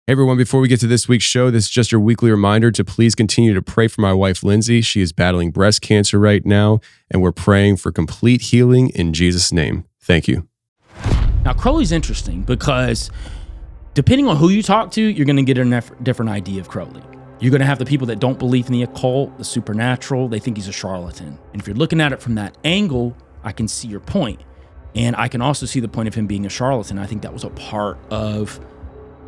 Hey everyone, before we get to this week's show, this is just your weekly reminder to please continue to pray for my wife, Lindsay. She is battling breast cancer right now, and we're praying for complete healing in Jesus' name. Thank you. Now, Crowley's interesting because depending on who you talk to, you're going to get a different idea of Crowley. You're going to have the people that don't believe in the occult, the supernatural. They think he's a charlatan. And if you're looking at it from that angle, I can see your point. And I can also see the point of him being a charlatan. I think that was a part of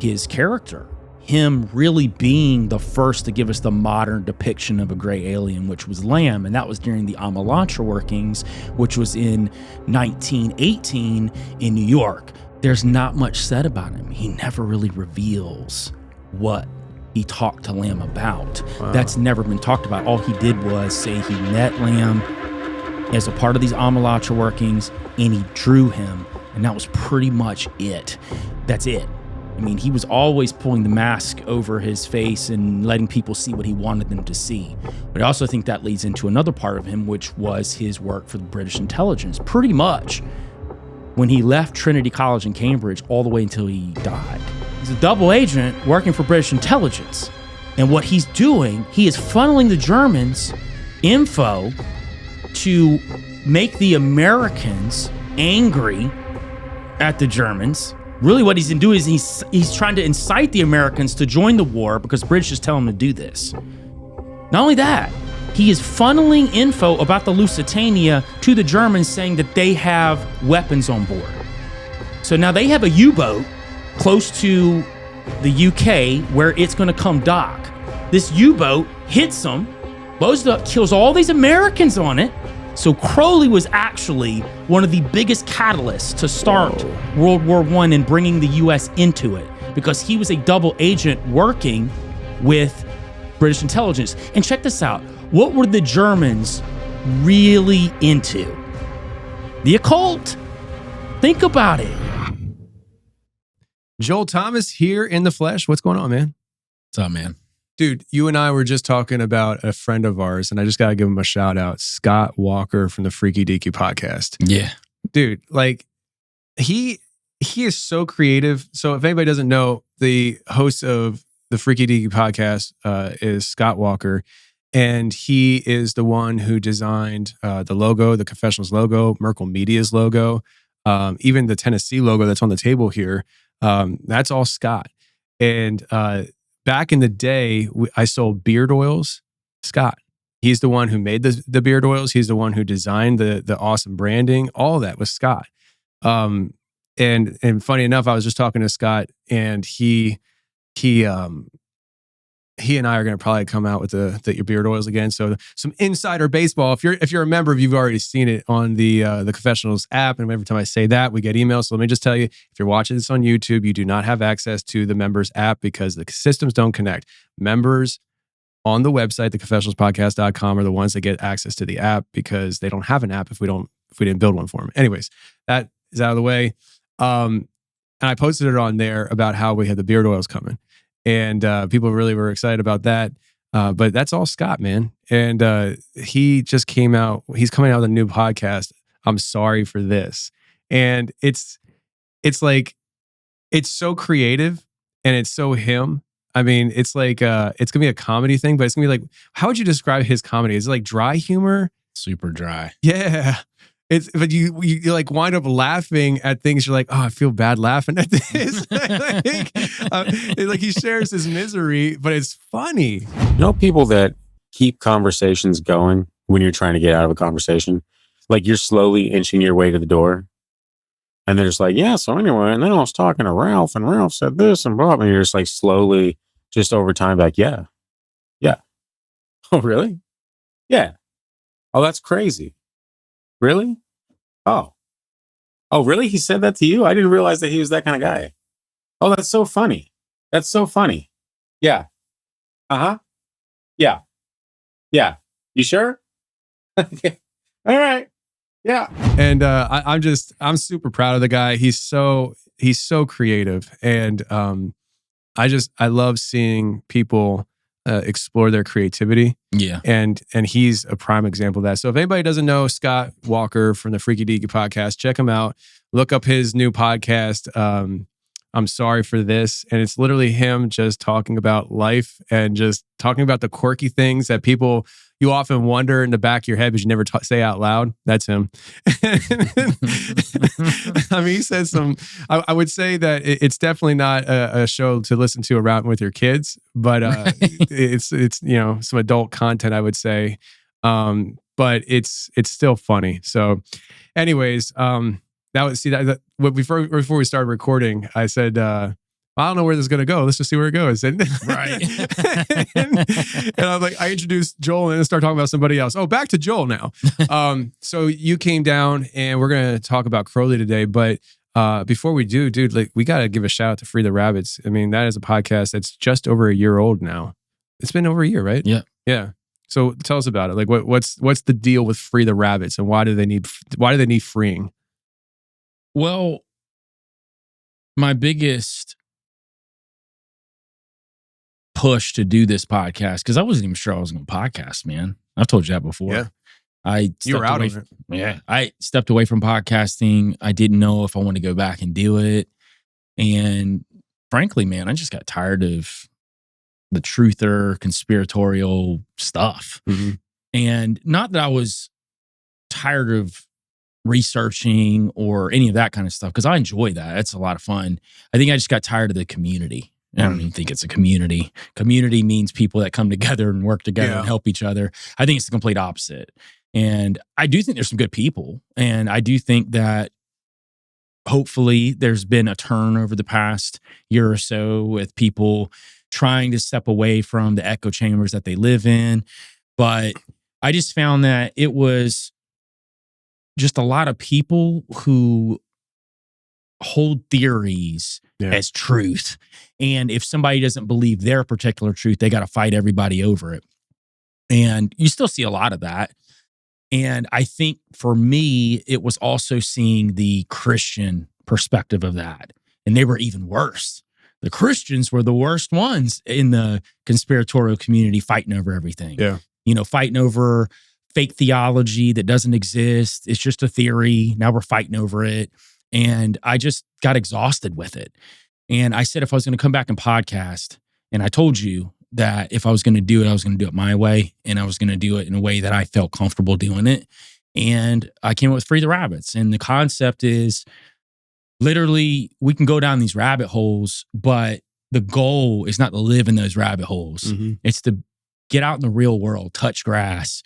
his character, him really being the first to give us the modern depiction of a gray alien, which was Lamb. And that was during the Amelantra workings, which was in 1918 in New York. There's not much said about him. He never really reveals what he talked to Lamb about. Wow. That's never been talked about. All he did was say he met Lamb as a part of these Amelantra workings and he drew him. And that was pretty much it. That's it. I mean, he was always pulling the mask over his face and letting people see what he wanted them to see. But I also think that leads into another part of him, which was his work for the British intelligence. Pretty much when he left Trinity College in Cambridge all the way until he died. He's a double agent working for British intelligence. And what he's doing, he is funneling the Germans info to make the Americans angry at the Germans. Really what he's doing is he's trying to incite the Americans to join the war because British is telling him to do this. Not only that, he is funneling info about the Lusitania to the Germans saying that they have weapons on board. So now they have a U-boat close to the UK where it's going to come dock. This U-boat hits them, blows it up, kills all these Americans on it. So Crowley was actually one of the biggest catalysts to start World War I and bringing the U.S. into it because he was a double agent working with British intelligence. And check this out. What were the Germans really into? The occult. Think about it. Joel Thomas here in the flesh. What's going on, man? What's up, man? Dude, you and I were just talking about a friend of ours, and I just got to give him a shout out, Scott Walker from the Freaky Deaky podcast. Yeah. Dude, like he is so creative. So if anybody doesn't know, the host of the Freaky Deaky podcast is Scott Walker, and he is the one who designed the logo, the Confessionals logo, Merkle Media's logo, even the Tennessee logo that's on the table here. That's all Scott. And back in the day, I sold beard oils. Scott, he's the one who made the beard oils. He's the one who designed the awesome branding. All of that was Scott. And funny enough, I was just talking to Scott, and he and I are going to probably come out with the beard oils again. So some insider baseball. If you're a member, you've already seen it on the Confessionals app. And every time I say that, we get emails. So let me just tell you, if you're watching this on YouTube, you do not have access to the members app because the systems don't connect. Members on the website, theconfessionalspodcast.com, are the ones that get access to the app because they don't have an app if we didn't build one for them. Anyways, that is out of the way. And I posted it on there about how we had the beard oils coming. And people really were excited about that. But that's all Scott, man. And he just came out. He's coming out with a new podcast, I'm Sorry for This. And it's like, it's so creative and it's so him. I mean, it's like, it's going to be a comedy thing, but it's going to be like, how would you describe his comedy? Is it like dry humor? Super dry. Yeah. But you like wind up laughing at things. You're like, oh, I feel bad laughing at this. Like he shares his misery, but it's funny. You know, people that keep conversations going when you're trying to get out of a conversation, like you're slowly inching your way to the door, and they're just like, yeah. So anyway, and then I was talking to Ralph, and Ralph said this, and blah. And you're just like slowly, just over time, like, yeah. Oh, really? Yeah. Oh, that's crazy. Really? Oh, really? He said that to you? I didn't realize that he was that kind of guy. Oh, that's so funny. That's so funny. Yeah. Uh-huh. Yeah. Yeah. You sure? Okay. All right. Yeah. And I'm super proud of the guy. He's so creative. And I love seeing people explore their creativity. Yeah. And he's a prime example of that. So if anybody doesn't know Scott Walker from the Freaky Deaky podcast, check him out. Look up his new podcast, I'm sorry for this. And it's literally him just talking about life and just talking about the quirky things that you often wonder in the back of your head, but you never say out loud. That's him. I mean, he says I would say that it's definitely not a show to listen to around with your kids, but it's some adult content, I would say. But it's still funny. So anyways, before we started recording, I said, I don't know where this is going to go. Let's just see where it goes. And, Right. and I introduced Joel and then start talking about somebody else. Oh, back to Joel now. So you came down and we're going to talk about Crowley today. But before we do, dude, we got to give a shout out to Free the Rabbits. I mean, that is a podcast that's just over a year old now. It's been over a year, right? Yeah. Yeah. So tell us about it. What's the deal with Free the Rabbits and why do they need freeing? Well, my biggest push to do this podcast, because I wasn't even sure I was going to podcast, man. I've told you that before. Yeah. You were out of it. Yeah. I stepped away from podcasting. I didn't know if I wanted to go back and do it. And frankly, man, I just got tired of the truther, conspiratorial stuff. Mm-hmm. And not that I was tired of researching or any of that kind of stuff, because I enjoy that. It's a lot of fun. I think I just got tired of the community. I don't even think it's a community. Community means people that come together and work together and help each other. I think it's the complete opposite. And I do think there's some good people. And I do think that hopefully there's been a turn over the past year or so with people trying to step away from the echo chambers that they live in. But I just found that it was just a lot of people who hold theories as truth. And if somebody doesn't believe their particular truth, they got to fight everybody over it. And you still see a lot of that. And I think for me, it was also seeing the Christian perspective of that. And they were even worse. The Christians were the worst ones in the conspiratorial community fighting over everything. Yeah. Fighting over fake theology that doesn't exist. It's just a theory. Now we're fighting over it. And I just got exhausted with it. And I said, if I was going to come back and podcast, and I told you that if I was going to do it, I was going to do it my way. And I was going to do it in a way that I felt comfortable doing it. And I came up with Free the Rabbits. And the concept is literally we can go down these rabbit holes, but the goal is not to live in those rabbit holes. Mm-hmm. It's to get out in the real world, touch grass,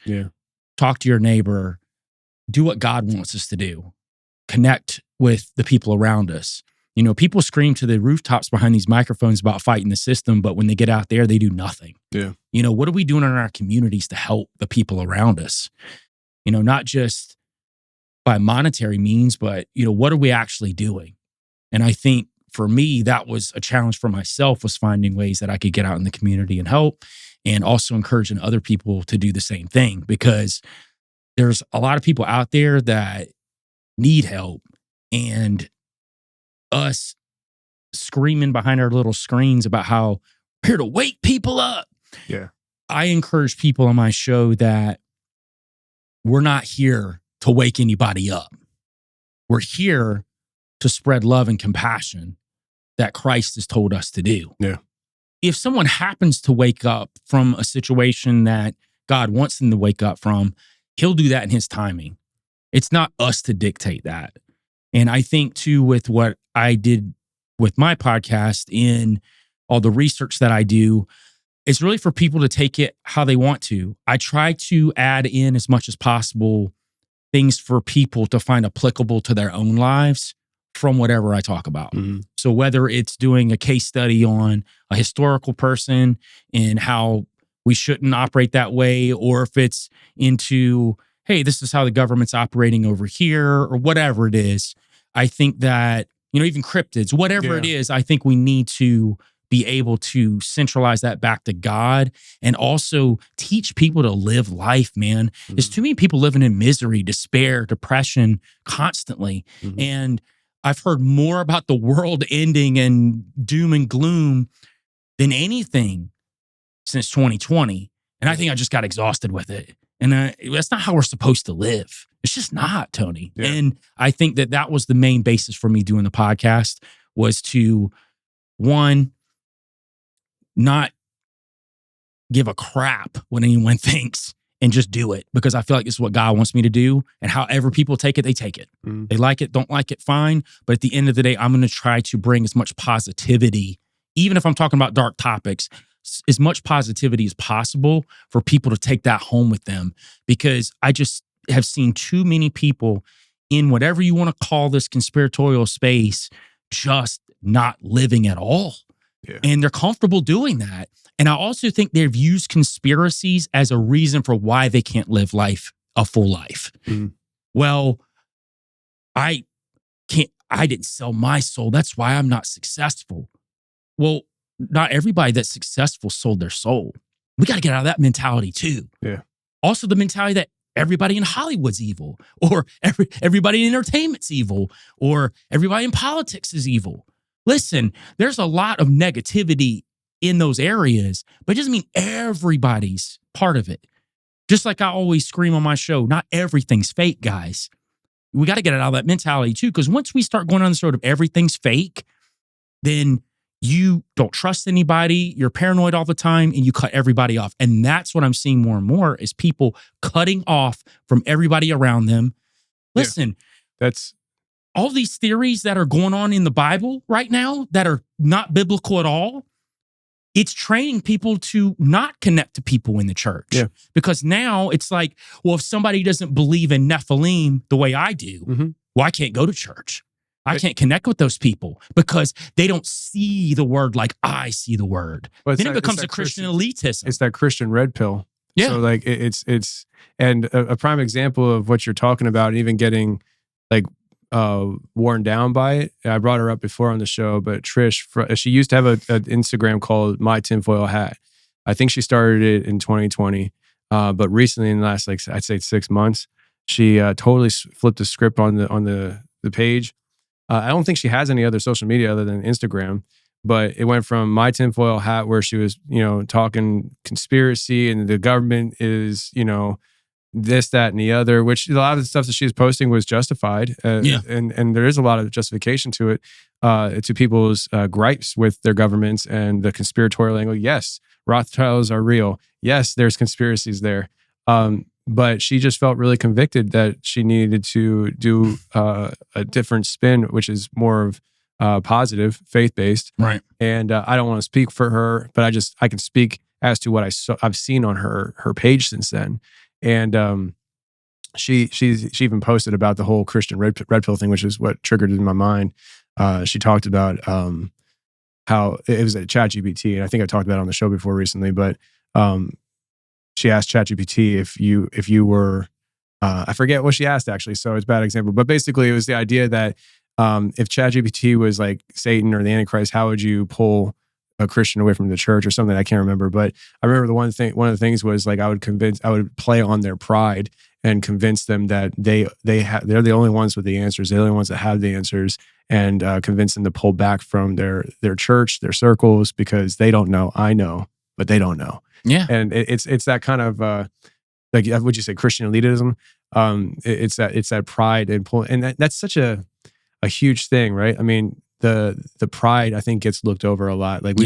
talk to your neighbor, do what God wants us to do, connect with the people around us. People scream to the rooftops behind these microphones about fighting the system, but when they get out there, they do nothing. Yeah. What are we doing in our communities to help the people around us? Not just by monetary means, but, what are we actually doing? And I think for me, that was a challenge for myself, was finding ways that I could get out in the community and help, and also encouraging other people to do the same thing, because there's a lot of people out there that need help, and us screaming behind our little screens about how we're here to wake people up. Yeah. I encourage people on my show that we're not here to wake anybody up. We're here to spread love and compassion that Christ has told us to do. Yeah. If someone happens to wake up from a situation that God wants them to wake up from, he'll do that in his timing. It's not us to dictate that. And I think too, with what I did with my podcast, in all the research that I do, it's really for people to take it how they want to. I try to add in as much as possible things for people to find applicable to their own lives from whatever I talk about. Mm-hmm. So whether it's doing a case study on a historical person and how we shouldn't operate that way, or if it's into, hey, this is how the government's operating over here, or whatever it is, I think that, even cryptids, whatever it is, I think we need to be able to centralize that back to God, and also teach people to live life, man. Mm-hmm. There's too many people living in misery, despair, depression constantly. Mm-hmm. And I've heard more about the world ending and doom and gloom than anything since 2020. And I think I just got exhausted with it. And that's not how we're supposed to live. It's just not, Tony. Yeah. And I think that was the main basis for me doing the podcast, was to One, not give a crap what anyone thinks and just do it, because I feel like it's what God wants me to do. And however people take it, they take it. Mm. They like it, don't like it, fine. But at the end of the day, I'm going to try to bring as much positivity, even if I'm talking about dark topics, as much positivity as possible for people to take that home with them. Because I just have seen too many people in whatever you want to call this conspiratorial space just not living at all. Yeah. And they're comfortable doing that. And I also think they've used conspiracies as a reason for why they can't live a full life. Mm. Well, I didn't sell my soul. That's why I'm not successful. Well, not everybody that's successful sold their soul. We got to get out of that mentality too. Yeah. Also the mentality that everybody in Hollywood's evil, or everybody in entertainment's evil, or everybody in politics is evil. Listen, there's a lot of negativity in those areas, but it doesn't mean everybody's part of it. Just like I always scream on my show, not everything's fake, guys. We got to get out of that mentality too, because once we start going on this road of everything's fake, then you don't trust anybody, you're paranoid all the time, and you cut everybody off. And that's what I'm seeing more and more is people cutting off from everybody around them. Listen, That's all these theories that are going on in the Bible right now that are not biblical at all, it's training people to not connect to people in the church. Yeah. Because now it's like, well, if somebody doesn't believe in Nephilim the way I do, well, I can't go to church. I can't connect with those people because they don't see the word like I see the word. Well, Then it becomes a Christian elitism. It's that Christian red pill. Yeah. So like it's and a prime example of what you're talking about, even getting like worn down by it. I brought her up before on the show, but Trish, she used to have an Instagram called My Tinfoil Hat. I think she started it in 2020, but recently in the last, like I'd say 6 months, she totally flipped the script on the page. I don't think she has any other social media other than Instagram, but it went from My Tinfoil Hat, where she was, talking conspiracy and the government is, this, that, and the other, which a lot of the stuff that she was posting was justified. And there is a lot of justification to it, to people's gripes with their governments and the conspiratorial angle. Yes, Rothschilds are real. Yes, there's conspiracies there. But she just felt really convicted that she needed to do a different spin, which is more of positive, faith-based. Right. And I don't want to speak for her, but I can speak as to what I've seen on her page since then. And she even posted about the whole Christian red pill thing, which is what triggered it in my mind. She talked about how it was at ChatGPT, and I think I talked about it on the show before recently, but she asked ChatGPT if you were, I forget what she asked actually, so it's a bad example, but basically it was the idea that if ChatGPT was like Satan or the Antichrist, how would you pull a Christian away from the church or something? I can't remember, but I remember one of the things was like I would play on their pride and convince them that they're the only ones with the answers, they're the only ones that have the answers, and convince them to pull back from their church, their circles, because they don't know. I know, but they don't know. Yeah. And it's that kind of like, would you say Christian elitism? It's that pride and pull, and that's such a huge thing, right? I mean, the pride, I think, gets looked over a lot. Like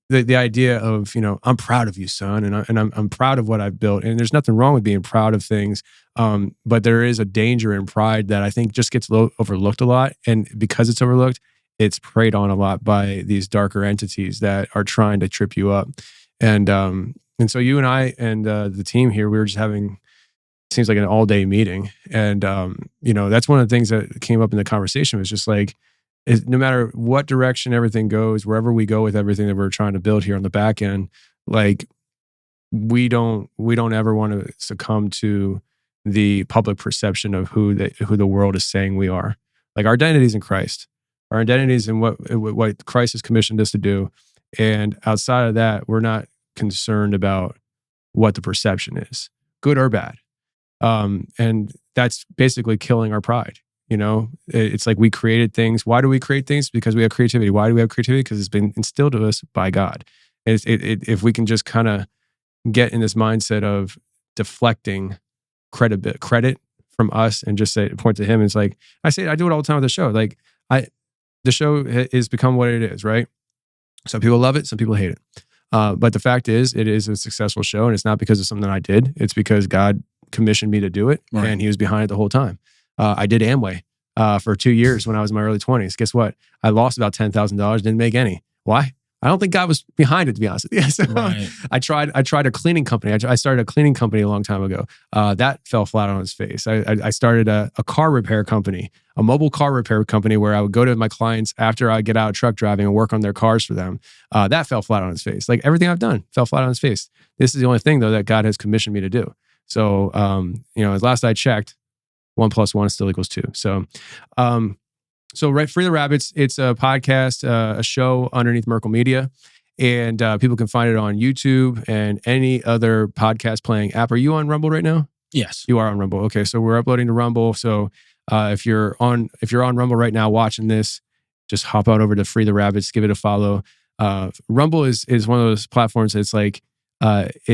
the idea of, I'm proud of you, son, and I'm proud of what I've built, and there's nothing wrong with being proud of things, but there is a danger in pride that I think just gets overlooked a lot, and because it's overlooked, it's preyed on a lot by these darker entities that are trying to trip you up. And so you and I and the team here, we were just having, seems like an all-day meeting, and that's one of the things that came up in the conversation was just like, no matter what direction everything goes, wherever we go with everything that we're trying to build here on the back end, like we don't ever want to succumb to the public perception of who the world is saying we are. Like our identity is in Christ. Our identity is in what Christ has commissioned us to do. And outside of that, we're not concerned about what the perception is, good or bad. And that's basically killing our pride. It's like we created things. Why do we create things? Because we have creativity. Why do we have creativity? Because it's been instilled to us by God. If we can just kind of get in this mindset of deflecting credit from us and just point to Him. It's like I do it all the time with the show. Like the show has become what it is, right? Some people love it, some people hate it. But the fact is, it is a successful show, and it's not because of something I did. It's because God commissioned me to do it, Right. and He was behind it the whole time. I did Amway for 2 years when I was in my early 20s. Guess what? I lost about $10,000, didn't make any. Why? I don't think God was behind it, to be honest with you. So Right. I tried a cleaning company. I started a cleaning company a long time ago. That fell flat on its face. I started a car repair company, a mobile car repair company where I would go to my clients after I get out of truck driving and work on their cars for them. That fell flat on its face. Like everything I've done fell flat on its face. This is the only thing though that God has commissioned me to do. So, as last I checked, 1 + 1 still equals 2. So right, Free the Rabbits, it's a podcast, a show underneath Merkle Media, and people can find it on YouTube and any other podcast playing app. Are you on Rumble right now? Yes. You are on Rumble. Okay, so we're uploading to Rumble. So if you're on Rumble right now watching this, just hop out over to Free the Rabbits, give it a follow. Rumble is one of those platforms that's like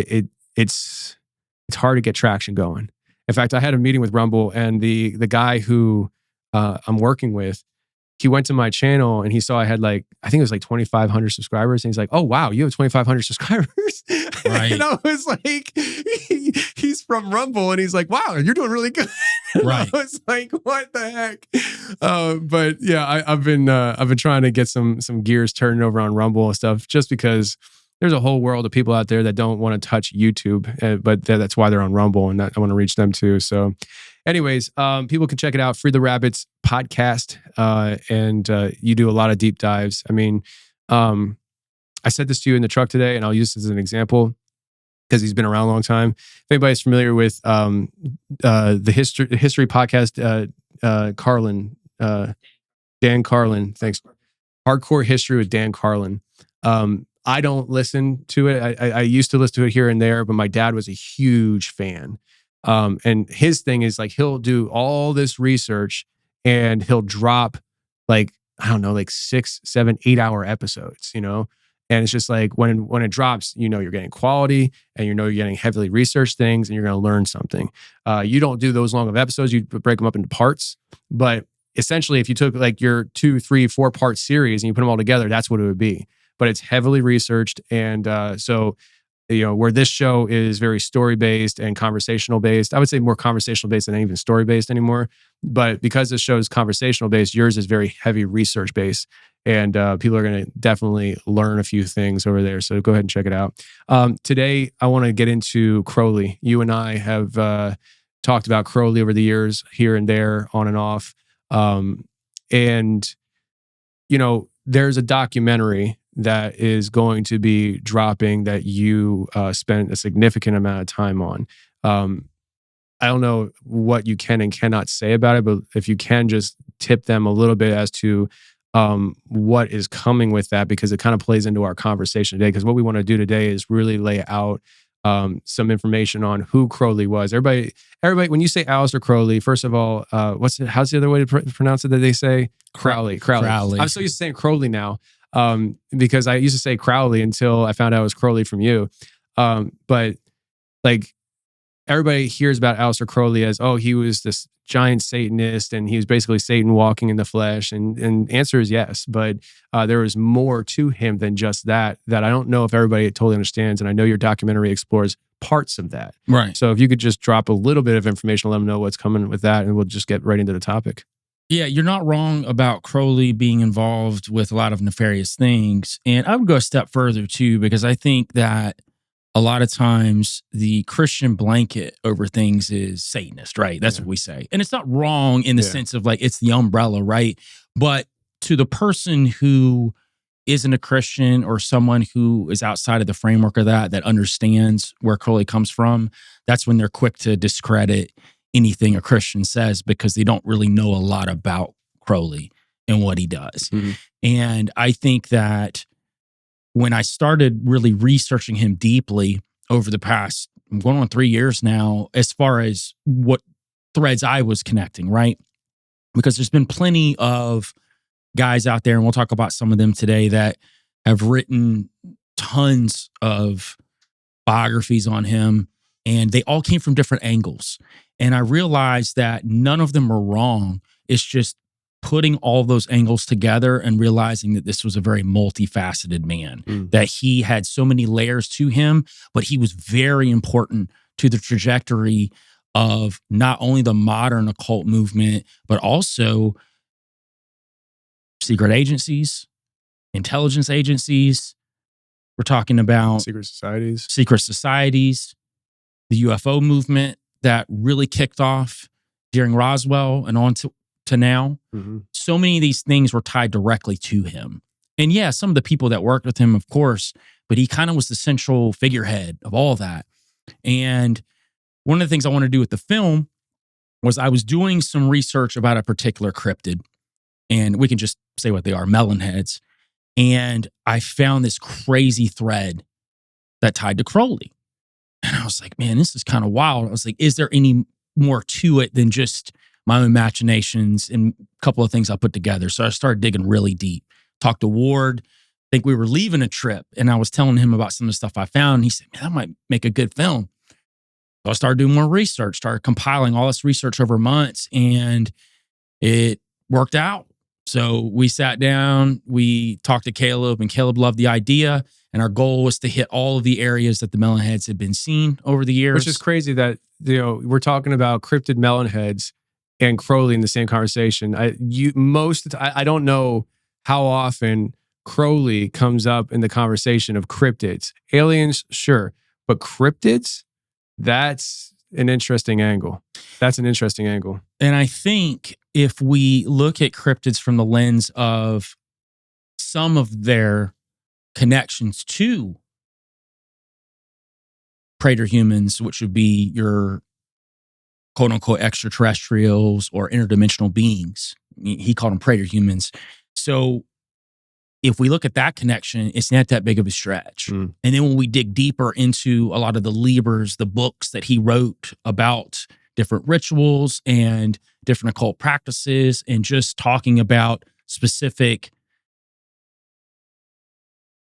it's hard to get traction going. In fact, I had a meeting with Rumble, and the guy who I'm working with, he went to my channel and he saw I had I think it was 2,500 subscribers. And he's like, "Oh, wow, you have 2,500 subscribers." Right. And I was like, he's from Rumble. And he's like, "Wow, you're doing really good." Right. I was like, what the heck? But yeah, I've been trying to get some gears turning over on Rumble and stuff, just because there's a whole world of people out there that don't want to touch YouTube, but that's why they're on Rumble, and I want to reach them too. So anyways, people can check it out, Free the Rabbits podcast, and you do a lot of deep dives. I mean, I said this to you in the truck today, and I'll use this as an example because he's been around a long time. If anybody's familiar with the history podcast, Carlin, Dan Carlin, thanks. Hardcore History with Dan Carlin. I don't listen to it. I used to listen to it here and there, but my dad was a huge fan. And his thing is he'll do all this research and he'll drop 6, 7, 8 hour episodes, and it's just when it drops, you're getting quality, and you're getting heavily researched things, and you're going to learn something. You don't do those long of episodes. You break them up into parts, but essentially if you took your 2, 3, 4 part series and you put them all together, that's what it would be. But it's heavily researched. And so where this show is very story-based and conversational-based, I would say more conversational-based than even story-based anymore. But because this show is conversational-based, yours is very heavy research-based. And people are going to definitely learn a few things over there. So go ahead and check it out. Today, I want to get into Crowley. You and I have talked about Crowley over the years, here and there, on and off. There's a documentary that is going to be dropping that you spent a significant amount of time on. I don't know what you can and cannot say about it, but if you can just tip them a little bit as to what is coming with that, because it kind of plays into our conversation today. Because what we want to do today is really lay out some information on who Crowley was. Everybody, when you say Aleister Crowley, first of all, how's the other way to pronounce it that they say? Crowley. I'm so used to saying Crowley now. Because I used to say Crowley until I found out it was Crowley from you. But everybody hears about Aleister Crowley as, oh, he was this giant Satanist and he was basically Satan walking in the flesh. And answer is yes, but there was more to him than just that I don't know if everybody totally understands. And I know your documentary explores parts of that. Right. So if you could just drop a little bit of information, let them know what's coming with that, and we'll just get right into the topic. Yeah, you're not wrong about Crowley being involved with a lot of nefarious things. And I would go a step further too, because I think that a lot of times the Christian blanket over things is Satanist, right? That's what we say. And it's not wrong in the sense of it's the umbrella, right? But to the person who isn't a Christian or someone who is outside of the framework of that understands where Crowley comes from, that's when they're quick to discredit anything a Christian says, because they don't really know a lot about Crowley and what he does. Mm-hmm. And I think that when I started really researching him deeply over the past, I'm going on 3 years now, as far as what threads I was connecting, right? Because there's been plenty of guys out there, and we'll talk about some of them today, that have written tons of biographies on him, and they all came from different angles. And I realized that none of them are wrong. It's just putting all those angles together and realizing that this was a very multifaceted man, that he had so many layers to him, but he was very important to the trajectory of not only the modern occult movement, but also secret agencies, intelligence agencies. We're talking about secret societies, the UFO movement that really kicked off during Roswell and on to now. So many of these things were tied directly to him. And yeah, some of the people that worked with him, of course, but he kind of was the central figurehead of all that. And one of the things I want to do with the film was I was doing some research about a particular cryptid, and we can just say what they are, melonheads. And I found this crazy thread that tied to Crowley. And I was like, man, this is kind of wild. I was like, is there any more to it than just my own imaginations and a couple of things I put together? So I started digging really deep. Talked to Ward. I think we were leaving a trip, and I was telling him about some of the stuff I found. And he said, man, that might make a good film. So I started doing more research, started compiling all this research over months, and it worked out. So we sat down, we talked to Caleb, and Caleb loved the idea. And our goal was to hit all of the areas that the melonheads had been seen over the years. Which is crazy that, we're talking about cryptid melonheads and Crowley in the same conversation. I don't know how often Crowley comes up in the conversation of cryptids. Aliens, sure. But cryptids? That's an interesting angle. And I think if we look at cryptids from the lens of some of their connections to praetor humans, which would be your quote unquote extraterrestrials or interdimensional beings, he called them praetor humans. So if we look at that connection, it's not that big of a stretch. And then when we dig deeper into a lot of the Libers, the books that he wrote about different rituals and different occult practices, and just talking about specific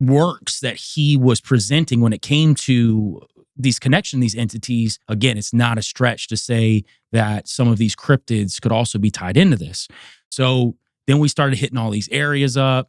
works that he was presenting when it came to these connections, these entities, again, it's not a stretch to say that some of these cryptids could also be tied into this. So then we started hitting all these areas up.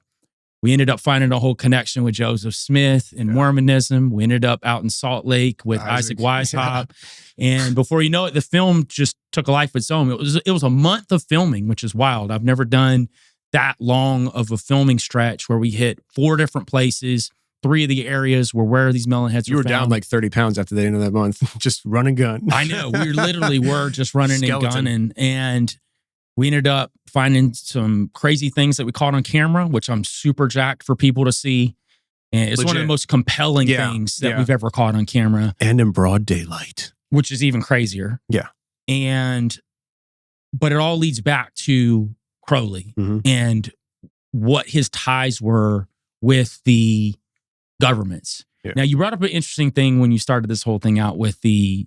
We ended up finding a whole connection with Joseph Smith and Mormonism. We ended up out in Salt Lake with Isaac Weishaupt. And before you know it, the film just took a life of its own. It was a month of filming, which is wild. I've never done that long of a filming stretch where we hit 4 different places. 3 of the areas were where these melonheads You were down like 30 pounds after the end of that month, just run and gun. I know. We literally were just running and gunning. And we ended up finding some crazy things that we caught on camera, which I'm super jacked for people to see. And it's one of the most compelling things that we've ever caught on camera. And in broad daylight. Which is even crazier. Yeah. But it all leads back to Crowley and what his ties were with the governments. Yeah. Now, you brought up an interesting thing when you started this whole thing out with the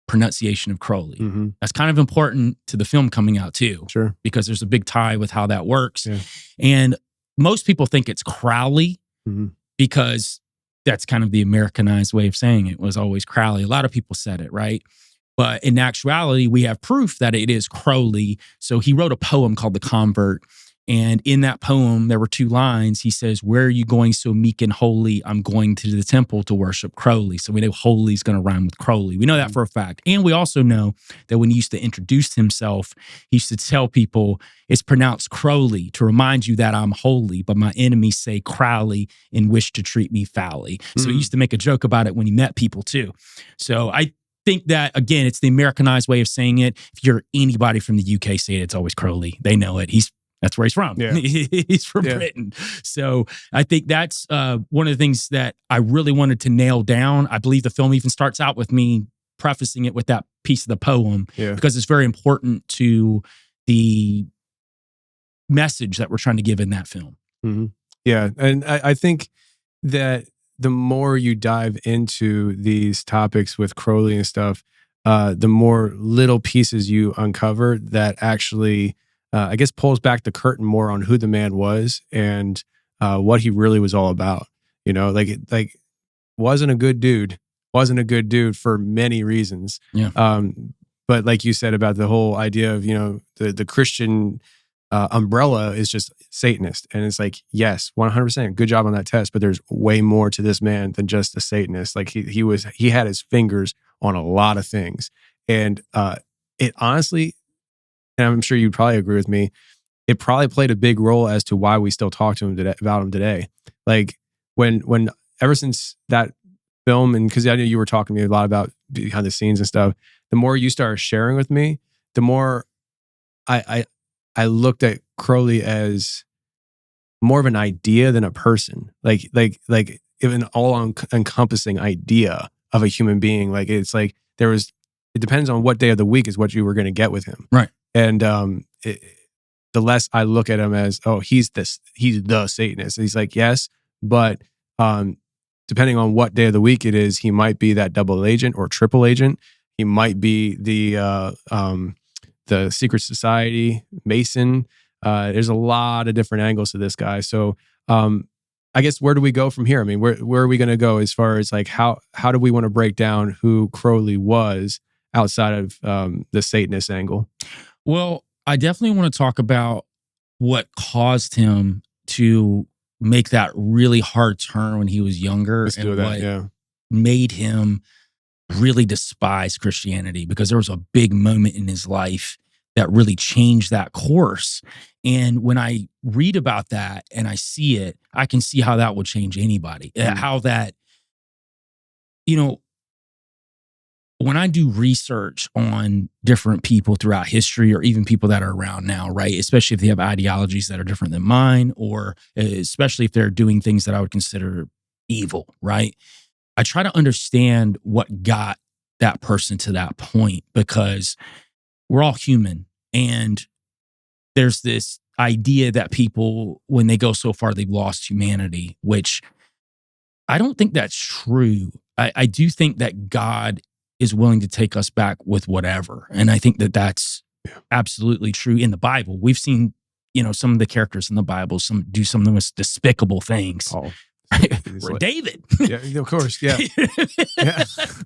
pronunciation of Crowley. That's kind of important to the film coming out too. Sure. Because there's a big tie with how that works. Yeah. And most people think it's Crowley because that's kind of the Americanized way of saying it, was always Crowley. A lot of people said it, right? But in actuality, we have proof that it is Crowley. So he wrote a poem called The Convert. And in that poem, there were 2 lines. He says, "Where are you going so meek and holy? I'm going to the temple to worship Crowley." So we know holy is going to rhyme with Crowley. We know that for a fact. And we also know that when he used to introduce himself, he used to tell people, "It's pronounced Crowley to remind you that I'm holy, but my enemies say Crowley and wish to treat me foully." So he used to make a joke about it when he met people too. So I think that, again, it's the Americanized way of saying it. If you're anybody from the UK saying it, it's always Crowley. They know it. That's where he's from. Yeah. He's from Britain. So I think that's one of the things that I really wanted to nail down. I believe the film even starts out with me prefacing it with that piece of the poem because it's very important to the message that we're trying to give in that film. Yeah. And I think that the more you dive into these topics with Crowley and stuff, the more little pieces you uncover that actually I guess pulls back the curtain more on who the man was and what he really was all about. Like wasn't a good dude for many reasons. Yeah. But like you said about the whole idea of, the Christian umbrella is just Satanist. And it's like, yes, 100%, good job on that test, but there's way more to this man than just a Satanist. Like he had his fingers on a lot of things. And it honestly, and I'm sure you'd probably agree with me, it probably played a big role as to why we still talk to him today, about him today. Like when ever since that film, and because I know you were talking to me a lot about behind the scenes and stuff, the more you started sharing with me, the more I looked at Crowley as more of an idea than a person, like an all encompassing idea of a human being. Like it's like it depends on what day of the week is what you were going to get with him, right? And the less I look at him as, oh, he's the Satanist. And he's like, yes, but depending on what day of the week it is, he might be that double agent or triple agent. He might be the secret society Mason. There's a lot of different angles to this guy. So I guess where do we go from here? I mean, where are we going to go as far as like how do we want to break down who Crowley was outside of the Satanist angle? Well, I definitely want to talk about what caused him to make that really hard turn when he was younger. Let's do that, made him really despise Christianity, because there was a big moment in his life that really changed that course. And when I read about that and I see it, I can see how that would change anybody. How that, when I do research on different people throughout history, or even people that are around now, right? Especially if they have ideologies that are different than mine, or especially if they're doing things that I would consider evil, right? I try to understand what got that person to that point, because we're all human. And there's this idea that people, when they go so far, they've lost humanity, which I don't think that's true. I do think that God is willing to take us back with whatever. And I think that that's absolutely true in the Bible. We've seen, some of the characters in the Bible, do some of the most despicable things. Oh. David. Yeah, of course. Yeah.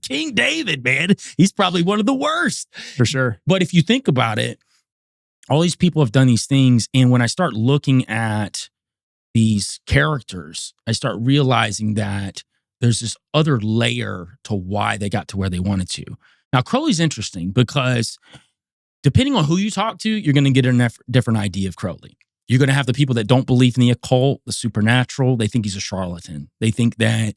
King David, man. He's probably one of the worst. For sure. But if you think about it, all these people have done these things. And when I start looking at these characters, I start realizing that there's this other layer to why they got to where they wanted to. Now, Crowley's interesting because depending on who you talk to, you're going to get a different idea of Crowley. You're going to have the people that don't believe in the occult, the supernatural. They think he's a charlatan. They think that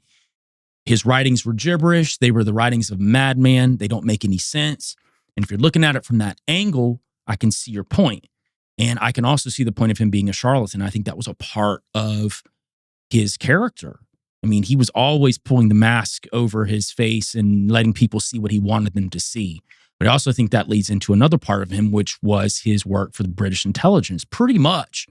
his writings were gibberish. They were the writings of a madman. They don't make any sense. And if you're looking at it from that angle, I can see your point. And I can also see the point of him being a charlatan. I think that was a part of his character. I mean, he was always pulling the mask over his face and letting people see what he wanted them to see. But I also think that leads into another part of him, which was his work for the British intelligence. Pretty much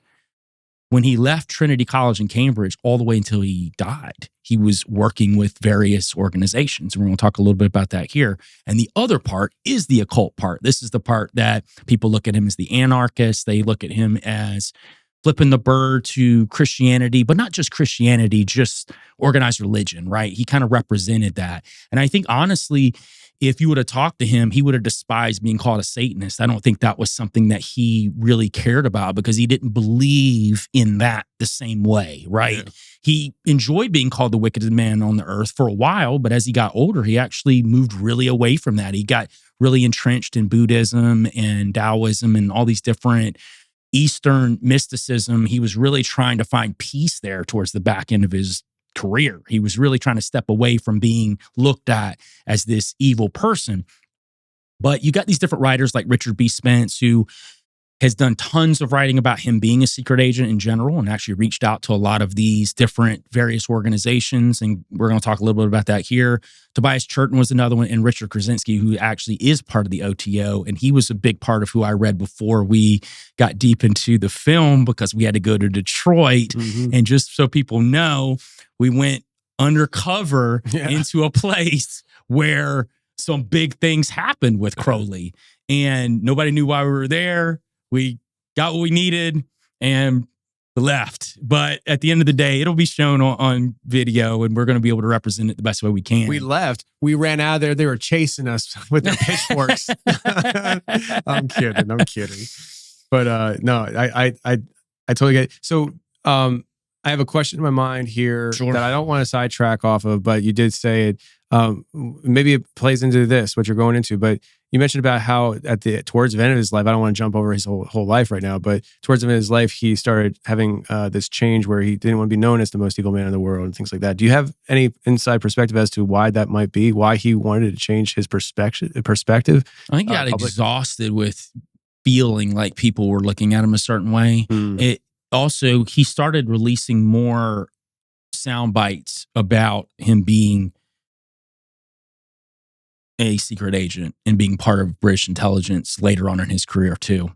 when he left Trinity College in Cambridge all the way until he died, he was working with various organizations. And we're going to talk a little bit about that here. And the other part is the occult part. This is the part that people look at him as the anarchist. They look at him as flipping the bird to Christianity, but not just Christianity, just organized religion, right? He kind of represented that. And I think, honestly, if you would have talked to him, he would have despised being called a Satanist. I don't think that was something that he really cared about because he didn't believe in that the same way, right? Yeah. He enjoyed being called the wickedest man on the earth for a while, but as he got older, he actually moved really away from that. He got really entrenched in Buddhism and Taoism and all these different Eastern mysticism. He was really trying to find peace there towards the back end of his career. He was really trying to step away from being looked at as this evil person. But you got these different writers like Richard B. Spence, who has done tons of writing about him being a secret agent in general and actually reached out to a lot of these different various organizations. And we're going to talk a little bit about that here. Tobias Churton was another one, and Richard Krasinski, who actually is part of the OTO. And he was a big part of who I read before we got deep into the film because we had to go to Detroit. Mm-hmm. And just so people know, we went undercover into a place where some big things happened with Crowley. And nobody knew why we were there. We got what we needed and left. But at the end of the day, it'll be shown on video and we're going to be able to represent it the best way we can. We left. We ran out of there. They were chasing us with their pitchforks. I'm kidding. But no, I totally get it. So I have a question in my mind here Sure. that I don't want to sidetrack off of, but you did say it. Maybe it plays into this, what you're going into, but you mentioned about how towards the end of his life, I don't want to jump over his whole life right now, but towards the end of his life, he started having this change where he didn't want to be known as the most evil man in the world and things like that. Do you have any inside perspective as to why that might be, why he wanted to change his perspective? I think he got exhausted with feeling like people were looking at him a certain way. Also, he started releasing more sound bites about him being a secret agent and being part of British intelligence later on in his career too.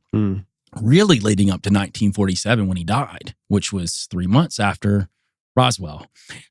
Really leading up to 1947 when he died, which was 3 months after Roswell,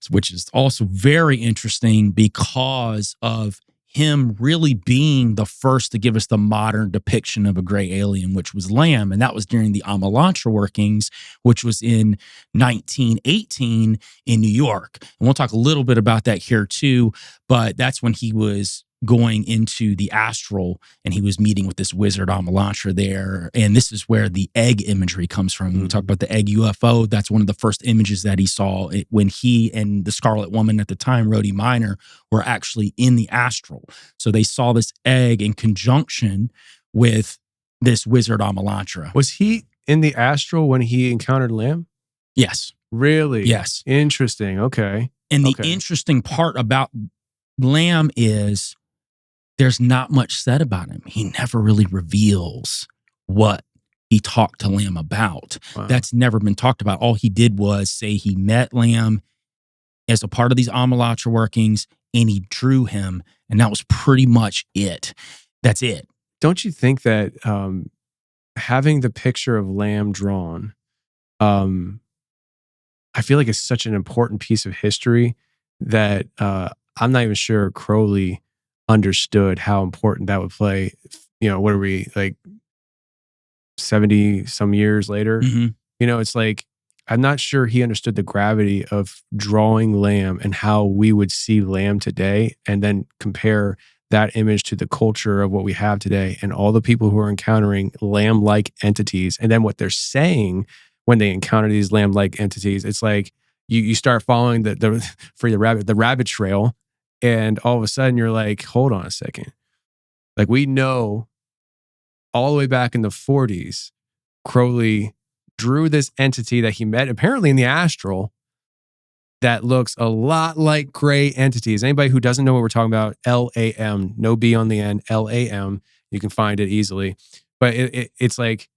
which is also very interesting because of him really being the first to give us the modern depiction of a gray alien, which was Lamb. And that was during the Amalantra workings, which was in 1918 in New York. And we'll talk a little bit about that here too, but that's when he was going into the astral and he was meeting with this wizard Amalantra there. And this is where the egg imagery comes from. When we talk about the egg UFO, that's one of the first images that he saw when he and the Scarlet Woman at the time, Rhodey Minor, were actually in the astral. So they saw this egg in conjunction with this wizard Amalantra. Was he in the astral when he encountered Lamb? Yes. Really? Yes. Interesting. Okay. And the interesting part about Lamb is there's not much said about him. He never really reveals what he talked to Lamb about. Wow. That's never been talked about. All he did was say he met Lamb as a part of these Amalantra workings and he drew him. And that was pretty much it. That's it. Don't you think that having the picture of Lamb drawn, I feel like it's such an important piece of history that I'm not even sure Crowley understood how important that would play. You know, what are we, like 70 some years later? Mm-hmm. You know, it's like, I'm not sure he understood the gravity of drawing Lamb and how we would see Lamb today, and then compare that image to the culture of what we have today and all the people who are encountering Lamb-like entities, and then what they're saying when they encounter these Lamb-like entities. It's like you start following the rabbit trail, and all of a sudden you're like, hold on a second. Like, we know all the way back in the 40s, Crowley drew this entity that he met apparently in the astral that looks a lot like gray entities. Anybody who doesn't know what we're talking about, LAM, no B on the end, LAM, you can find it easily. But it's like,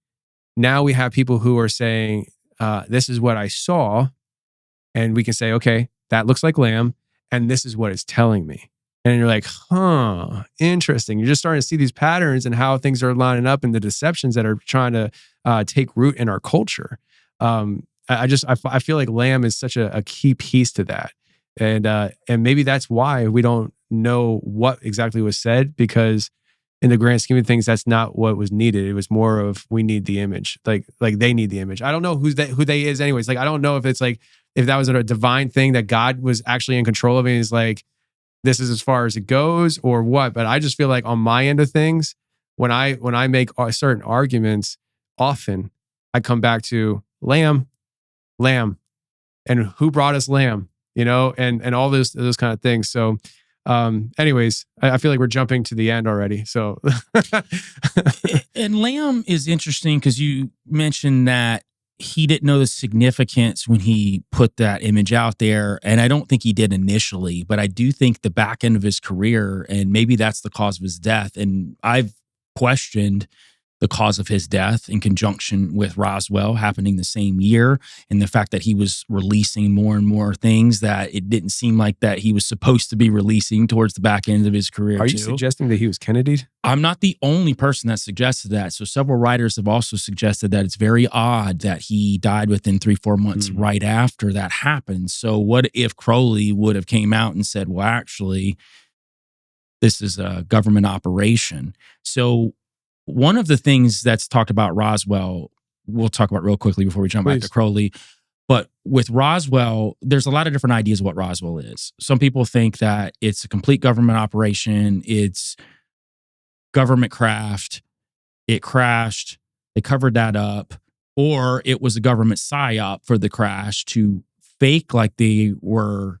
now we have people who are saying, this is what I saw. And we can say, okay, that looks like Lamb. And this is what it's telling me. And you're like, huh, interesting. You're just starting to see these patterns and how things are lining up and the deceptions that are trying to take root in our culture. I feel like Lamb is such a key piece to that. And maybe that's why we don't know what exactly was said, because in the grand scheme of things, that's not what was needed. It was more of, we need the image. Like they need the image. I don't know who they is anyways. Like, I don't know if it's like, if that was a divine thing that God was actually in control of it. He's like, this is as far as it goes or what. But I just feel like on my end of things, when I make certain arguments, often I come back to Lamb, and who brought us Lamb, you know, and all those kind of things. So anyways, I feel like we're jumping to the end already. So And Lamb is interesting because you mentioned that he didn't know the significance when he put that image out there. And I don't think he did initially, but I do think the back end of his career, and maybe that's the cause of his death. And I've questioned the cause of his death in conjunction with Roswell happening the same year, and the fact that he was releasing more and more things that it didn't seem like that he was supposed to be releasing towards the back end of his career. Are you suggesting that he was Kennedy'd? I'm not the only person that suggested that. So several writers have also suggested that it's very odd that he died within 3-4 months right after that happened. So what if Crowley would have came out and said, well, actually, this is a government operation? So one of the things that's talked about Roswell, we'll talk about real quickly before we jump back to Crowley. But with Roswell, there's a lot of different ideas of what Roswell is. Some people think that it's a complete government operation. It's government craft. It crashed. they covered that up, or it was a government psyop for the crash to fake like they were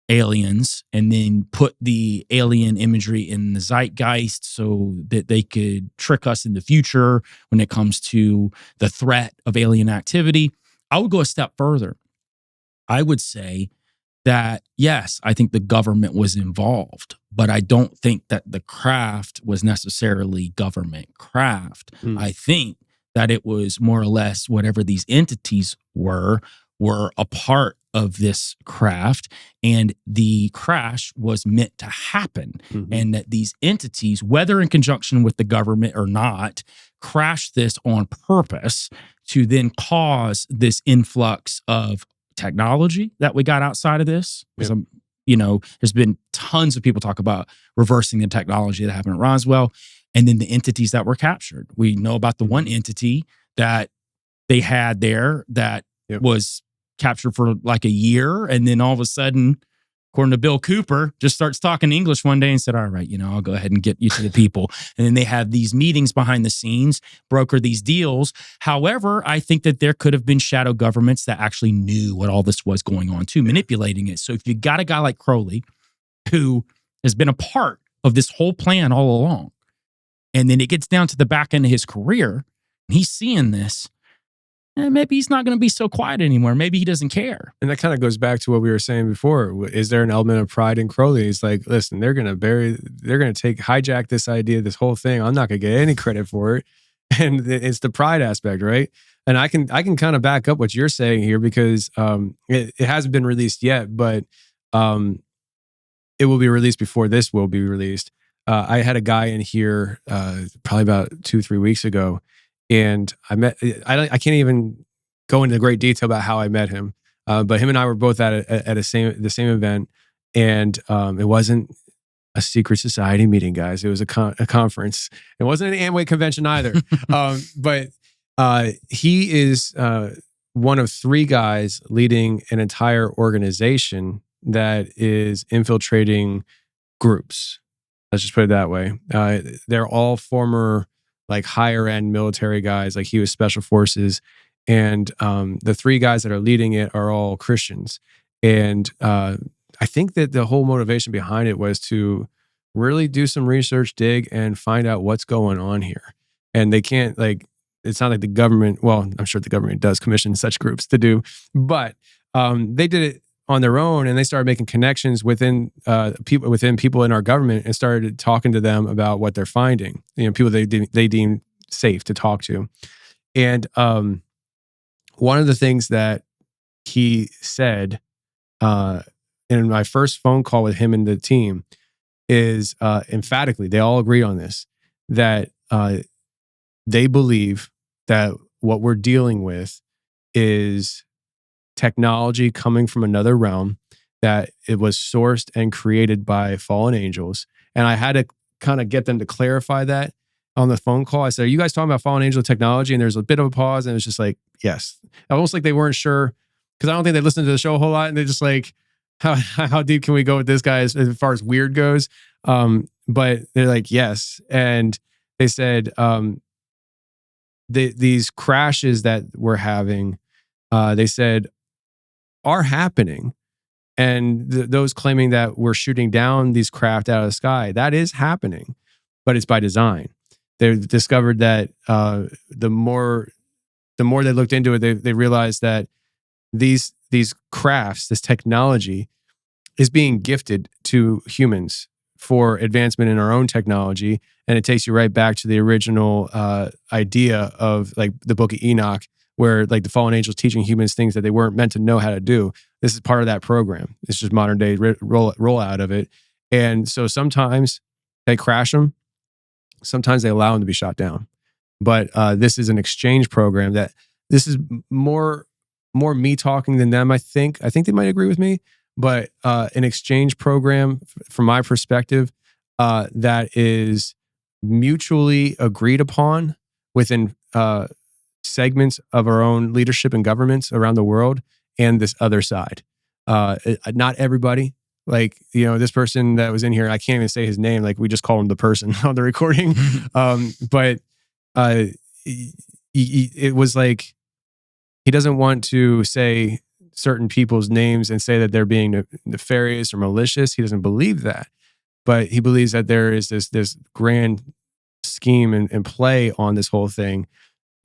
aliens and then put the alien imagery in the zeitgeist so that they could trick us in the future when it comes to the threat of alien activity. I would go a step further. I would say that, yes, I think the government was involved, but I don't think that the craft was necessarily government craft. I think that it was more or less whatever these entities were a part of this craft, and the crash was meant to happen. And that these entities, whether in conjunction with the government or not, crashed this on purpose to then cause this influx of technology that we got outside of this. Because there's been tons of people talk about reversing the technology that happened at Roswell, and then the entities that were captured. We know about the one entity that they had there that was captured for like a year, and then all of a sudden, according to Bill Cooper, just starts talking English one day and said, all right, I'll go ahead and get you to the people. And then they have these meetings behind the scenes, broker these deals. However, I think that there could have been shadow governments that actually knew what all this was going on too, manipulating it. So if you got a guy like Crowley, who has been a part of this whole plan all along, and then it gets down to the back end of his career, and he's seeing this, maybe he's not going to be so quiet anymore. Maybe he doesn't care. And that kind of goes back to what we were saying before. Is there an element of pride in Crowley? He's like, listen, they're going to hijack this idea, this whole thing. I'm not going to get any credit for it. And it's the pride aspect, right? And I can kind of back up what you're saying here, because it hasn't been released yet, but it will be released before this will be released. I had a guy in here probably about 2-3 weeks ago, and I can't even go into great detail about how I met him, but him and I were both at the same event, and it wasn't a secret society meeting, guys. It was a conference. It wasn't an Amway convention either. But he is one of 3 guys leading an entire organization that is infiltrating groups. Let's just put it that way. They're all former like higher end military guys. Like he was special forces, and the 3 guys that are leading it are all Christians. And I think that the whole motivation behind it was to really do some research, dig, and find out what's going on here. And they can't it's not like the government. Well, I'm sure the government does commission such groups to do, but they did it on their own, and they started making connections within people in our government, and started talking to them about what they're finding. People they deem safe to talk to. And one of the things that he said in my first phone call with him and the team is emphatically, they all agree on this, that they believe that what we're dealing with is technology coming from another realm, that it was sourced and created by fallen angels. And I had to kind of get them to clarify that on the phone call. I said, are you guys talking about fallen angel technology? And there's a bit of a pause, and it was just like, yes. Almost like they weren't sure, because I don't think they listened to the show a whole lot, and they're just like, how deep can we go with this guy as far as weird goes? But they're like, yes. And they said these crashes that we're having, they said, are happening. And those claiming that we're shooting down these craft out of the sky, that is happening, but it's by design. They've discovered that the more they looked into it, they realized that these crafts, this technology, is being gifted to humans for advancement in our own technology. And it takes you right back to the original idea of like the Book of Enoch, where like the fallen angels teaching humans things that they weren't meant to know how to do. This is part of that program. It's just modern day rollout of it. And so sometimes they crash them. Sometimes they allow them to be shot down. But this is an exchange program that this is more me talking than them, I think. I think they might agree with me. But an exchange program, from my perspective, that is mutually agreed upon within segments of our own leadership and governments around the world, and this other side. Not everybody. Like, this person that was in here, I can't even say his name. Like, we just call him the person on the recording. But it was like he doesn't want to say certain people's names and say that they're being nefarious or malicious. He doesn't believe that, but he believes that there is this grand scheme and play on this whole thing.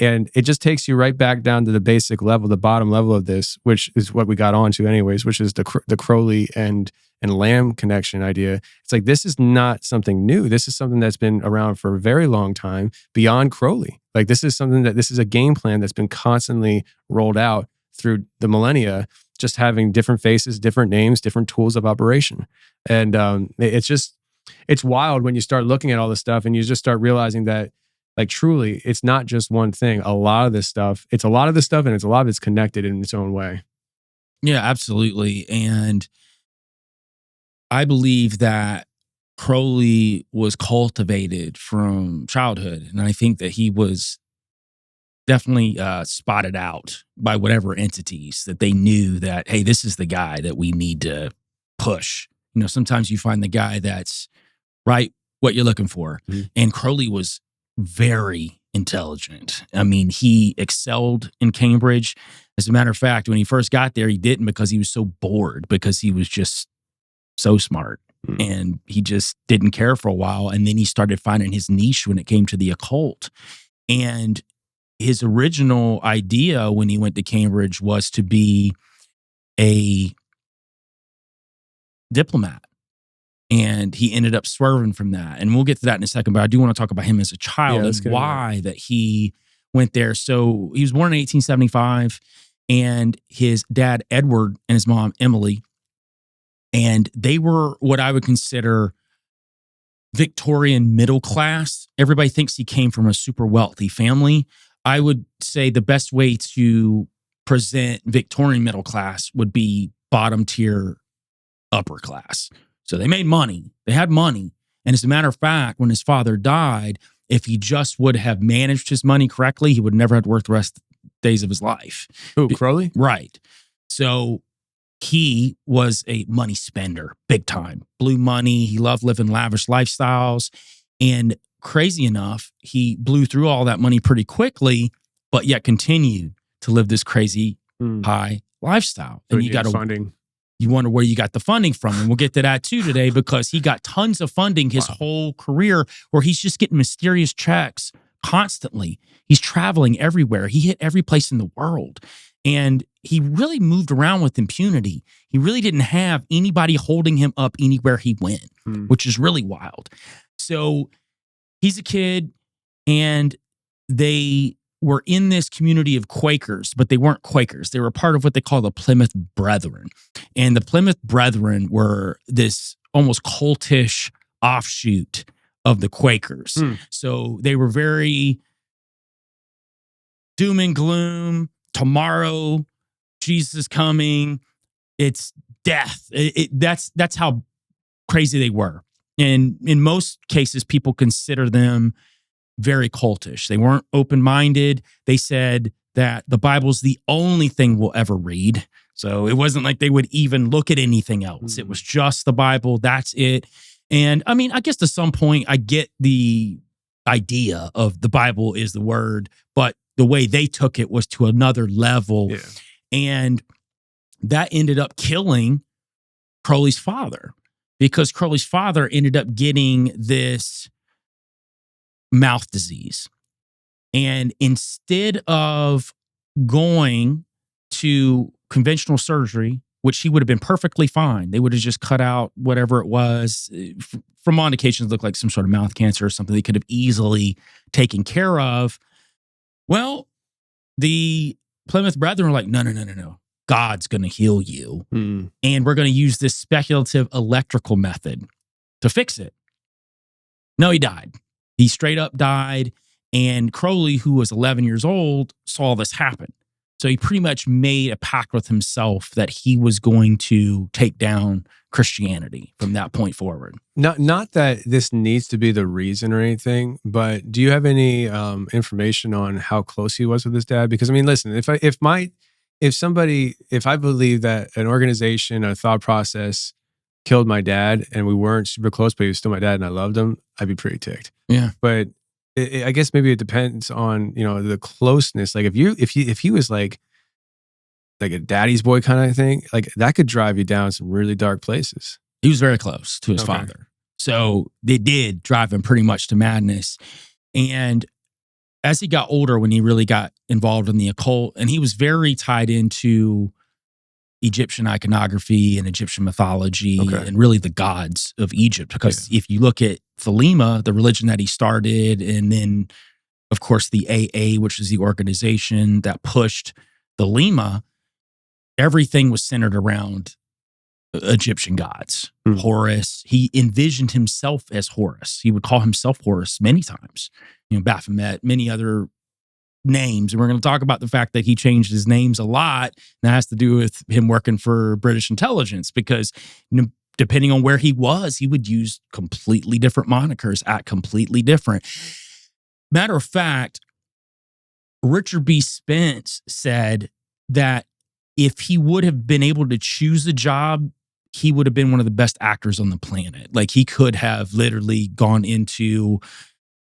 And it just takes you right back down to the basic level, the bottom level of this, which is what we got onto anyways, which is the Crowley and Lamb connection idea. It's like, this is not something new. This is something that's been around for a very long time beyond Crowley. Like, this is a game plan that's been constantly rolled out through the millennia, just having different faces, different names, different tools of operation. And it's wild when you start looking at all this stuff and you just start realizing that, like, truly, it's not just one thing. A lot of this stuff, and a lot of it's connected in its own way. Yeah, absolutely. And I believe that Crowley was cultivated from childhood. And I think that he was definitely spotted out by whatever entities that they knew that, hey, this is the guy that we need to push. You know, sometimes you find the guy that's right what you're looking for. Mm-hmm. And Crowley was very intelligent. I mean, he excelled in Cambridge. As a matter of fact, when he first got there, he didn't because he was so bored, because he was just so smart. And he just didn't care for a while. And then he started finding his niche when it came to the occult. And his original idea when he went to Cambridge was to be a diplomat. And he ended up swerving from that. And we'll get to that in a second, but I do want to talk about him as a child and why that he went there. So he was born in 1875, and his dad, Edward, and his mom, Emily, and they were what I would consider Victorian middle class. Everybody thinks he came from a super wealthy family. I would say the best way to present Victorian middle class would be bottom tier, upper class. So they made money. They had money. And as a matter of fact, when his father died, if he just would have managed his money correctly, he would never have to work the rest of the days of his life. Who, Crowley? Right. So he was a money spender, big time. Blew money. He loved living lavish lifestyles. And crazy enough, he blew through all that money pretty quickly, but yet continued to live this crazy high lifestyle. So and you got funding. You wonder where you got the funding from. And we'll get to that too today, because he got tons of funding his whole career, where he's just getting mysterious checks constantly. He's traveling everywhere. He hit every place in the world. And he really moved around with impunity. He really didn't have anybody holding him up anywhere he went, which is really wild. So he's a kid, and they were in this community of Quakers, but they weren't Quakers. They were part of what they call the Plymouth Brethren. And the Plymouth Brethren were this almost cultish offshoot of the Quakers. So they were very doom and gloom. Tomorrow, Jesus is coming. It's death. That's how crazy they were. And in most cases, people consider them very cultish. They weren't open-minded. They said that the Bible's the only thing we'll ever read. So it wasn't like they would even look at anything else. It was just the Bible. That's it. And I mean, I guess to some point, I get the idea of the Bible is the word, but the way they took it was to another level. Yeah. And that ended up killing Crowley's father, because Crowley's father ended up getting this mouth disease. And instead of going to conventional surgery, which he would have been perfectly fine, they would have just cut out whatever it was. From on occasions, looked like some sort of mouth cancer or something they could have easily taken care of. Well, the Plymouth Brethren were like, no. God's going to heal you. And we're going to use this speculative electrical method to fix it. No, he died. He straight up died. And Crowley, who was 11 years old, saw this happen. So he pretty much made a pact with himself that he was going to take down Christianity from that point forward. Not that this needs to be the reason or anything, but do you have any information on how close he was with his dad? Because I mean, listen, if I believe that an organization, a thought process killed my dad and we weren't super close, but he was still my dad and I loved him, I'd be pretty ticked. Yeah. But I guess maybe it depends on, the closeness. Like if he was like a daddy's boy kind of thing, like that could drive you down some really dark places. He was very close to his father. So they did drive him pretty much to madness. And as he got older, when he really got involved in the occult, and he was very tied into Egyptian iconography and Egyptian mythology and really the gods of Egypt. Because if you look at Thelema, the religion that he started, and then, of course, the AA, which is the organization that pushed Thelema, everything was centered around Egyptian gods. Horus, he envisioned himself as Horus. He would call himself Horus many times. Baphomet, many other names. And we're going to talk about the fact that he changed his names a lot. And that has to do with him working for British intelligence, because depending on where he was, he would use completely different monikers, act completely different. Matter of fact, Richard B. Spence said that if he would have been able to choose a job, he would have been one of the best actors on the planet. Like, he could have literally gone into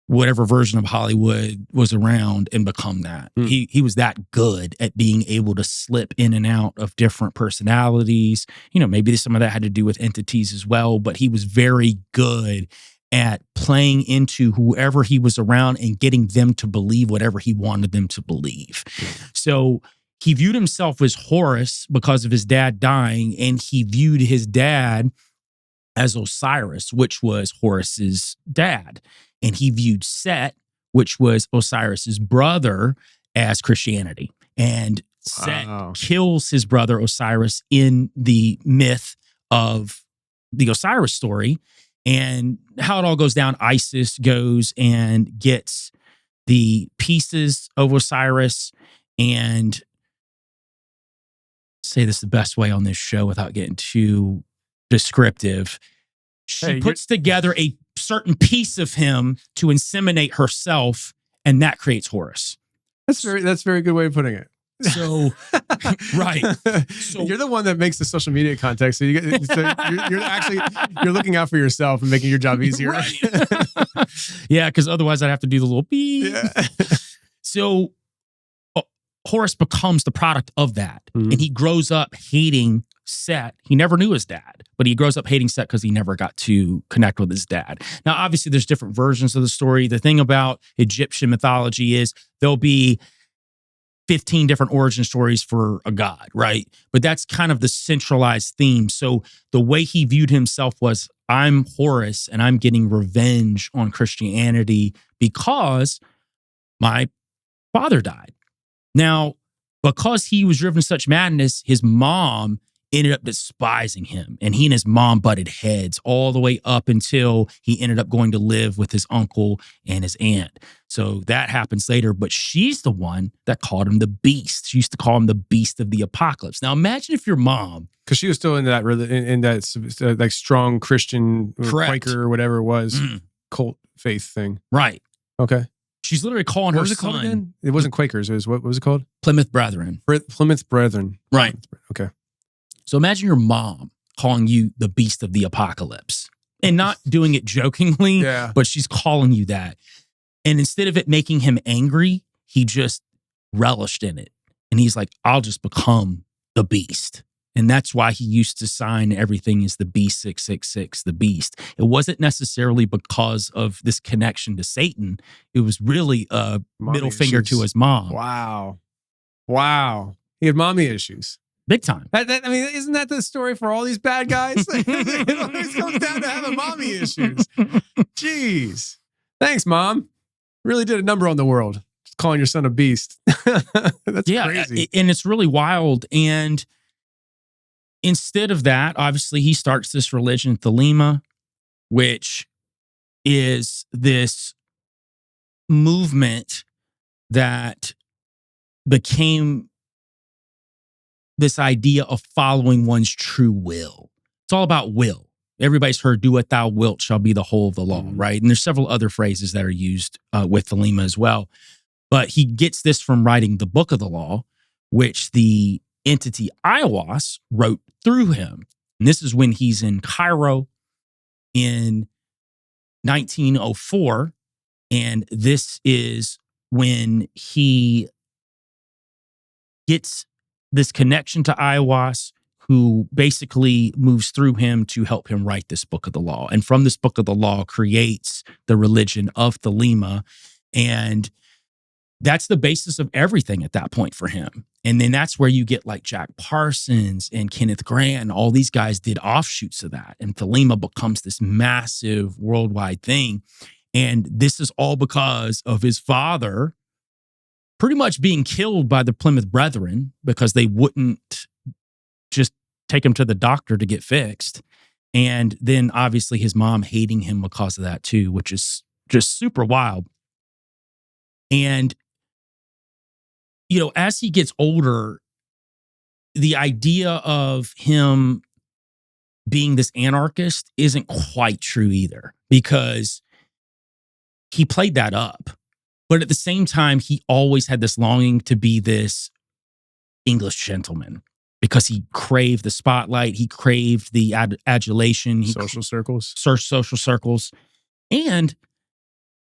whatever version of Hollywood was around and become that. He was that good at being able to slip in and out of different personalities. Maybe some of that had to do with entities as well, but he was very good at playing into whoever he was around and getting them to believe whatever he wanted them to believe. So he viewed himself as Horus because of his dad dying, and he viewed his dad as Osiris, which was Horus's dad. And he viewed Set, which was Osiris's brother, as Christianity. And Set kills his brother Osiris in the myth of the Osiris story. And how it all goes down, Isis goes and gets the pieces of Osiris, and say this the best way on this show without getting too descriptive. She puts together a certain piece of him to inseminate herself, and that creates Horus. That's a very good way of putting it. So, right. So you're the one that makes the social media context. So you're looking out for yourself and making your job easier. Right. Yeah, because otherwise I'd have to do the little beep. Yeah. So Horus becomes the product of that. And he grows up hating Set. He never knew his dad, but he grows up hating Set because he never got to connect with his dad. Now, obviously, there's different versions of the story. The thing about Egyptian mythology is there'll be 15 different origin stories for a god, right? But that's kind of the centralized theme. So the way he viewed himself was, I'm Horus and I'm getting revenge on Christianity because my father died. Now, because he was driven to such madness, his mom ended up despising him, and he and his mom butted heads all the way up until he ended up going to live with his uncle and his aunt. So that happens later, but she's the one that called him the beast. She used to call him the beast of the apocalypse. Now imagine if your mom, because she was still in that like strong Christian Quaker or whatever it was, cult faith thing. Right. Okay. She's literally calling her son. Called again? It wasn't Quakers. It was, what was it called? Plymouth Brethren. Plymouth Brethren. Right. Okay. So imagine your mom calling you the beast of the apocalypse, and not doing it jokingly, but she's calling you that. And instead of it making him angry, he just relished in it. And he's like, I'll just become the beast. And that's why he used to sign everything as the Beast 666, the beast. It wasn't necessarily because of this connection to Satan. It was really a middle finger to his mom. Wow. He had mommy issues. Big time. I mean, isn't that the story for all these bad guys? It always comes down to having mommy issues. Jeez. Thanks, Mom. Really did a number on the world. Just calling your son a beast. That's crazy. And it's really wild. And instead of that, obviously, he starts this religion, Thelema, which is this movement that became this idea of following one's true will. It's all about will. Everybody's heard, do what thou wilt shall be the whole of the law, right? And there's several other phrases that are used with Thelema as well. But he gets this from writing the Book of the Law, which the entity Aiwass wrote through him. And this is when he's in Cairo in 1904. And this is when he gets this connection to Iowas, who basically moves through him to help him write this book of the law. And from this book of the law creates the religion of Thelema. And that's the basis of everything at that point for him. And then that's where you get like Jack Parsons and Kenneth Grant, and all these guys did offshoots of that. And Thelema becomes this massive worldwide thing. And this is all because of his father pretty much being killed by the Plymouth Brethren because they wouldn't just take him to the doctor to get fixed. And then obviously his mom hating him because of that too, which is just super wild. And, you know, as he gets older, the idea of him being this anarchist isn't quite true either, because he played that up. But at the same time, he always had this longing to be this English gentleman because he craved the spotlight. He craved the adulation. Social circles. Social circles. And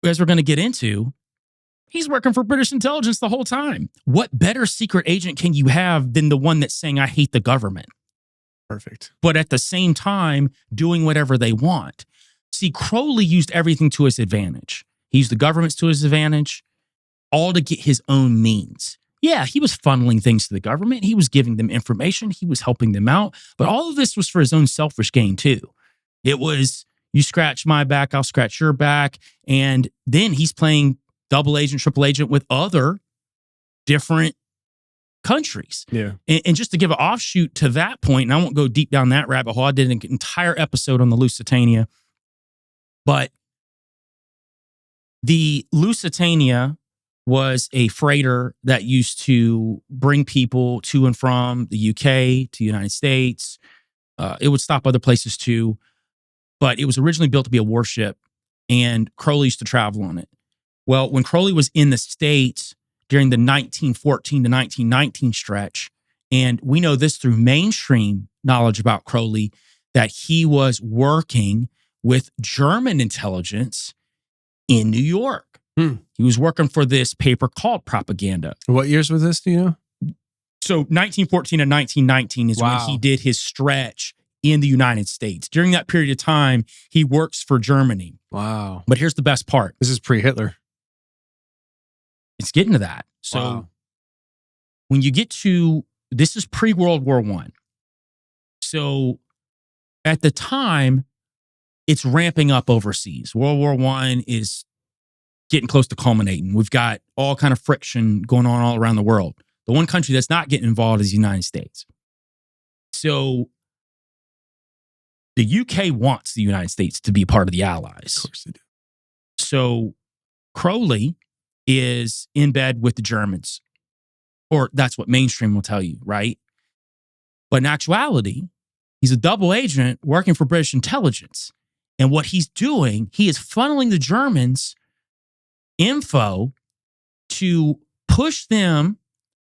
as we're going to get into, he's working for British intelligence the whole time. What better secret agent can you have than the one that's saying, I hate the government? Perfect. But at the same time, doing whatever they want. See, Crowley used everything to his advantage. He used the governments to his advantage, all to get his own means. Yeah, he was funneling things to the government. He was giving them information. He was helping them out. But all of this was for his own selfish gain too. It was, you scratch my back, I'll scratch your back. And then he's playing double agent, triple agent with other different countries. Yeah. And just to give an offshoot to that point, and I won't go deep down that rabbit hole. I did an entire episode on the Lusitania. But the Lusitania was a freighter that used to bring people to and from the UK to the United States. It would stop other places too, but it was originally built to be a warship, and Crowley used to travel on it. Well, when Crowley was in the States during the 1914 to 1919 stretch, and we know this through mainstream knowledge about Crowley, that he was working with German intelligence in New York. He was working for this paper called Propaganda. What years was this, do you know? So 1914 to 1919 is when he did his stretch in the United States. During that period of time, he works for Germany. Wow. But here's the best part. This is pre-Hitler. It's getting to that. So when you get to, this is pre-World War I. So at the time, it's ramping up overseas. World War I is getting close to culminating. We've got all kind of friction going on all around the world. The one country that's not getting involved is the United States. So the UK wants the United States to be part of the Allies. Of course they do. So Crowley is in bed with the Germans, or that's what mainstream will tell you, right? But in actuality, he's a double agent working for British intelligence. And what he's doing, he is funneling the Germans info to push them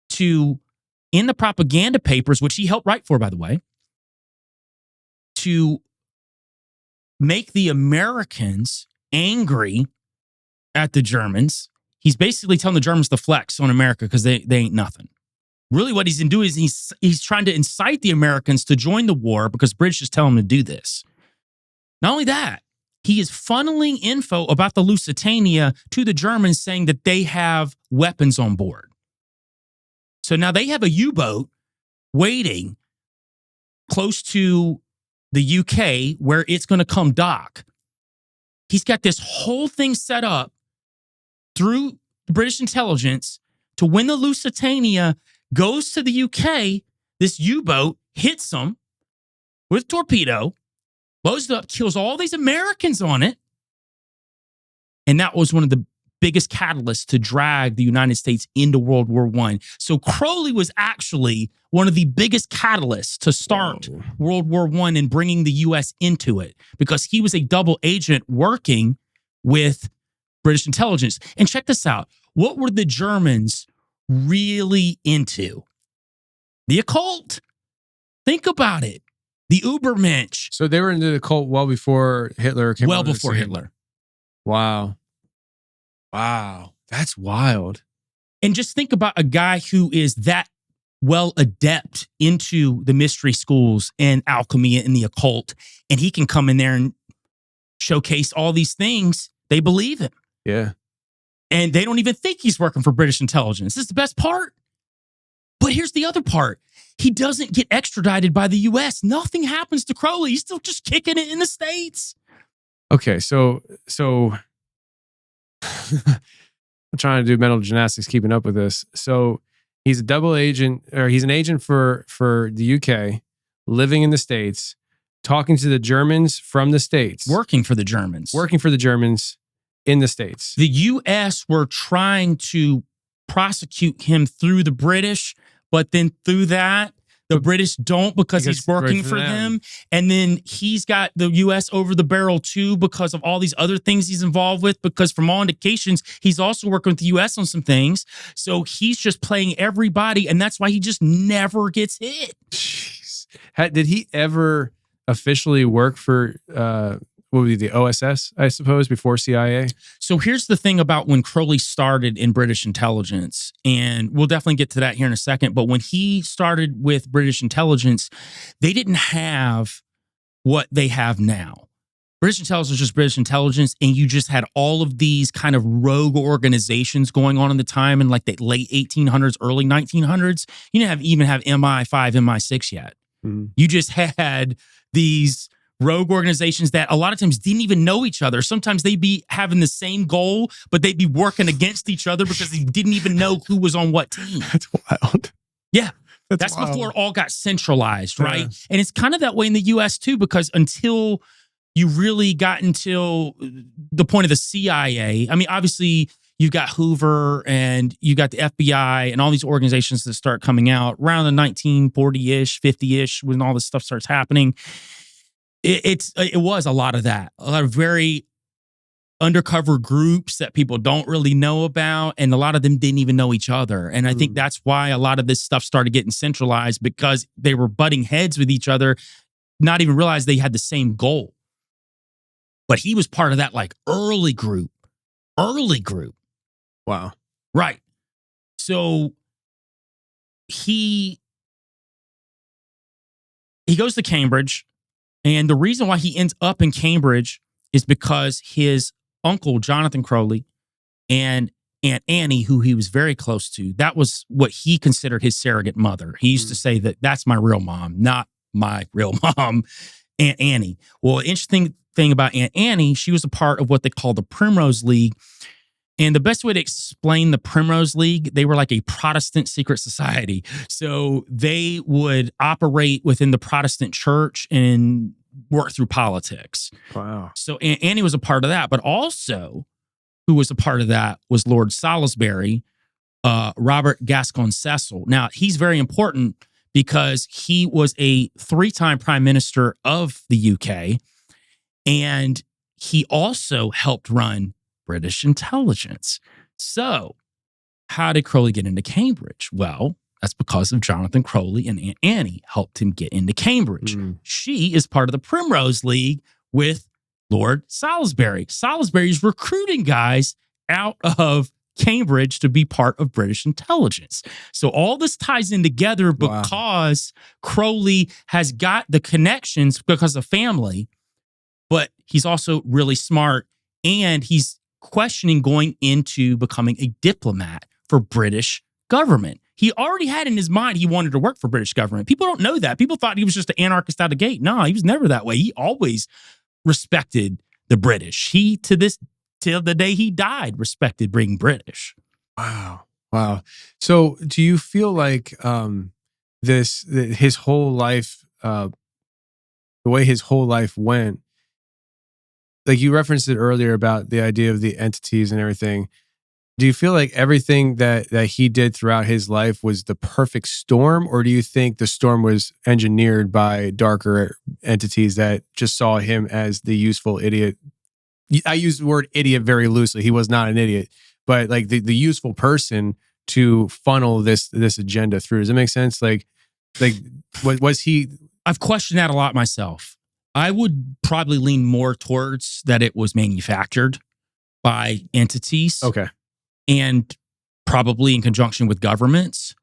to, in the propaganda papers, which he helped write for, by the way, to make the Americans angry at the Germans. He's basically telling the Germans to flex on America because they ain't nothing. Really what he's doing is he's trying to incite the Americans to join the war because British is telling him to do this. Not only that, he is funneling info about the Lusitania to the Germans saying that they have weapons on board. So now they have a U-boat waiting close to the UK where it's going to come dock. He's got this whole thing set up through British intelligence to when the Lusitania goes to the UK, this U-boat hits them with a torpedo, blows it up, kills all these Americans on it. And that was one of the biggest catalysts to drag the United States into World War I. So Crowley was actually one of the biggest catalysts to start World War I and bringing the U.S. into it, because he was a double agent working with British intelligence. And check this out. What were the Germans really into? The occult. Think about it. The Ubermensch. So they were into the cult well before Hitler came. Well before Hitler. Wow. Wow. That's wild. And just think about a guy who is that well adept into the mystery schools and alchemy and the occult, and he can come in there and showcase all these things. They believe him. Yeah. And they don't even think he's working for British intelligence. This is the best part. But here's the other part. He doesn't get extradited by the US. Nothing happens to Crowley. He's still just kicking it in the States. Okay, so I'm trying to do mental gymnastics keeping up with this. So he's a double agent, or he's an agent for the UK, living in the States, talking to the Germans from the States. Working for the Germans. Working for the Germans in the States. The US were trying to prosecute him through the British, but then through that, the British don't because he's working for them. And then he's got the US over the barrel too because of all these other things he's involved with, because from all indications, he's also working with the US on some things. So he's just playing everybody, and that's why he just never gets hit. Jeez. Did he ever officially work for what would be the OSS, I suppose, before CIA? So here's the thing about when Crowley started in British intelligence, and we'll definitely get to that here in a second, but when he started with British intelligence, they didn't have what they have now. British intelligence was just British intelligence, and you just had all of these kind of rogue organizations going on in the time in like the late 1800s, early 1900s. You didn't even have MI5, MI6 yet. Mm-hmm. You just had these rogue organizations that a lot of times didn't even know each other. Sometimes they'd be having the same goal, but they'd be working against each other because they didn't even know who was on what team. That's wild. Yeah. That's wild. Before it all got centralized, right? Yeah. And it's kind of that way in the US too, because until you really got until the point of the CIA, I mean, obviously you've got Hoover and you got the FBI and all these organizations that start coming out around the 1940-ish, 50-ish, when all this stuff starts happening. It was a lot of that, a lot of very undercover groups that people don't really know about, and a lot of them didn't even know each other. And I think that's why a lot of this stuff started getting centralized, because they were butting heads with each other, not even realize they had the same goal. But he was part of that like early group. Wow. Right. So he goes to Cambridge. And the reason why he ends up in Cambridge is because his uncle, Jonathan Crowley, and Aunt Annie, who he was very close to, that was what he considered his surrogate mother. He used to say that that's my real mom, not my real mom, Aunt Annie. Well, interesting thing about Aunt Annie, she was a part of what they call the Primrose League. And the best way to explain the Primrose League, they were like a Protestant secret society. So they would operate within the Protestant church and work through politics. Wow. So Annie was a part of that. But also, who was a part of that was Lord Salisbury, Robert Gascoigne Cecil. Now, he's very important because he was a 3-time prime minister of the UK. And he also helped run British intelligence. So how did Crowley get into Cambridge? Well, that's because of Jonathan Crowley, and Aunt Annie helped him get into Cambridge. She is part of the Primrose League with Lord Salisbury. Salisbury's recruiting guys out of Cambridge to be part of British intelligence. So all this ties in together because Crowley has got the connections because of family, but he's also really smart, and he's questioning going into becoming a diplomat for British government. He already had in his mind he wanted to work for British government. People don't know that. People thought he was just an anarchist out of the gate. No, he was never that way. He always respected the British. He, till the day he died, respected being British. Wow. So do you feel like his whole life, the way his whole life went, like you referenced it earlier about the idea of the entities and everything. Do you feel like everything that he did throughout his life was the perfect storm, or do you think the storm was engineered by darker entities that just saw him as the useful idiot? I use the word idiot very loosely. He was not an idiot, but like the useful person to funnel this agenda through. Does it make sense? Like was he? I've questioned that a lot myself. I would probably lean more towards that it was manufactured. by entities. Okay. And probably in conjunction with governments.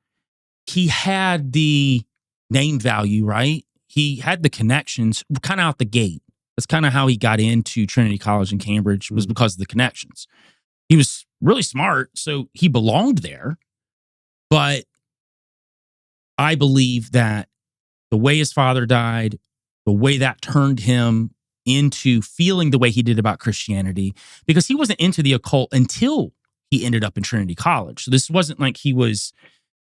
He had the name value, right? He had the connections kind of out the gate. That's kind of how he got into Trinity College in Cambridge, was because of the connections. He was really smart, so he belonged there. But I believe that the way his father died, the way that turned him into feeling the way he did about Christianity, because he wasn't into the occult until he ended up in Trinity College. So this wasn't like he was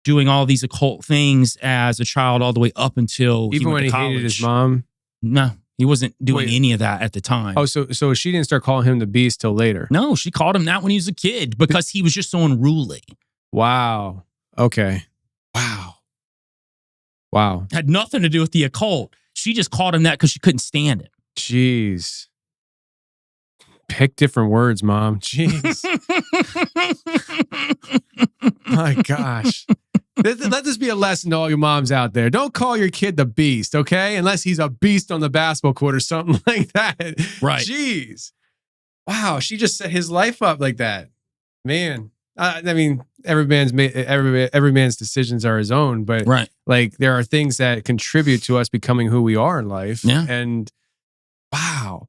doing all these occult things as a child all the way up until Even when he hated his mom? No, he wasn't doing any of that at the time. Oh, so she didn't start calling him the Beast till later? No, she called him that when he was a kid because he was just so unruly. Wow. Okay. Wow. Had nothing to do with the occult. She just called him that because she couldn't stand it. Jeez. Pick different words, Mom. Jeez. My gosh. Let this be a lesson to all your moms out there. Don't call your kid the Beast, okay? Unless he's a beast on the basketball court or something like that. Right. Jeez. Wow. She just set his life up like that. Man. I mean, every man's decisions are his own, but right. Like there are things that contribute to us becoming who we are in life. Yeah. And wow.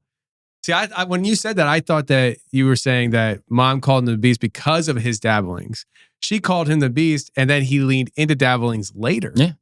See, I when you said that, I thought that you were saying that Mom called him the Beast because of his dabblings. She called him the Beast, and then he leaned into dabblings later. Yeah.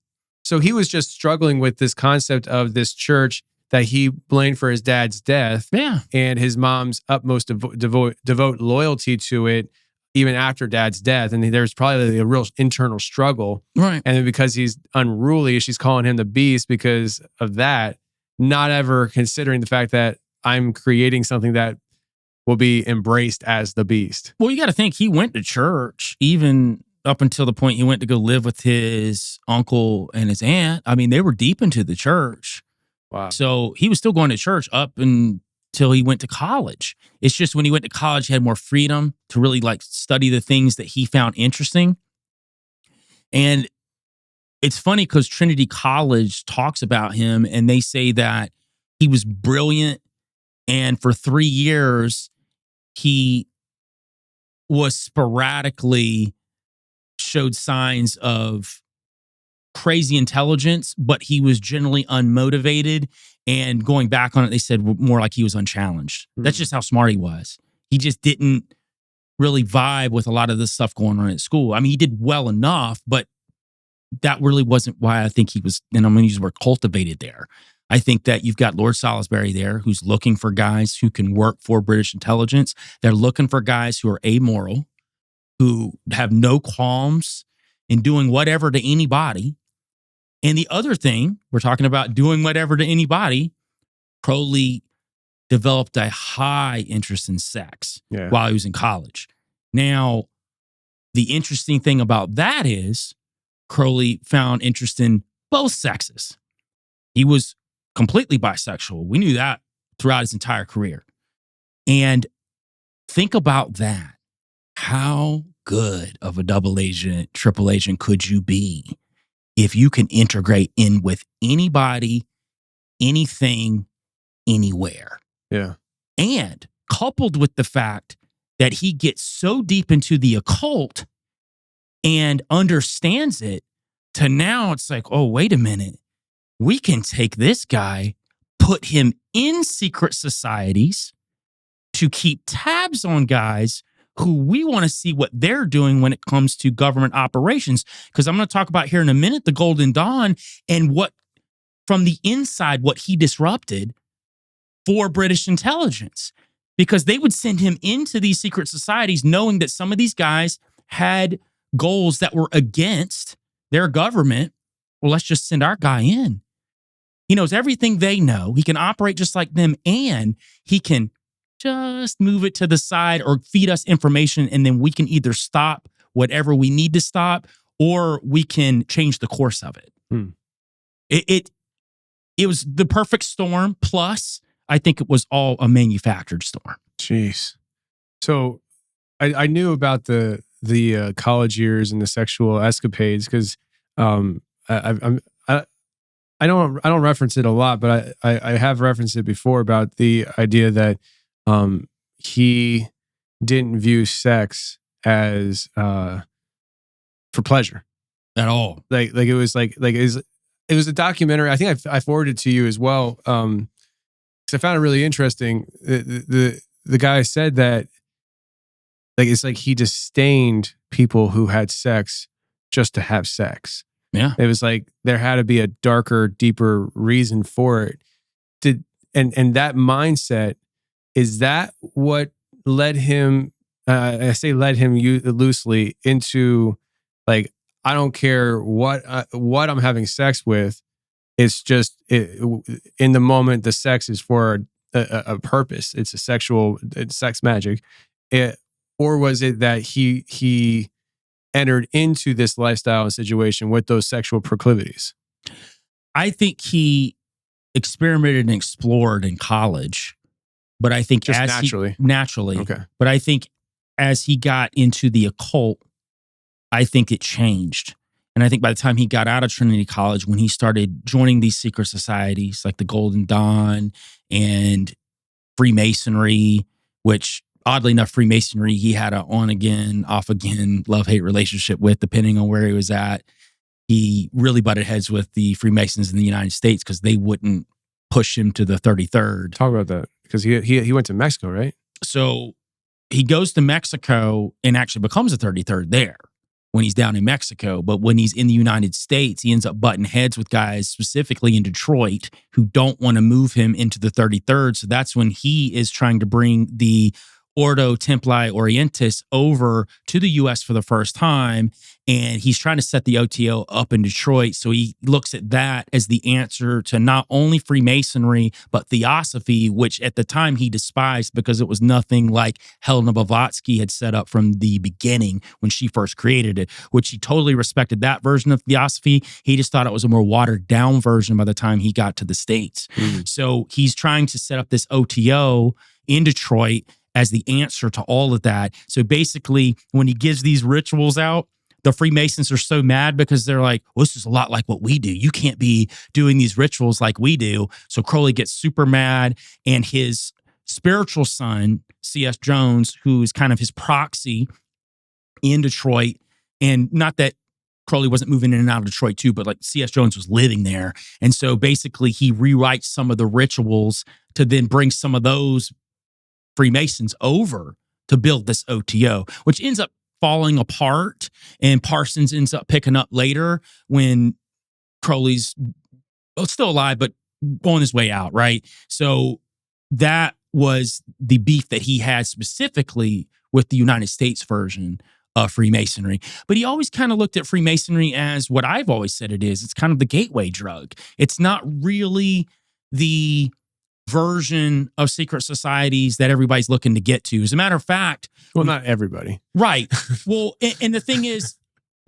So he was just struggling with this concept of this church that he blamed for his dad's death. Yeah. And his mom's utmost devote loyalty to it, even after dad's death. And there's probably a real internal struggle. Right. And then because he's unruly, she's calling him the Beast because of that, not ever considering the fact that I'm creating something that will be embraced as the Beast. Well, you got to think he went to church even up until the point he went to go live with his uncle and his aunt. I mean, they were deep into the church. Wow. So he was still going to church up until he went to college. It's just when he went to college, he had more freedom to really like study the things that he found interesting. And it's funny because Trinity College talks about him and they say that he was brilliant. And for 3 years, he was sporadically showed signs of crazy intelligence, but he was generally unmotivated. And going back on it, they said more like he was unchallenged. That's just how smart he was. He just didn't really vibe with a lot of this stuff going on at school. I mean, he did well enough, but that really wasn't why I think he was, and I'm going to use the word cultivated there. I think that you've got Lord Salisbury there who's looking for guys who can work for British intelligence. They're looking for guys who are amoral, who have no qualms in doing whatever to anybody. And the other thing, we're talking about doing whatever to anybody, Crowley developed a high interest in sex while he was in college. Now, the interesting thing about that is Crowley found interest in both sexes. He was completely bisexual. We knew that throughout his entire career. And think about that. How good of a double agent, triple agent could you be if you can integrate in with anybody, anything, anywhere? Yeah. And coupled with the fact that he gets so deep into the occult and understands it to now it's like, oh, wait a minute. We can take this guy, put him in secret societies to keep tabs on guys who we want to see what they're doing when it comes to government operations. Because I'm going to talk about here in a minute, the Golden Dawn and what from the inside, what he disrupted for British intelligence. Because they would send him into these secret societies knowing that some of these guys had goals that were against their government. Well, let's just send our guy in. He knows everything they know. He can operate just like them, and he can just move it to the side or feed us information, and then we can either stop whatever we need to stop, or we can change the course of it. It was the perfect storm. Plus, I think it was all a manufactured storm. Jeez. So I knew about the college years and the sexual escapades because I don't reference it a lot, but I have referenced it before about the idea that he didn't view sex as for pleasure At all. Like it was it was a documentary. I think I forwarded it to you as well. Because I found it really interesting. The guy said that it's like he disdained people who had sex just to have sex. Yeah. It was like there had to be a darker, deeper reason for it. And that mindset, is that what led him, I say led him loosely into like, I don't care what I'm having sex with. It's just in the moment, the sex is for a purpose. It's it's sex magic. Or was it that he entered into this lifestyle and situation with those sexual proclivities? I think he experimented and explored in college, but I think just naturally. Okay. But I think as he got into the occult, I think it changed. And I think by the time he got out of Trinity College, when he started joining these secret societies like the Golden Dawn and Freemasonry, which oddly enough, Freemasonry, he had an on again, off again, love-hate relationship with, depending on where he was at. He really butted heads with the Freemasons in the United States because they wouldn't push him to the 33rd. Talk about that, because he went to Mexico, right? So he goes to Mexico and actually becomes a 33rd there when he's down in Mexico. But when he's in the United States, he ends up butting heads with guys specifically in Detroit who don't want to move him into the 33rd. So that's when he is trying to bring the Ordo Templi Orientis over to the U.S. for the first time. And he's trying to set the OTO up in Detroit. So he looks at that as the answer to not only Freemasonry, but Theosophy, which at the time he despised because it was nothing like Helena Blavatsky had set up from the beginning when she first created it, which he totally respected that version of Theosophy. He just thought it was a more watered down version by the time he got to the States. So he's trying to set up this OTO in Detroit as the answer to all of that. So basically, when he gives these rituals out, the Freemasons are so mad because they're like, well, this is a lot like what we do. You can't be doing these rituals like we do. So Crowley gets super mad, and his spiritual son, C.S. Jones, who's kind of his proxy in Detroit, and not that Crowley wasn't moving in and out of Detroit too, but like C.S. Jones was living there. And so basically he rewrites some of the rituals to then bring some of those Freemasons over to build this OTO, which ends up falling apart, and Parsons ends up picking up later when Crowley's still alive, but on his way out, right? So that was the beef that he had specifically with the United States version of Freemasonry. But he always kind of looked at Freemasonry as what I've always said it is. It's kind of the gateway drug. It's not really the version of secret societies that everybody's looking to get to. As a matter of fact... Well, not everybody. Right. Well, and the thing is,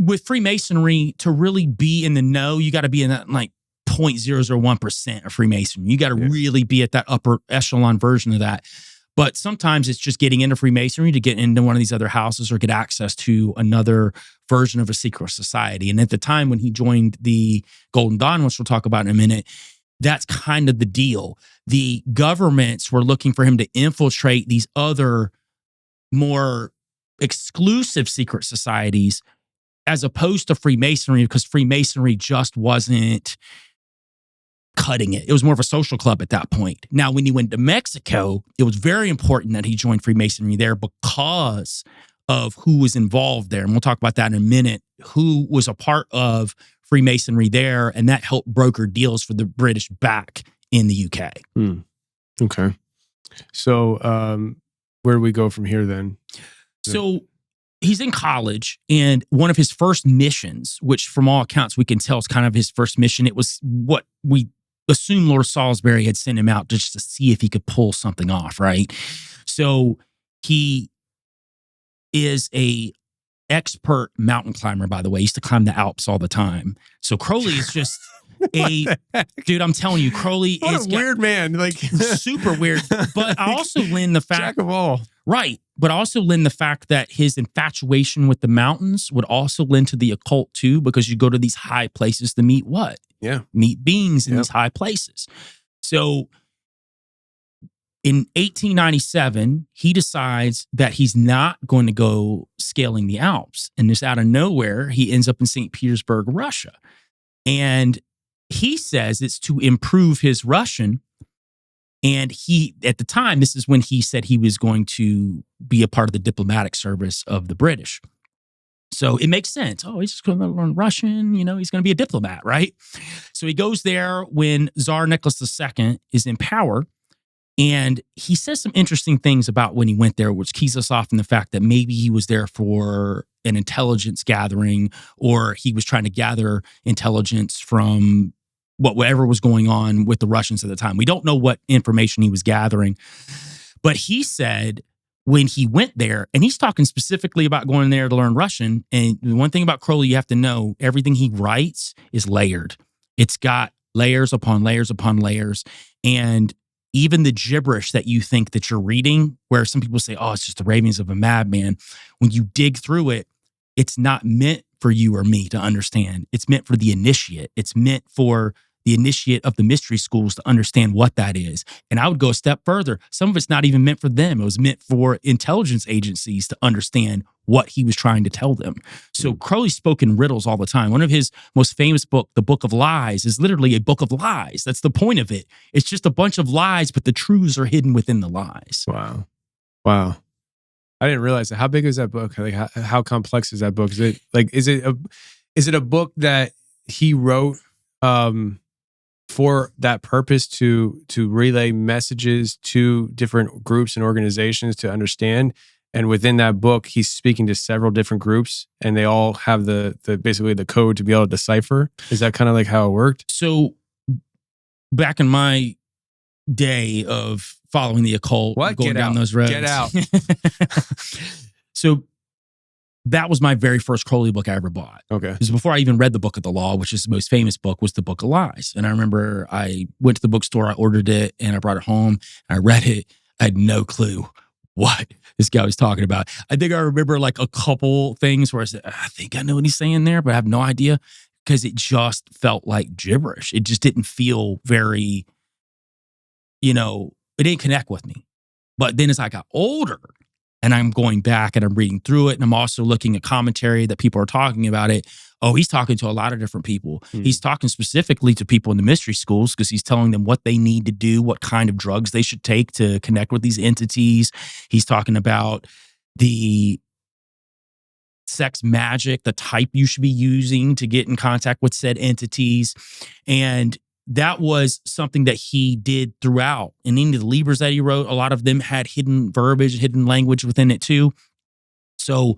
with Freemasonry, to really be in the know, you got to be in that like 0.001% of Freemasonry. You got to really be at that upper echelon version of that. But sometimes it's just getting into Freemasonry to get into one of these other houses or get access to another version of a secret society. And at the time when he joined the Golden Dawn, which we'll talk about in a minute, that's kind of the deal. The governments were looking for him to infiltrate these other more exclusive secret societies as opposed to Freemasonry, because Freemasonry just wasn't cutting it. It was more of a social club at that point. Now, when he went to Mexico, it was very important that he joined Freemasonry there because of who was involved there. And we'll talk about that in a minute, who was a part of Freemasonry there, and that helped broker deals for the British back in the UK. Okay. So where do we go from here then? So he's in college, and one of his first missions, which from all accounts we can tell is kind of his first mission, it was what we assume Lord Salisbury had sent him out just to see if he could pull something off, right? So he is a expert mountain climber, by the way. He used to climb the Alps all the time. So Crowley is just dude, I'm telling you, Crowley is a weird man, like super weird. But I also lend the fact, jack of all, right? But I also lend the fact that his infatuation with the mountains would also lend to the occult too, because you go to these high places to meet what? Yeah, meet beings in these high places. So In 1897, he decides that he's not going to go scaling the Alps. And just out of nowhere, he ends up in St. Petersburg, Russia. And he says it's to improve his Russian. And he, at the time, this is when he said he was going to be a part of the diplomatic service of the British. So it makes sense. Oh, he's just going to learn Russian. You know, he's going to be a diplomat, right? So he goes there when Tsar Nicholas II is in power. And he says some interesting things about when he went there, which keys us off in the fact that maybe he was there for an intelligence gathering, or he was trying to gather intelligence from whatever was going on with the Russians at the time. We don't know what information he was gathering. But he said when he went there, and he's talking specifically about going there to learn Russian. And the one thing about Crowley you have to know, everything he writes is layered. It's got layers upon layers upon layers. And even the gibberish that you think that you're reading, where some people say, oh, it's just the ravings of a madman. When you dig through it, it's not meant for you or me to understand. It's meant for the initiate. It's meant for the initiate of the mystery schools to understand what that is. And I would go a step further. Some of it's not even meant for them. It was meant for intelligence agencies to understand what he was trying to tell them. So Crowley spoke in riddles all the time. One of his most famous book, The Book of Lies, is literally a book of lies. That's the point of it. It's just a bunch of lies, but the truths are hidden within the lies. Wow. I didn't realize that. How big is that book? Like, how complex is that book? Is it a book that he wrote for that purpose to relay messages to different groups and organizations to understand? And within that book, he's speaking to several different groups, and they all have the basically the code to be able to decipher. Is that kind of like how it worked? So back in my day of following the occult, going down those roads. Get out. So that was my very first Crowley book I ever bought. Okay. It was before I even read the Book of the Law, which is the most famous book, was the Book of Lies. And I remember I went to the bookstore, I ordered it, and I brought it home. I read it. I had no clue what this guy was talking about. I think I remember like a couple things where I said, I think I know what he's saying there, but I have no idea, because it just felt like gibberish. It just didn't feel very, it didn't connect with me. But then as I got older and I'm going back and I'm reading through it, and I'm also looking at commentary that people are talking about it. Oh, he's talking to a lot of different people. He's talking specifically to people in the mystery schools, because he's telling them what they need to do, what kind of drugs they should take to connect with these entities. He's talking about the sex magic, the type you should be using to get in contact with said entities. And that was something that he did throughout. And any of the Libras that he wrote, a lot of them had hidden verbiage, hidden language within it too. So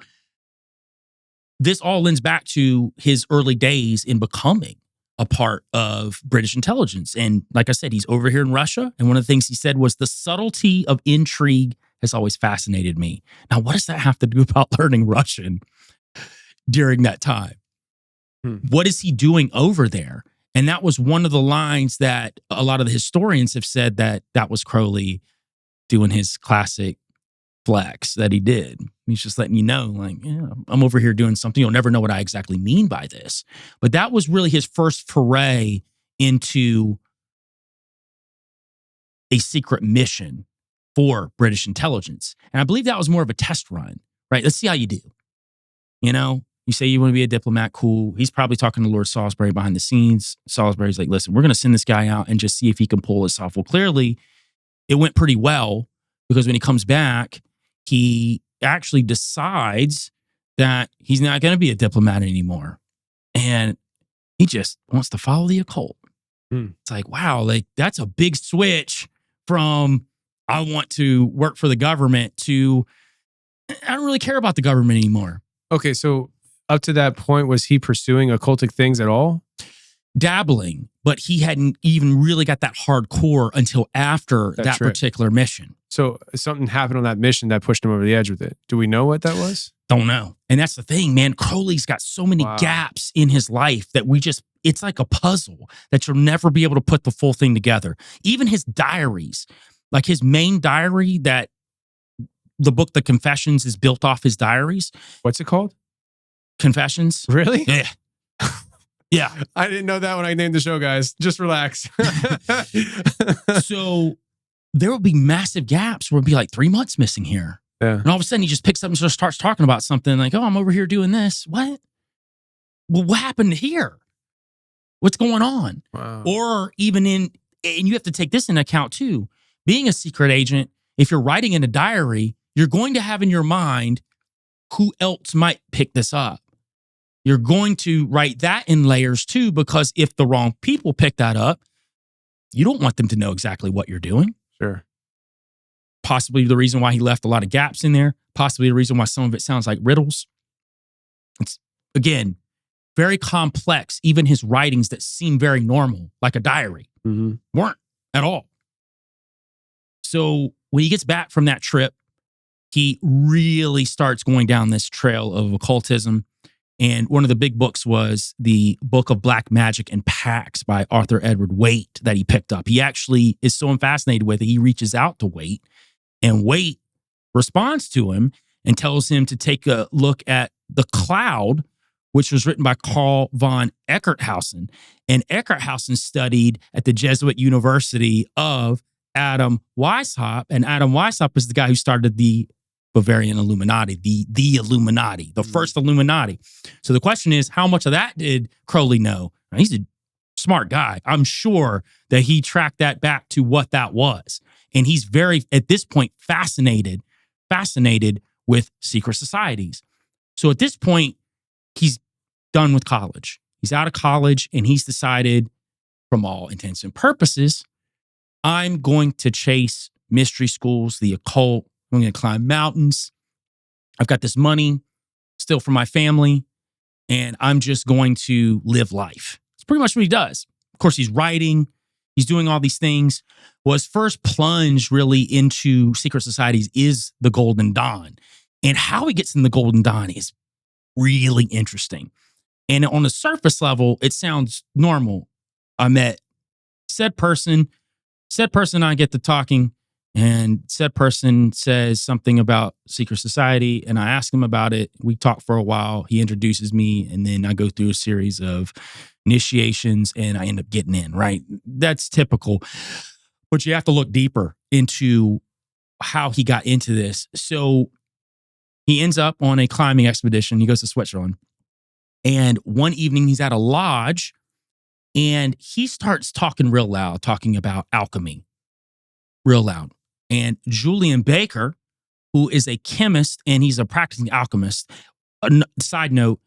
this all lends back to his early days in becoming a part of British intelligence. And like I said, he's over here in Russia. And one of the things he said was, the subtlety of intrigue has always fascinated me. Now, what does that have to do about learning Russian during that time? What is he doing over there? And that was one of the lines that a lot of the historians have said that was Crowley doing his classic flex that he did. He's just letting you know, like, yeah, I'm over here doing something. You'll never know what I exactly mean by this. But that was really his first foray into a secret mission for British intelligence. And I believe that was more of a test run, right? Let's see how you do. You say you want to be a diplomat, cool. He's probably talking to Lord Salisbury behind the scenes. Salisbury's like, listen, we're going to send this guy out and just see if he can pull this off. Well, clearly it went pretty well, because when he comes back, he actually decides that he's not going to be a diplomat anymore. And he just wants to follow the occult. It's like, wow, like that's a big switch from I want to work for the government to I don't really care about the government anymore. Okay, so up to that point, was he pursuing occultic things at all? Dabbling, but he hadn't even really got that hardcore until after that particular mission. So something happened on that mission that pushed him over the edge with it. Do we know what that was? Don't know. And that's the thing, man. Crowley's got so many gaps in his life that it's like a puzzle that you'll never be able to put the full thing together. Even his diaries, like his main diary, that the book, The Confessions, is built off his diaries. What's it called? Confessions. Really? Yeah. Yeah. I didn't know that when I named the show, guys. Just relax. So there will be massive gaps where it'll be like 3 months missing here. Yeah. And all of a sudden he just picks up and just starts talking about something like, oh, I'm over here doing this. What? Well, what happened here? What's going on? Wow. Or even and you have to take this into account too. Being a secret agent, if you're writing in a diary, you're going to have in your mind who else might pick this up. You're going to write that in layers too, because if the wrong people pick that up, you don't want them to know exactly what you're doing. Sure. Possibly the reason why he left a lot of gaps in there. Possibly the reason why some of it sounds like riddles. It's, again, very complex. Even his writings that seem very normal, like a diary, weren't at all. So when he gets back from that trip, he really starts going down this trail of occultism. And one of the big books was the Book of Black Magic and Pacts by Arthur Edward Waite that he picked up. He actually is so fascinated with it, he reaches out to Waite, and Waite responds to him and tells him to take a look at The Cloud, which was written by Carl von Eckarthausen. And Eckarthausen studied at the Jesuit University of Adam Weishaupt. And Adam Weishaupt is the guy who started the Bavarian Illuminati, the Illuminati, the first Illuminati. So the question is, how much of that did Crowley know? Now, he's a smart guy. I'm sure that he tracked that back to what that was. And he's very, at this point, fascinated with secret societies. So at this point, he's done with college. He's out of college and he's decided, from all intents and purposes, I'm going to chase mystery schools, the occult. I'm going to climb mountains. I've got this money still from my family, and I'm just going to live life. It's pretty much what he does. Of course, he's writing. He's doing all these things. Well, his first plunge really into secret societies is the Golden Dawn. And how he gets in the Golden Dawn is really interesting. And on the surface level, it sounds normal. I met said person and I get to talking, and said person says something about secret society, and I ask him about it. We talk for a while. He introduces me, and then I go through a series of initiations, and I end up getting in, right? That's typical. But you have to look deeper into how he got into this. So he ends up on a climbing expedition. He goes to Switzerland. And one evening, he's at a lodge, and he starts talking real loud, talking about alchemy, real loud. And Julian Baker, who is a chemist and he's a practicing alchemist, side note,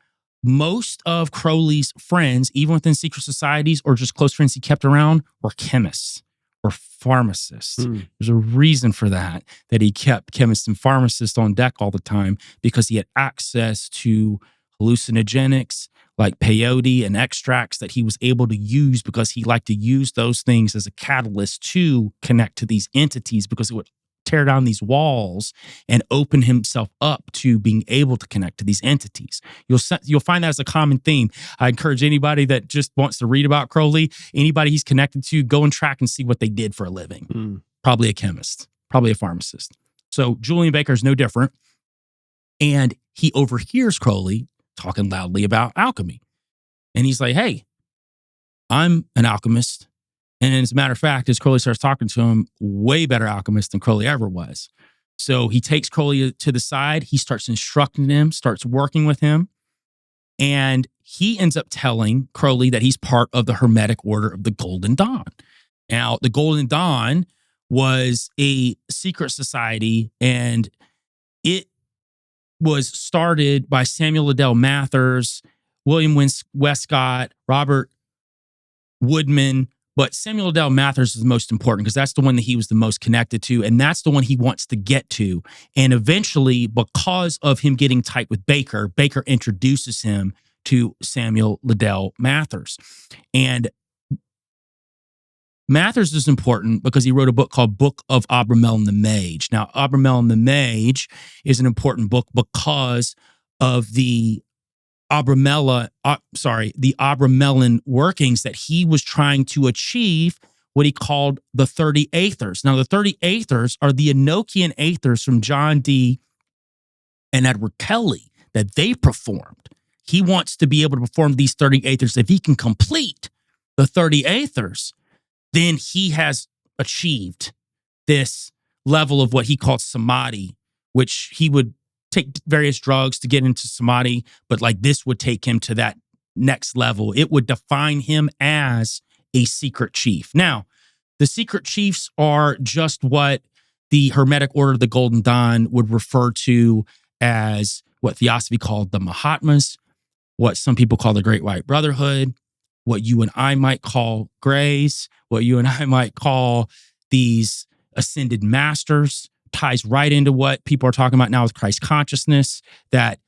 most of Crowley's friends, even within secret societies or just close friends he kept around, were chemists or pharmacists. There's a reason for that he kept chemists and pharmacists on deck all the time, because he had access to hallucinogenics like peyote and extracts that he was able to use, because he liked to use those things as a catalyst to connect to these entities, because it would tear down these walls and open himself up to being able to connect to these entities. You'll find that as a common theme. I encourage anybody that just wants to read about Crowley, anybody he's connected to, go and track and see what they did for a living. Probably a chemist, probably a pharmacist. So Julian Baker is no different. And he overhears Crowley talking loudly about alchemy. And he's like, hey, I'm an alchemist. And as a matter of fact, as Crowley starts talking to him, way better alchemist than Crowley ever was. So he takes Crowley to the side. He starts instructing him, starts working with him. And he ends up telling Crowley that he's part of the Hermetic Order of the Golden Dawn. Now, the Golden Dawn was a secret society, and it was started by Samuel Liddell Mathers, William Westcott, Robert Woodman. But Samuel Liddell Mathers is the most important, because that's the one that he was the most connected to, and that's the one he wants to get to. And eventually, because of him getting tight with Baker, Baker introduces him to Samuel Liddell Mathers. And Mathers is important because he wrote a book called Book of Abramelin the Mage. Now, Abramelin the Mage is an important book because of the Abramelin workings that he was trying to achieve, what he called the 30 Aethers. Now, the 30 Aethers are the Enochian Aethers from John Dee and Edward Kelly that they performed. He wants to be able to perform these 30 Aethers. If he can complete the 30 Aethers, then he has achieved this level of what he called samadhi, which he would take various drugs to get into samadhi, but like this would take him to that next level. It would define him as a secret chief. Now, the secret chiefs are just what the Hermetic Order of the Golden Dawn would refer to as what Theosophy called the Mahatmas, what some people call the Great White Brotherhood, what you and I might call Greys, what you and I might call these ascended masters. Ties right into what people are talking about now with Christ consciousness, that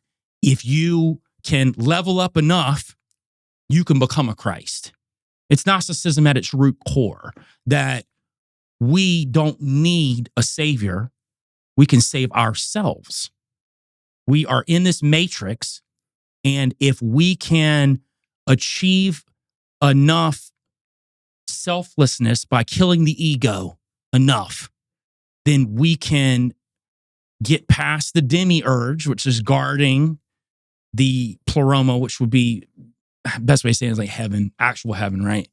if you can level up enough, you can become a Christ. It's Gnosticism at its root core, that we don't need a savior. We can save ourselves. We are in this matrix, and if we can achieve enough selflessness by killing the ego enough, then we can get past the demiurge, which is guarding the pleroma, which would be, best way to say it is like heaven, actual heaven, right?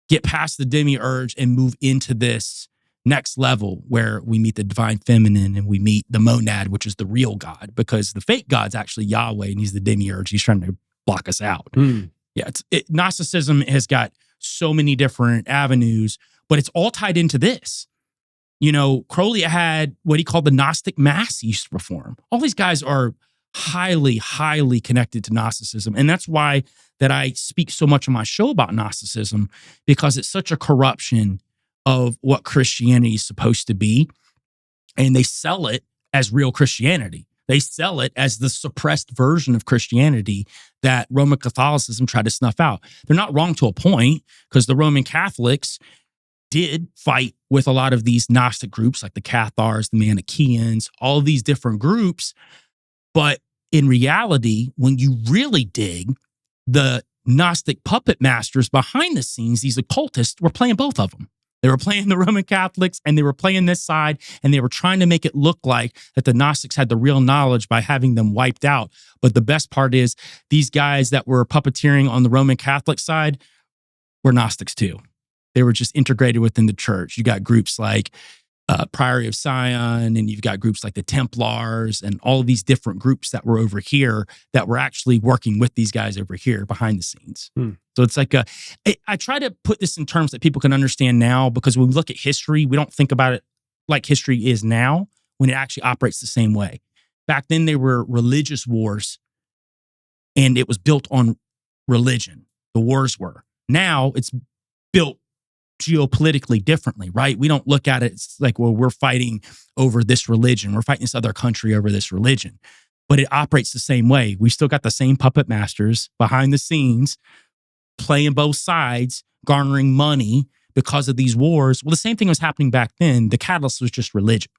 Get past the demiurge and move into this next level where we meet the divine feminine and we meet the monad, which is the real God, because the fake God's actually Yahweh and he's the demiurge. He's trying to block us out. Yeah, Gnosticism has got so many different avenues, but it's all tied into this. You know, Crowley had what he called the Gnostic Mass he used to perform. All these guys are highly, highly connected to Gnosticism. And that's why that I speak so much on my show about Gnosticism, because it's such a corruption of what Christianity is supposed to be. And they sell it as real Christianity. They sell it as the suppressed version of Christianity that Roman Catholicism tried to snuff out. They're not wrong to a point, because the Roman Catholics did fight with a lot of these Gnostic groups like the Cathars, the Manichaeans, all of these different groups. But in reality, when you really dig, the Gnostic puppet masters behind the scenes, these occultists, were playing both of them. They were playing the Roman Catholics and they were playing this side, and they were trying to make it look like that the Gnostics had the real knowledge by having them wiped out. But the best part is these guys that were puppeteering on the Roman Catholic side were Gnostics too. They were just integrated within the church. You got groups like Priory of Sion, and you've got groups like the Templars, and all of these different groups that were over here that were actually working with these guys over here behind the scenes. So it's like I try to put this in terms that people can understand now, because when we look at history, we don't think about it like history is now, when it actually operates the same way. Back then, they were religious wars, and it was built on religion. The wars were. Now it's built geopolitically differently, right? We don't look at it, it's like, well, we're fighting over this religion. We're fighting this other country over this religion. But it operates the same way. We've still got the same puppet masters behind the scenes, playing both sides, garnering money because of these wars. Well, the same thing was happening back then. The catalyst was just religion.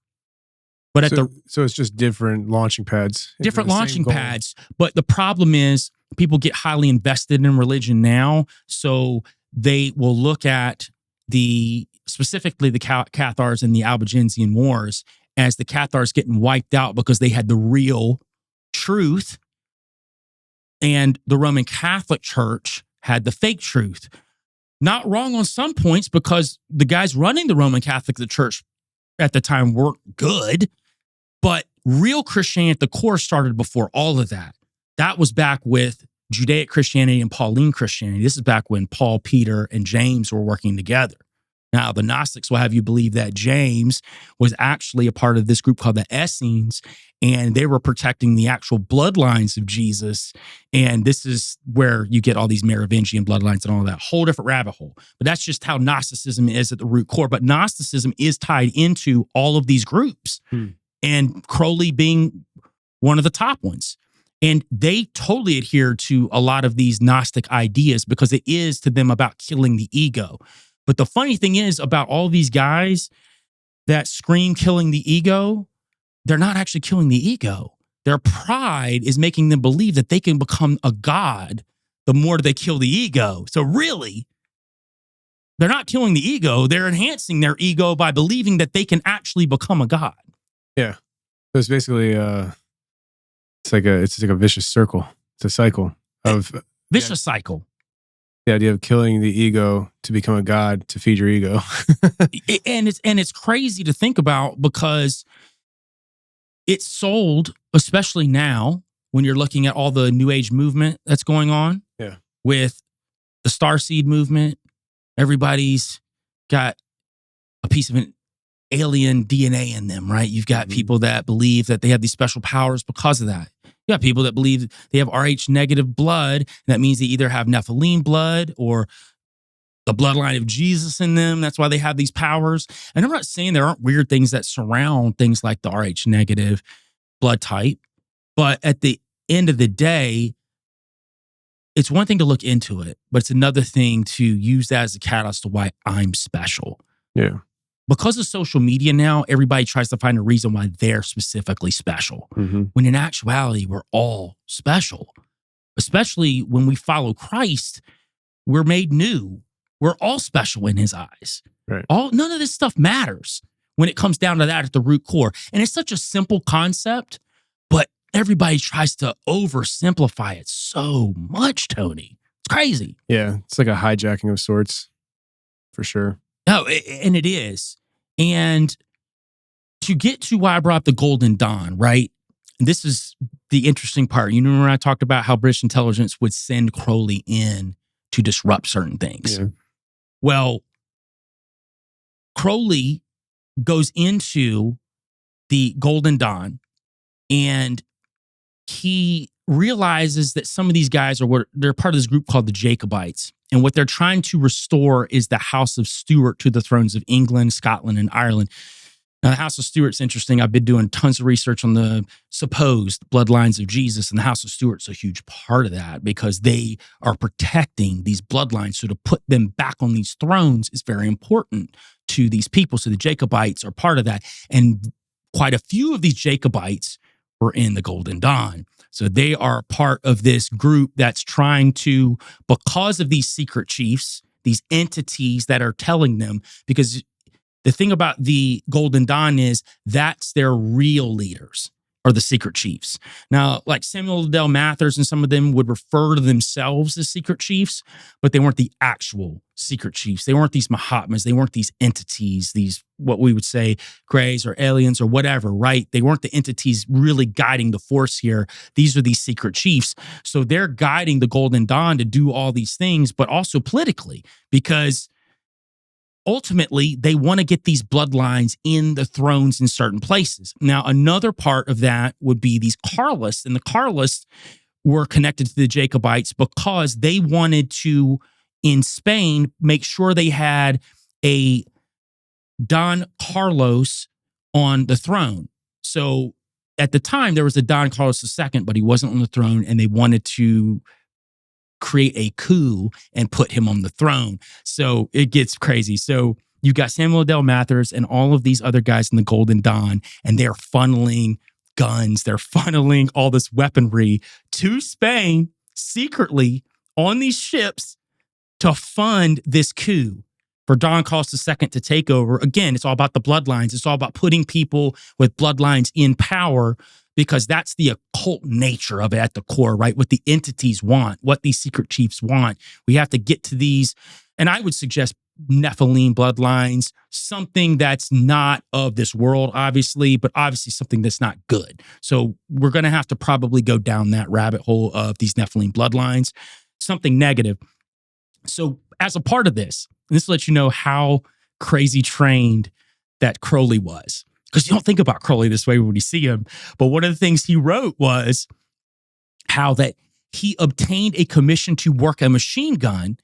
But so it's just different launching pads. Different launching pads. But the problem is people get highly invested in religion now. So they will look at specifically the Cathars and the Albigensian Wars as the Cathars getting wiped out because they had the real truth, and the Roman Catholic Church had the fake truth. Not wrong on some points, because the guys running the Roman Catholic Church at the time weren't good, but real Christianity at the core started before all of that. That was back with Judaic Christianity and Pauline Christianity. This is back when Paul, Peter, and James were working together. Now, the Gnostics will have you believe that James was actually a part of this group called the Essenes, and they were protecting the actual bloodlines of Jesus. And this is where you get all these Merovingian bloodlines and all that whole different rabbit hole. But that's just how Gnosticism is at the root core. But Gnosticism is tied into all of these groups, and Crowley being one of the top ones. And they totally adhere to a lot of these Gnostic ideas because it is to them about killing the ego. But the funny thing is about all these guys that scream killing the ego, they're not actually killing the ego. Their pride is making them believe that they can become a god the more they kill the ego. So really, they're not killing the ego. They're enhancing their ego by believing that they can actually become a god. Yeah. So it's basically it's like a vicious circle. It's a cycle of vicious cycle. The idea of killing the ego to become a god to feed your ego. And it's crazy to think about because it's sold, especially now when you're looking at all the New Age movement that's going on. Yeah. With the Starseed movement, everybody's got a piece of an alien DNA in them, right? You've got people that believe that they have these special powers because of that. You got people that believe they have Rh negative blood. And that means they either have Nephilim blood or the bloodline of Jesus in them. That's why they have these powers. And I'm not saying there aren't weird things that surround things like the Rh negative blood type. But at the end of the day, it's one thing to look into it, but it's another thing to use that as a catalyst to why I'm special. Yeah. Because of social media now, everybody tries to find a reason why they're specifically special. When in actuality, we're all special. Especially when we follow Christ, we're made new. We're all special in his eyes. Right. None of this stuff matters when it comes down to that at the root core. And it's such a simple concept, but everybody tries to oversimplify it so much, Tony. It's crazy. Yeah. It's like a hijacking of sorts, for sure. No, and it is. And to get to why I brought up the Golden Dawn, right? This is the interesting part. You know when I talked about how British intelligence would send Crowley in to disrupt certain things? Yeah. Well, Crowley goes into the Golden Dawn and he realizes that some of these guys they're part of this group called the Jacobites. And what they're trying to restore is the House of Stuart to the thrones of England, Scotland, and Ireland. Now, the House of Stuart's interesting. I've been doing tons of research on the supposed bloodlines of Jesus, and the House of Stuart's a huge part of that because they are protecting these bloodlines. So to put them back on these thrones is very important to these people. So the Jacobites are part of that. And quite a few of these Jacobites were in the Golden Dawn. So they are part of this group that's trying to, because of these secret chiefs, these entities that are telling them, because the thing about the Golden Dawn is that's their real leaders, are the secret chiefs. Now, like Samuel Liddell Mathers and some of them would refer to themselves as secret chiefs, but they weren't the actual secret chiefs. They weren't these Mahatmas. They weren't these entities, these what we would say grays or aliens or whatever, right? They weren't the entities really guiding the force here. These are these secret chiefs. So they're guiding the Golden Dawn to do all these things, but also politically, because ultimately, they want to get these bloodlines in the thrones in certain places. Now, another part of that would be these Carlists, and the Carlists were connected to the Jacobites because they wanted to, in Spain, make sure they had a Don Carlos on the throne. So at the time, there was a Don Carlos II, but he wasn't on the throne, and they wanted to create a coup and put him on the throne. So it gets crazy. So you got Samuel Liddell Mathers and all of these other guys in the Golden Dawn, and they're funneling guns. They're funneling all this weaponry to Spain secretly on these ships to fund this coup for Don Carlos II to take over. Again, it's all about the bloodlines. It's all about putting people with bloodlines in power, because that's the occult nature of it at the core, right? What the entities want, what these secret chiefs want. We have to get to these, and I would suggest Nephilim bloodlines, something that's not of this world, obviously, but obviously something that's not good. So we're going to have to probably go down that rabbit hole of these Nephilim bloodlines, something negative. So as a part of this, and this lets you know how crazy trained that Crowley was. Because you don't think about Crowley this way when you see him. But one of the things he wrote was how that he obtained a commission to work a machine gun.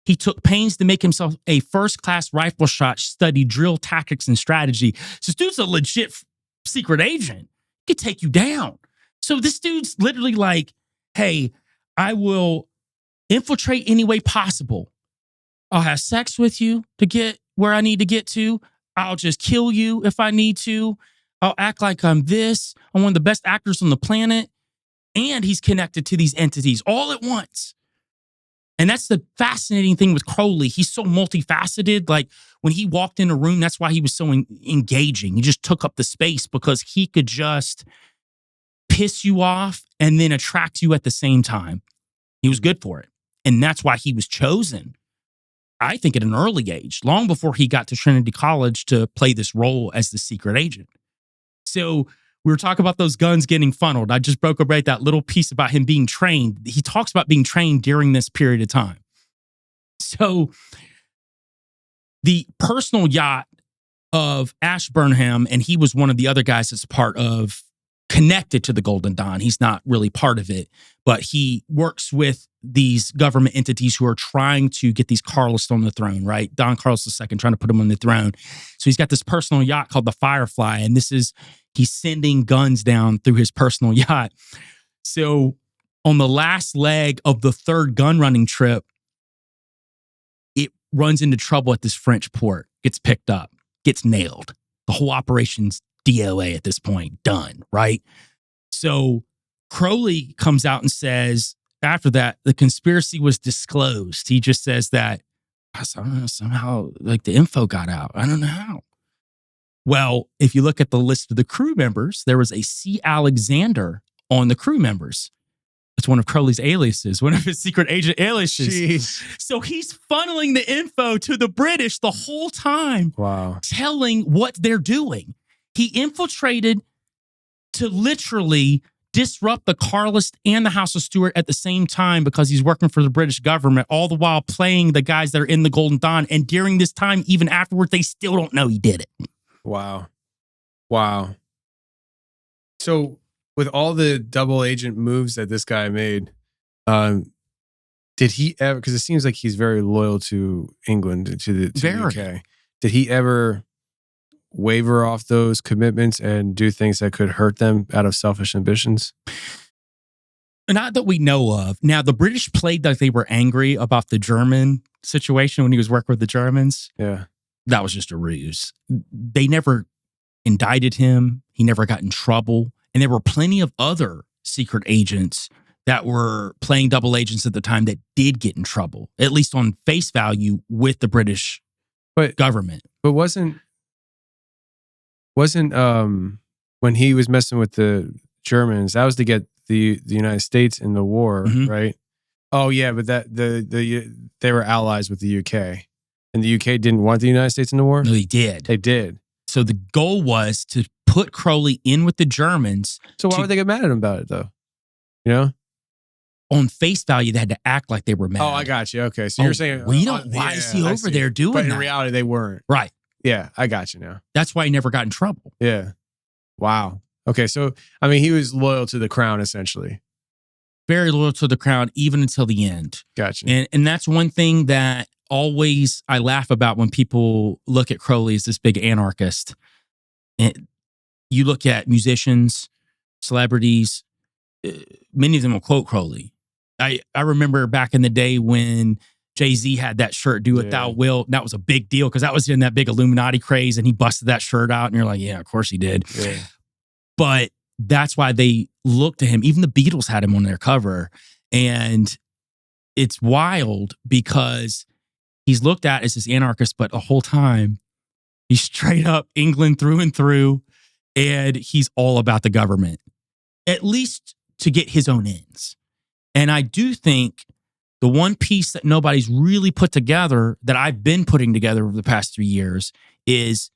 He took pains to make himself a first-class rifle shot, studied drill tactics and strategy. So this dude's a legit secret agent. He could take you down. So this dude's literally like, hey, I will infiltrate any way possible. I'll have sex with you to get where I need to get to. I'll just kill you if I need to. I'll act like I'm this. I'm one of the best actors on the planet. And he's connected to these entities all at once. And that's the fascinating thing with Crowley. He's so multifaceted. Like when he walked in a room, that's why he was so engaging. He just took up the space because he could just piss you off and then attract you at the same time. He was good for it. And that's why he was chosen, I think, at an early age, long before he got to Trinity College to play this role as the secret agent. So we were talking about those guns getting funneled. I just broke away that little piece about him being trained. He talks about being trained during this period of time. So the personal yacht of Ashburnham, and he was one of the other guys that's part of, connected to the Golden Dawn. He's not really part of it, but he works with these government entities who are trying to get these Carlists on the throne, right? Don Carlos II trying to put him on the throne. So he's got this personal yacht called the Firefly, and he's sending guns down through his personal yacht. So on the last leg of the third gun running trip, it runs into trouble at this French port, gets picked up, gets nailed. The whole operation's DOA at this point, done, right? So Crowley comes out and says, after that, the conspiracy was disclosed. He just says that somehow like the info got out. I don't know how. Well, if you look at the list of the crew members, there was a C. Alexander on the crew members. It's one of Crowley's aliases, one of his secret agent aliases. Jeez. So he's funneling the info to the British the whole time, Wow. telling what they're doing. He infiltrated to literally disrupt the Carlist and the House of Stuart at the same time because he's working for the British government, all the while playing the guys that are in the Golden Dawn. And during this time, even afterward, they still don't know he did it. Wow. Wow. So with all the double agent moves that this guy made, did he ever, because it seems like he's very loyal to England, to the UK. Did he ever waver off those commitments and do things that could hurt them out of selfish ambitions? Not that we know of. Now, the British played like they were angry about the German situation when he was working with the Germans. Yeah. That was just a ruse. They never indicted him. He never got in trouble. And there were plenty of other secret agents that were playing double agents at the time that did get in trouble, at least on face value, with the British government. But wasn't when he was messing with the Germans, that was to get the United States in the war, right? Oh yeah, but they were allies with the UK, and the UK didn't want the United States in the war. No, they did. They did. So the goal was to put Crowley in with the Germans. So why would they get mad at him about it, though? You know, on face value, they had to act like they were mad. Oh, I got you. Okay, so you're saying why is he over there doing that? But in reality, they weren't. Right. Yeah, I got you now. That's why he never got in trouble. Yeah. Wow. Okay, so I mean, he was loyal to the crown, essentially. Very loyal to the crown, even until the end. Gotcha. And that's one thing that always I laugh about when people look at Crowley as this big anarchist. And you look at musicians, celebrities, many of them will quote Crowley. I remember back in the day when Jay-Z had that shirt, "Do What Thou Wilt." That was a big deal because that was in that big Illuminati craze, and he busted that shirt out, and you're like, yeah, of course he did. Yeah. But that's why they look to him. Even the Beatles had him on their cover. And it's wild because he's looked at as this anarchist, but the whole time he's straight up England through and through, and he's all about the government, at least to get his own ends. And I do think the one piece that nobody's really put together that I've been putting together over the past 3 years is,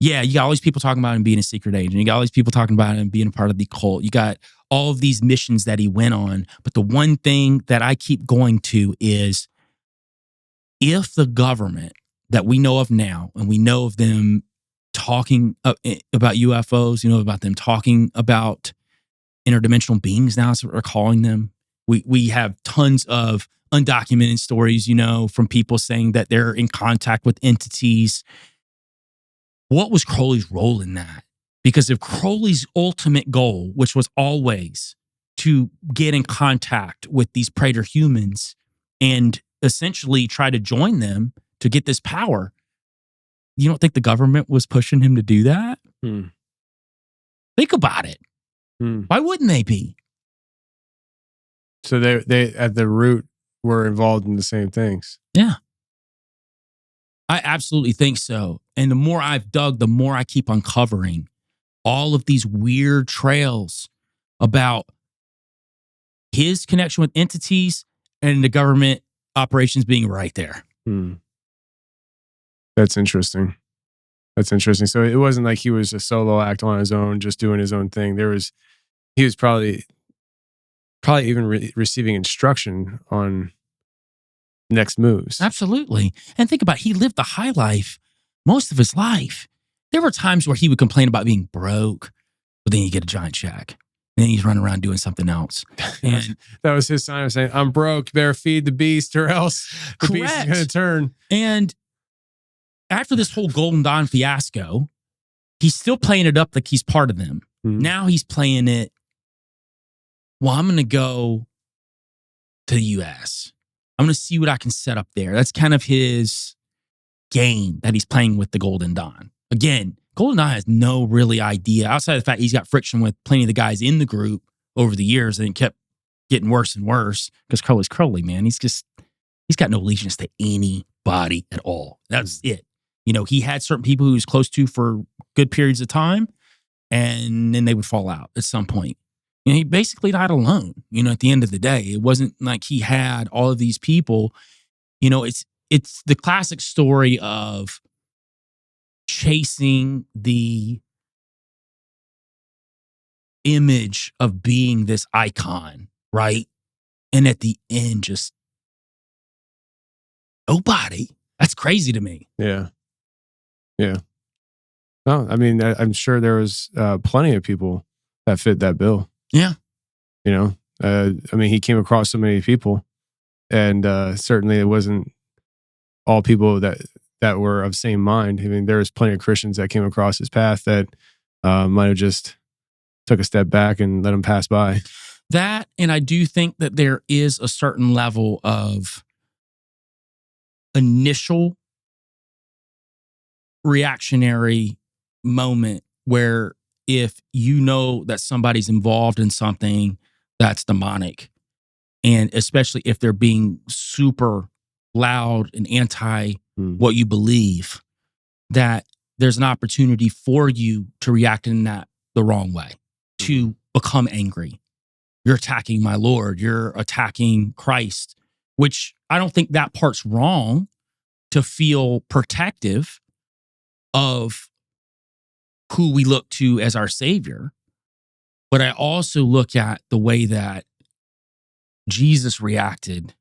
yeah, you got all these people talking about him being a secret agent. You got all these people talking about him being a part of the cult. You got all of these missions that he went on. But the one thing that I keep going to is if the government that we know of now, and we know of them talking about UFOs, you know, about them talking about interdimensional beings now, that's what we're calling them. We have tons of undocumented stories, you know, from people saying that they're in contact with entities. What was Crowley's role in that? Because if Crowley's ultimate goal, which was always to get in contact with these praetor humans and essentially try to join them to get this power, you don't think the government was pushing him to do that? Think about it. Why wouldn't they be? So they at the root were involved in the same things. Yeah. I absolutely think so. And the more I've dug, the more I keep uncovering all of these weird trails about his connection with entities and the government operations being right there. That's interesting. So it wasn't like he was a solo act on his own, just doing his own thing. He was probably even receiving instruction on next moves. Absolutely. And think about it, he lived the high life most of his life. There were times where he would complain about being broke, but then you get a giant check. And then he's running around doing something else. And that was his sign of saying, I'm broke, you better feed the beast or else the beast is going to turn. And after this whole Golden Dawn fiasco, he's still playing it up like he's part of them. Now he's playing it, well, I'm going to go to the U.S. I'm going to see what I can set up there. That's kind of his game that he's playing with the Golden Dawn. Again, Golden Dawn has no really idea, outside of the fact he's got friction with plenty of the guys in the group over the years, and it kept getting worse and worse because Crowley's Crowley, man. He's got no allegiance to anybody at all. That's it. You know, he had certain people he was close to for good periods of time, and then they would fall out at some point. You know, he basically died alone, you know, at the end of the day. It wasn't like he had all of these people. You know, it's the classic story of chasing the image of being this icon, right? And at the end, just nobody. That's crazy to me. Yeah. No, I mean, I'm sure there was plenty of people that fit that bill. Yeah. You know, I mean, he came across so many people, and certainly it wasn't all people that were of same mind. I mean, there was plenty of Christians that came across his path that might have just took a step back and let him pass by. That, and I do think that there is a certain level of initial reactionary moment where if you know that somebody's involved in something that's demonic, and especially if they're being super loud and anti what you believe, that there's an opportunity for you to react in that the wrong way, to become angry. You're attacking my Lord. You're attacking Christ, which I don't think that part's wrong, to feel protective of who we look to as our Savior. But I also look at the way that Jesus reacted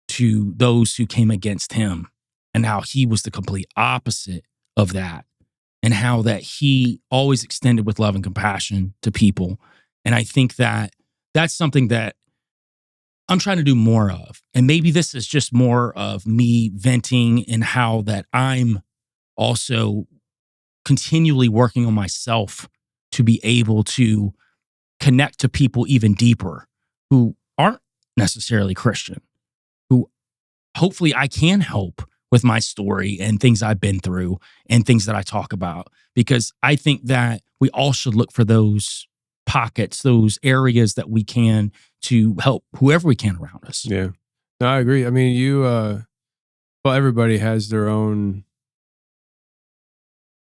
to those who came against him, and how he was the complete opposite of that, and how that he always extended with love and compassion to people. And I think that that's something that I'm trying to do more of. And maybe this is just more of me venting, and how that I'm also continually working on myself to be able to connect to people even deeper who aren't necessarily Christian, who hopefully I can help with my story and things I've been through and things that I talk about. Because I think that we all should look for those pockets, those areas that we can to help whoever we can around us. Yeah. No, I agree. I mean, well, everybody has their own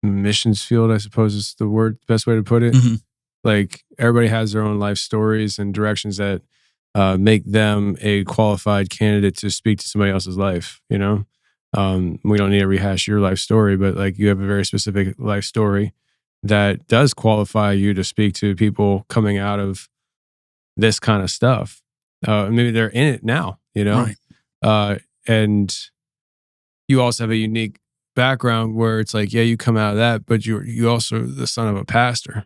missions field, I suppose is the best way to put it. Like, everybody has their own life stories and directions that make them a qualified candidate to speak to somebody else's life, you know? We don't need to rehash your life story, but like, you have a very specific life story that does qualify you to speak to people coming out of this kind of stuff. Maybe they're in it now, you know? Right. And you also have a unique background where it's like, yeah, you come out of that, but you also the son of a pastor.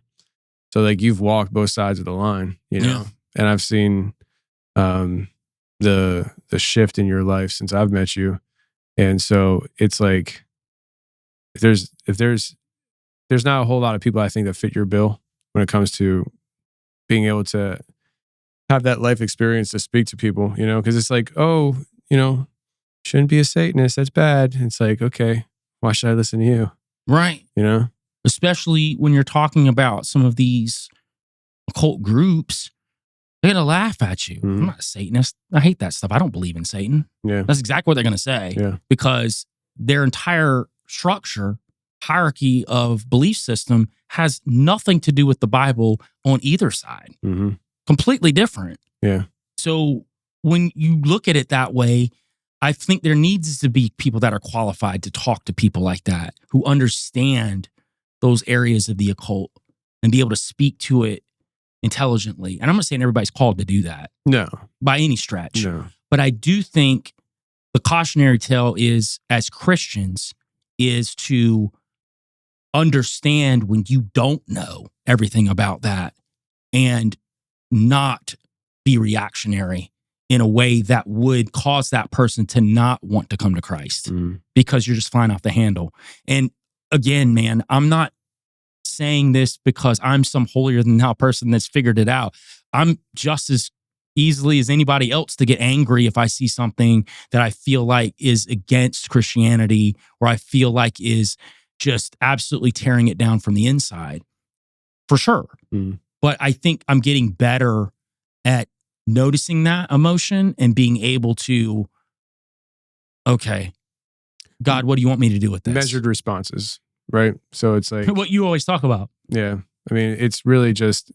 So like, you've walked both sides of the line, you know? Yeah. And I've seen the shift in your life since I've met you. And so it's like, if there's not a whole lot of people I think that fit your bill when it comes to being able to have that life experience to speak to people, you know, because it's like, oh, you know, shouldn't be a Satanist. That's bad. And it's like, okay, why should I listen to you? Right. You know, especially when you're talking about some of these occult groups, they're going to laugh at you. I'm not a Satanist. I hate that stuff. I don't believe in Satan. Yeah. That's exactly what they're going to say. Yeah. Because their entire structure, hierarchy of belief system has nothing to do with the Bible on either side. Completely different. Yeah. So when you look at it that way, I think there needs to be people that are qualified to talk to people like that, who understand those areas of the occult and be able to speak to it intelligently. And I'm not saying everybody's called to do that. No. By any stretch. No. But I do think the cautionary tale is, as Christians, is to understand when you don't know everything about that and not be reactionary in a way that would cause that person to not want to come to Christ because you're just flying off the handle. And again, man, I'm not saying this because I'm some holier than thou person that's figured it out. I'm just as easily as anybody else to get angry if I see something that I feel like is against Christianity or I feel like is just absolutely tearing it down from the inside. For sure. But I think I'm getting better at noticing that emotion and being able to, okay, God, what do you want me to do with this? Measured responses, right? So it's like what you always talk about. Yeah. I mean, it's really just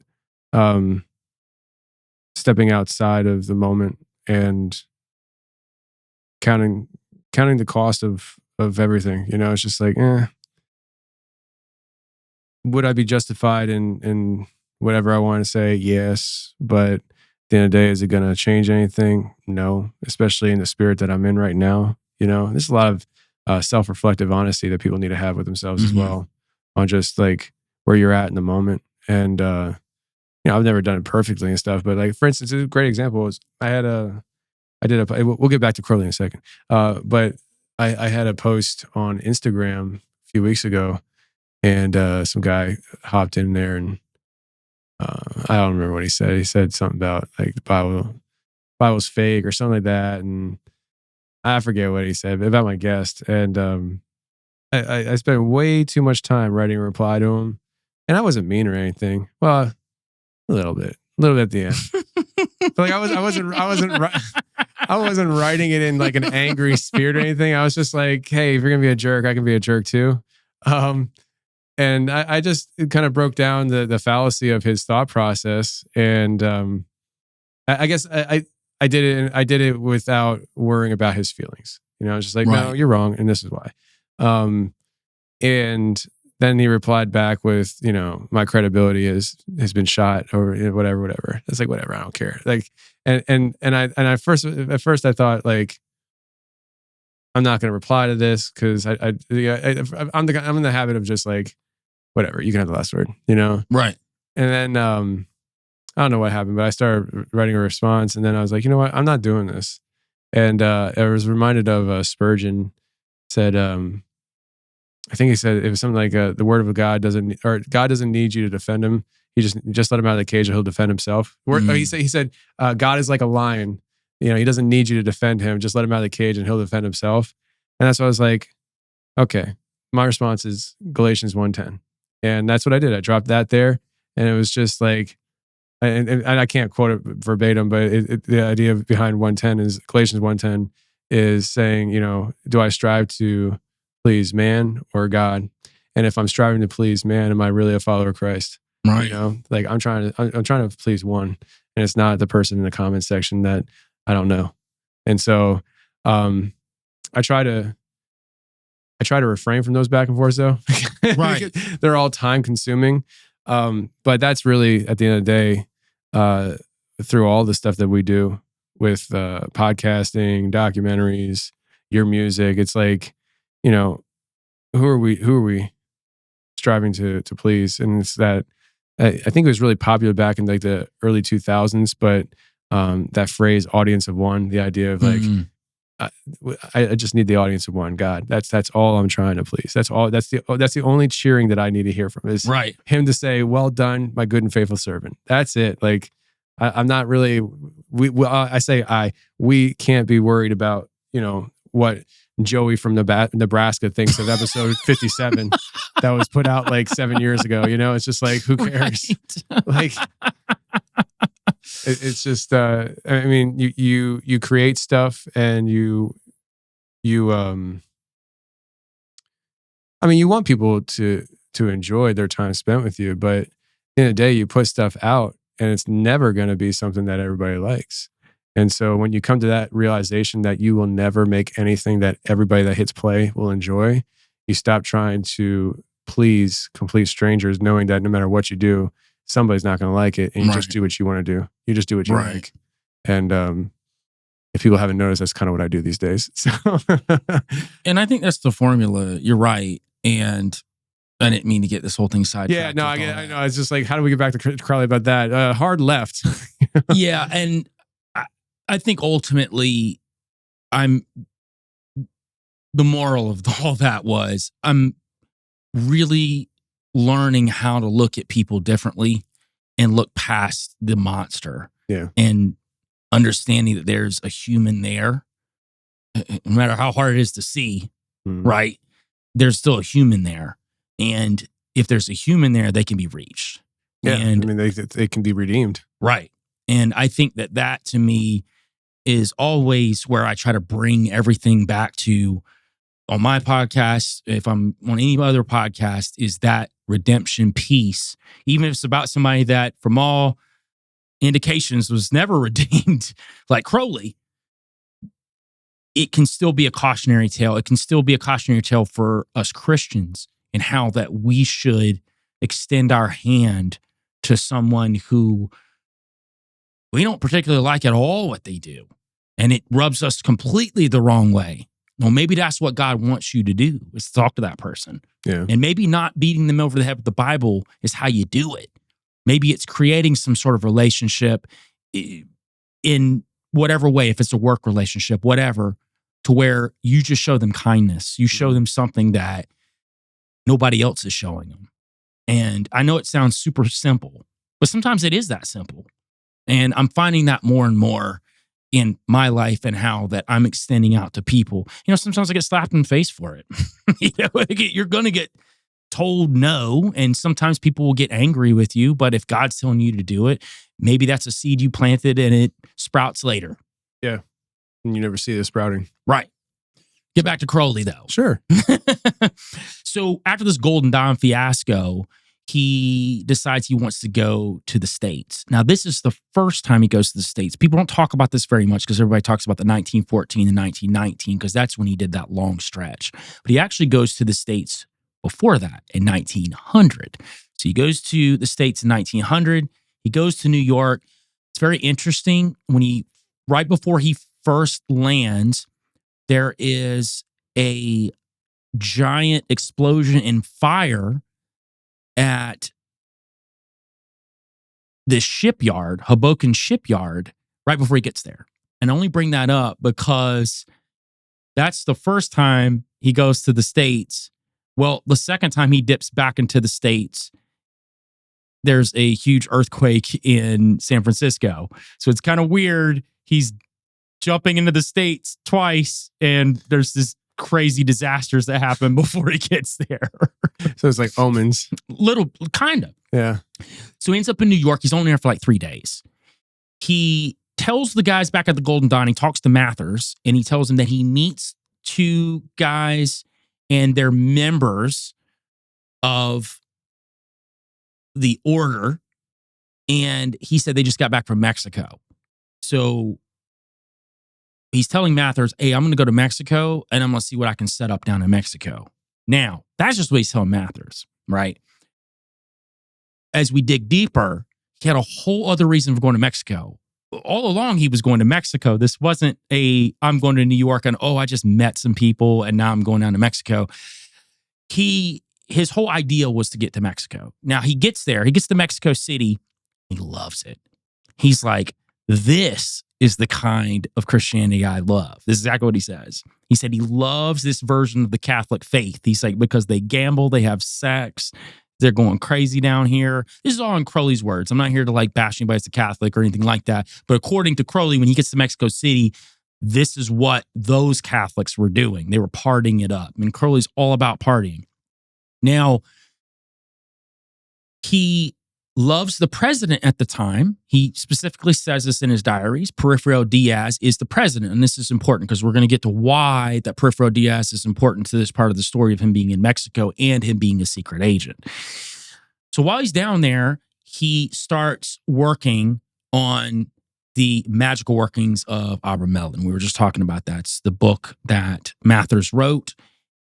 stepping outside of the moment and counting the cost of everything. You know, it's just like, would I be justified in whatever I want to say? Yes. But at the end of the day, is it going to change anything? No, especially in the spirit that I'm in right now. You know, there's a lot of self-reflective honesty that people need to have with themselves as well, on just like where you're at in the moment. And, you know, I've never done it perfectly and stuff, but like, for instance, a great example was we'll get back to Crowley in a second. But I had a post on Instagram a few weeks ago, and some guy hopped in there and I don't remember what he said. He said something about like the Bible's fake or something like that. And I forget what he said about my guest. And I spent way too much time writing a reply to him. And I wasn't mean or anything. Well, a little bit at the end. But like I wasn't writing it in like an angry spirit or anything. I was just like, hey, if you're gonna be a jerk, I can be a jerk too. And I just kind of broke down the fallacy of his thought process. And I guess I did it without worrying about his feelings. You know, I was just like, no, you're wrong, and this is why. And then he replied back with, you know, my credibility has been shot, or you know, whatever. It's like, whatever, I don't care. Like, and at first I thought like, I'm not going to reply to this because I'm in the habit of just like, whatever, you can have the last word, you know? Right. And then I don't know what happened, but I started writing a response, and then I was like, you know what, I'm not doing this. And I was reminded of Spurgeon said, I think he said it was something like the word of God doesn't need you to defend him. He just let him out of the cage, or he'll defend himself. He said God is like a lion. You know, he doesn't need you to defend him. Just let him out of the cage and he'll defend himself. And that's why I was like, okay, my response is Galatians 1:10. And that's what I did. I dropped that there. And it was just like, and I can't quote it verbatim, but the idea behind 1:10 is Galatians 1:10 is saying, you know, do I strive to please man or God? And if I'm striving to please man, am I really a follower of Christ? Right. You know, like I'm trying to please one, and it's not the person in the comment section that I don't know. And so I try to refrain from those back and forth though. Right. They're all time consuming. But that's really, at the end of the day, through all the stuff that we do with podcasting, documentaries, your music, it's like, you know, who are we striving to please? And it's that I think it was really popular back in like the early 2000s, but that phrase audience of one, the idea of like, I just need the audience of one, God. That's all I'm trying to please. That's the only cheering that I need to hear from is him to say, well done, my good and faithful servant. That's it. Like I'm not really, we can't be worried about, you know, what Joey from Nebraska thinks of episode 57 that was put out like 7 years ago. You know, it's just like, who cares? Like, it's just, I mean, you create stuff and you I mean, you want people to enjoy their time spent with you, but in a day you put stuff out and it's never going to be something that everybody likes. And so when you come to that realization that you will never make anything that everybody that hits play will enjoy, you stop trying to please complete strangers, knowing that no matter what you do, somebody's not going to like it. And you just do what you want to do. You just do what you like. And if people haven't noticed, that's kind of what I do these days. So And I think that's the formula. You're right. And I didn't mean to get this whole thing sidetracked. Yeah, no, I know. It's just like, how do we get back to Crowley about that? Hard left. Yeah. And I think ultimately the moral of all that was I'm really learning how to look at people differently and look past the monster. Yeah. And understanding that there's a human there, no matter how hard it is to see, right? There's still a human there. And if there's a human there, they can be reached. Yeah. And, I mean, they can be redeemed. Right. And I think that to me is always where I try to bring everything back to on my podcast, if I'm on any other podcast, is that redemption piece. Even if it's about somebody that from all indications was never redeemed, like Crowley, it can still be a cautionary tale. It can still be a cautionary tale for us Christians and how that we should extend our hand to someone who we don't particularly like at all what they do. And it rubs us completely the wrong way. Well, maybe that's what God wants you to do, is talk to that person. Yeah. And maybe not beating them over the head with the Bible is how you do it. Maybe it's creating some sort of relationship in whatever way, if it's a work relationship, whatever, to where you just show them kindness. You show them something that nobody else is showing them. And I know it sounds super simple, but sometimes it is that simple. And I'm finding that more and more in my life and how that I'm extending out to people. You know, sometimes I get slapped in the face for it. You know, you're going to get told no, and sometimes people will get angry with you, but if God's telling you to do it, maybe that's a seed you planted and it sprouts later. Yeah. And you never see it sprouting. Right. Get back to Crowley, though. Sure. So after this Golden Dawn fiasco, he decides he wants to go to the States. Now, this is the first time he goes to the States. People don't talk about this very much because everybody talks about the 1914 and 1919 because that's when he did that long stretch. But he actually goes to the States before that in 1900. So he goes to the States in 1900. He goes to New York. It's very interesting. Right before he first lands, there is a giant explosion in fire at this shipyard, Hoboken shipyard, right before he gets there. And I only bring that up because that's the first time he goes to the States. Well, the second time he dips back into the States, there's a huge earthquake in San Francisco. So it's kind of weird. He's jumping into the States twice, and there's this crazy disasters that happen before he gets there. So it's like omens. Little, kind of. Yeah. So he ends up in New York. He's only there for like 3 days. He tells the guys back at the Golden Dawn, he talks to Mathers, and he tells them that he meets 2 guys and they're members of the order. And he said they just got back from Mexico. So he's telling Mathers, hey, I'm going to go to Mexico and I'm going to see what I can set up down in Mexico. Now, that's just what he's telling Mathers, right? As we dig deeper, he had a whole other reason for going to Mexico. All along, he was going to Mexico. This wasn't I'm going to New York and, I just met some people and now I'm going down to Mexico. His whole idea was to get to Mexico. Now, he gets there. He gets to Mexico City. He loves it. He's like, this is the kind of Christianity I love. This is exactly what he says. He said he loves this version of the Catholic faith. He's like, because they gamble, they have sex, they're going crazy down here. This is all in Crowley's words. I'm not here to like bash anybody as a Catholic or anything like that. But according to Crowley, when he gets to Mexico City, this is what those Catholics were doing. They were partying it up. I mean, Crowley's all about partying. Now, he loves the president at the time. He specifically says this in his diaries. Porfirio Diaz is the president. And this is important because we're going to get to why that Porfirio Diaz is important to this part of the story of him being in Mexico and him being a secret agent. So while he's down there, he starts working on the magical workings of Abramelin. We were just talking about that. It's the book that Mathers wrote,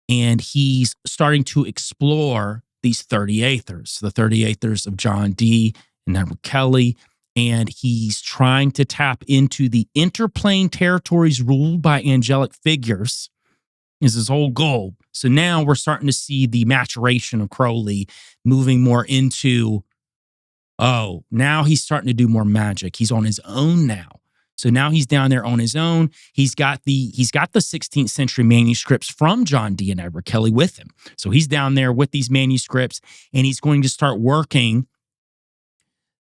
and he's starting to explore these 30 Aethers, the 30 Aethers of John Dee and Edward Kelly, and he's trying to tap into the interplane territories ruled by angelic figures is his whole goal. So now we're starting to see the maturation of Crowley moving more into, now he's starting to do more magic. He's on his own now. So now he's down there on his own. He's got the 16th century manuscripts from John Dee and Edward Kelly with him. So he's down there with these manuscripts, and he's going to start working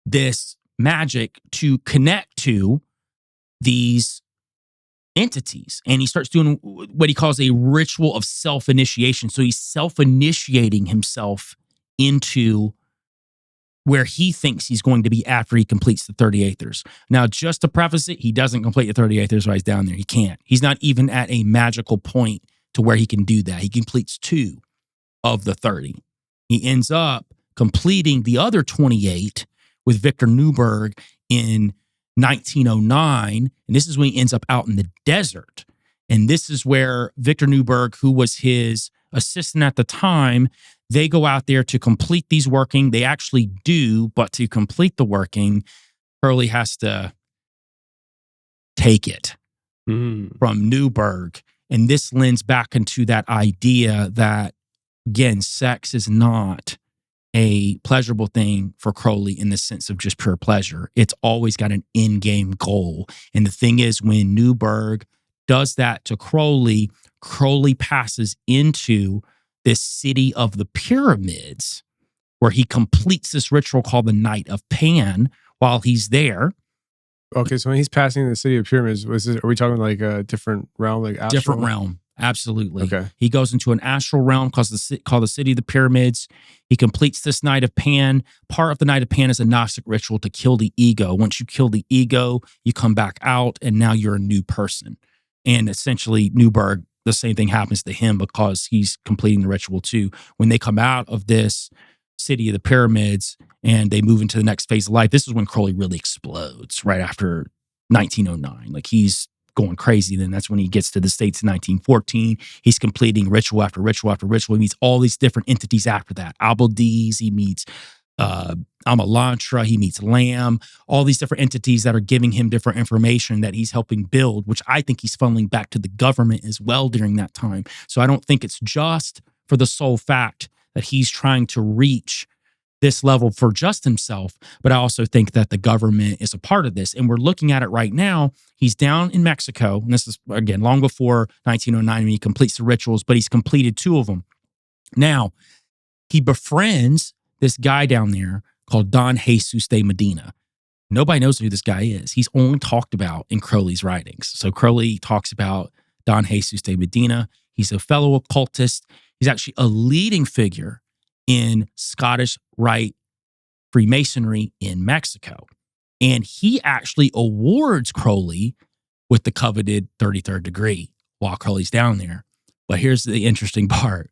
this magic to connect to these entities. And he starts doing what he calls a ritual of self-initiation. So he's self-initiating himself into where he thinks he's going to be after he completes the 30 Aethers. Now, just to preface it, he doesn't complete the 30 Aethers while he's down there. He can't. He's not even at a magical point to where he can do that. He completes 2 of the 30. He ends up completing the other 28 with Victor Newberg in 1909. And this is when he ends up out in the desert. And this is where Victor Newberg, who was his assistant at the time, they go out there to complete these working. They actually do, but to complete the working, Crowley has to take it from Newberg. And this lends back into that idea that, again, sex is not a pleasurable thing for Crowley in the sense of just pure pleasure. It's always got an in-game goal. And the thing is, when Newberg does that to Crowley, Crowley passes into this city of the pyramids where he completes this ritual called the Night of Pan while he's there. Okay, so when he's passing the city of pyramids, are we talking like a different realm? Like astral? Different realm. Absolutely. Okay. He goes into an astral realm called the City of the Pyramids. He completes this Night of Pan. Part of the Night of Pan is a Gnostic ritual to kill the ego. Once you kill the ego, you come back out, and now you're a new person. And essentially, Newberg, the same thing happens to him because he's completing the ritual too. When they come out of this City of the Pyramids and they move into the next phase of life, this is when Crowley really explodes right after 1909. Like, he's going crazy. Then that's when he gets to the States in 1914. He's completing ritual after ritual after ritual. He meets all these different entities after that. Albaldes, he meets Amalantra, he meets Lamb, all these different entities that are giving him different information that he's helping build, which I think he's funneling back to the government as well during that time. So I don't think it's just for the sole fact that he's trying to reach this level for just himself, but I also think that the government is a part of this. And we're looking at it right now. He's down in Mexico, and this is, again, long before 1909 when he completes the rituals, but he's completed 2 of them. Now, he befriends this guy down there called Don Jesus de Medina. Nobody knows who this guy is. He's only talked about in Crowley's writings. So Crowley talks about Don Jesus de Medina. He's a fellow occultist. He's actually a leading figure in Scottish Rite Freemasonry in Mexico. And he actually awards Crowley with the coveted 33rd degree while Crowley's down there. But here's the interesting part.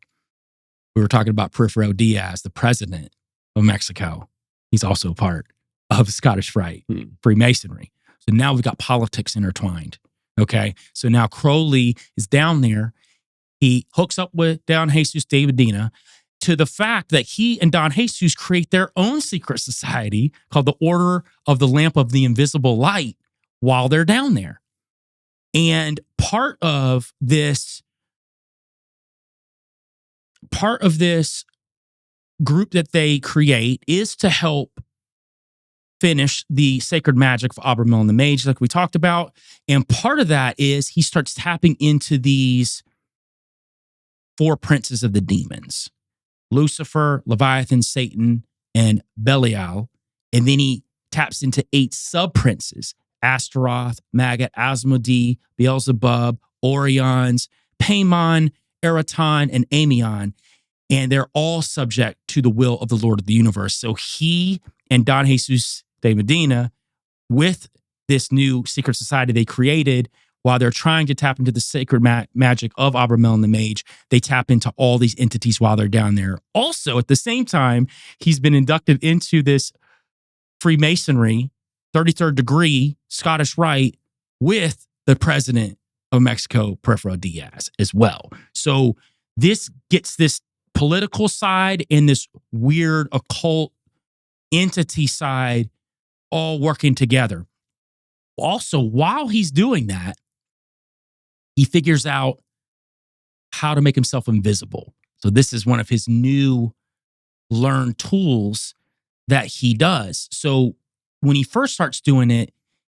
We were talking about Porfirio Diaz, the president of Mexico. He's also a part of Scottish Rite Freemasonry. So now we've got politics intertwined. Okay. So now Crowley is down there. He hooks up with Don Jesus de Medina, to the fact that he and Don Jesus create their own secret society called the Order of the Lamp of the Invisible Light while they're down there. And part of this group that they create is to help finish the sacred magic of Abramelin the Mage, like we talked about. And part of that is he starts tapping into these 4 princes of the demons: Lucifer, Leviathan, Satan, and Belial. And then he taps into 8 sub-princes: Astaroth, Magat, Asmodee, Beelzebub, Orions, Paimon, Eraton, and Amion. And they're all subject to the will of the Lord of the universe. So he and Don Jesus de Medina, with this new secret society they created, while they're trying to tap into the sacred magic of Abramelin the Mage, they tap into all these entities while they're down there. Also, at the same time, he's been inducted into this Freemasonry 33rd degree Scottish Rite with the president of Mexico, Porfirio Diaz, as well. So this gets this political side and this weird occult entity side all working together. Also, while he's doing that, he figures out how to make himself invisible. So this is one of his new learned tools that he does. So when he first starts doing it,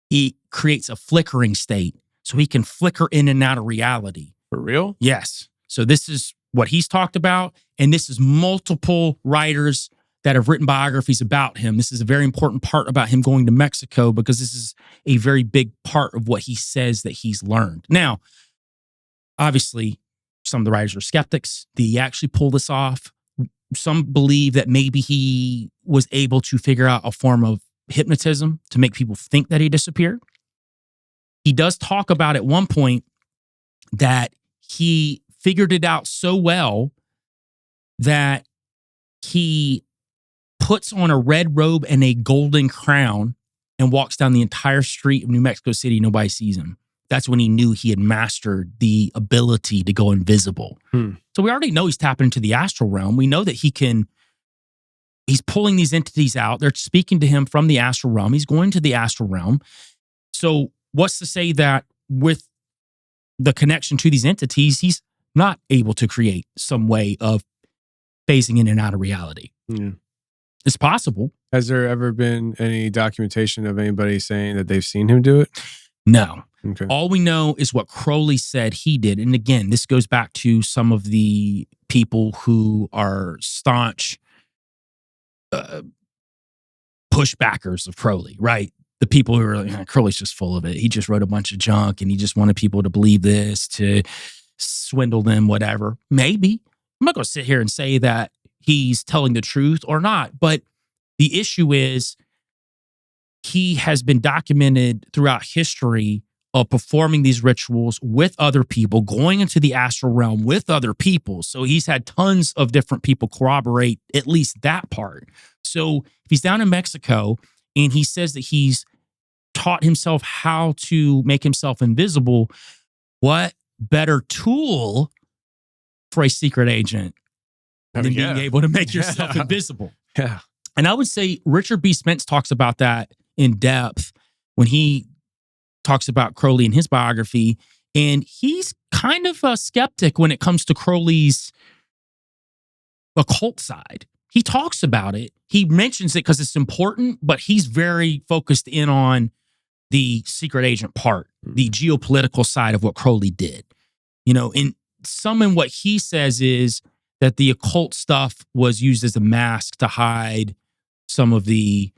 he creates a flickering state so he can flicker in and out of reality. For real? Yes. So this is what he's talked about. And this is multiple writers that have written biographies about him. This is a very important part about him going to Mexico because this is a very big part of what he says that he's learned. Now, obviously, some of the writers are skeptics. Did he actually pull this off? Some believe that maybe he was able to figure out a form of hypnotism to make people think that he disappeared. He does talk about at one point that he figured it out so well that he puts on a red robe and a golden crown and walks down the entire street of New Mexico City. Nobody sees him. That's when he knew he had mastered the ability to go invisible. So we already know he's tapping into the astral realm. We know that he's pulling these entities out. They're speaking to him from the astral realm. He's going to the astral realm. So what's to say that with the connection to these entities, he's not able to create some way of phasing in and out of reality? It's possible. Has there ever been any documentation of anybody saying that they've seen him do it? No. Okay. All we know is what Crowley said he did. And again, this goes back to some of the people who are staunch pushbackers of Crowley, right? The people who are like, Crowley's just full of it. He just wrote a bunch of junk and he just wanted people to believe this, to swindle them, whatever. Maybe. I'm not going to sit here and say that he's telling the truth or not. But the issue is he has been documented throughout history of performing these rituals with other people, going into the astral realm with other people. So he's had tons of different people corroborate at least that part. So if he's down in Mexico and he says that he's taught himself how to make himself invisible, what better tool for a secret agent than being able to make yourself invisible? Yeah. And I would say Richard B. Spence talks about that in depth when he talks about Crowley in his biography. And he's kind of a skeptic when it comes to Crowley's occult side. He talks about it. He mentions it because it's important, but he's very focused in on the secret agent part, the geopolitical side of what Crowley did. You know, in what he says is that the occult stuff was used as a mask to hide some of the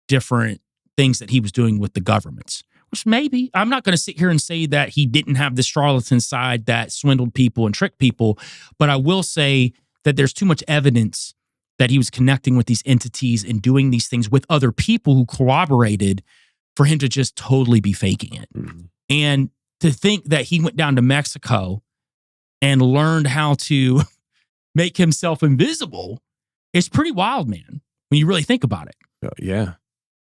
different things that he was doing with the governments. Which maybe, I'm not going to sit here and say that he didn't have the charlatan side that swindled people and tricked people, but I will say that there's too much evidence that he was connecting with these entities and doing these things with other people who corroborated for him to just totally be faking it. And to think that he went down to Mexico and learned how to make himself invisible is pretty wild, man, when you really think about it. Yeah.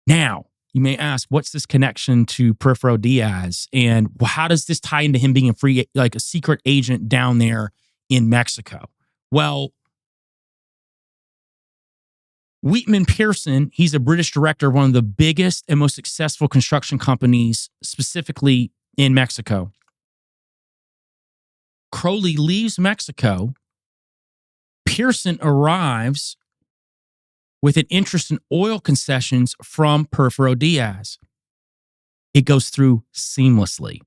Now, you may ask, what's this connection to Porfirio Diaz? And how does this tie into him being a secret agent down there in Mexico? Well, Wheatman Pearson, he's a British director of one of the biggest and most successful construction companies, specifically in Mexico. Crowley leaves Mexico. Pearson arrives with an interest in oil concessions from Porfirio Diaz. It goes through seamlessly,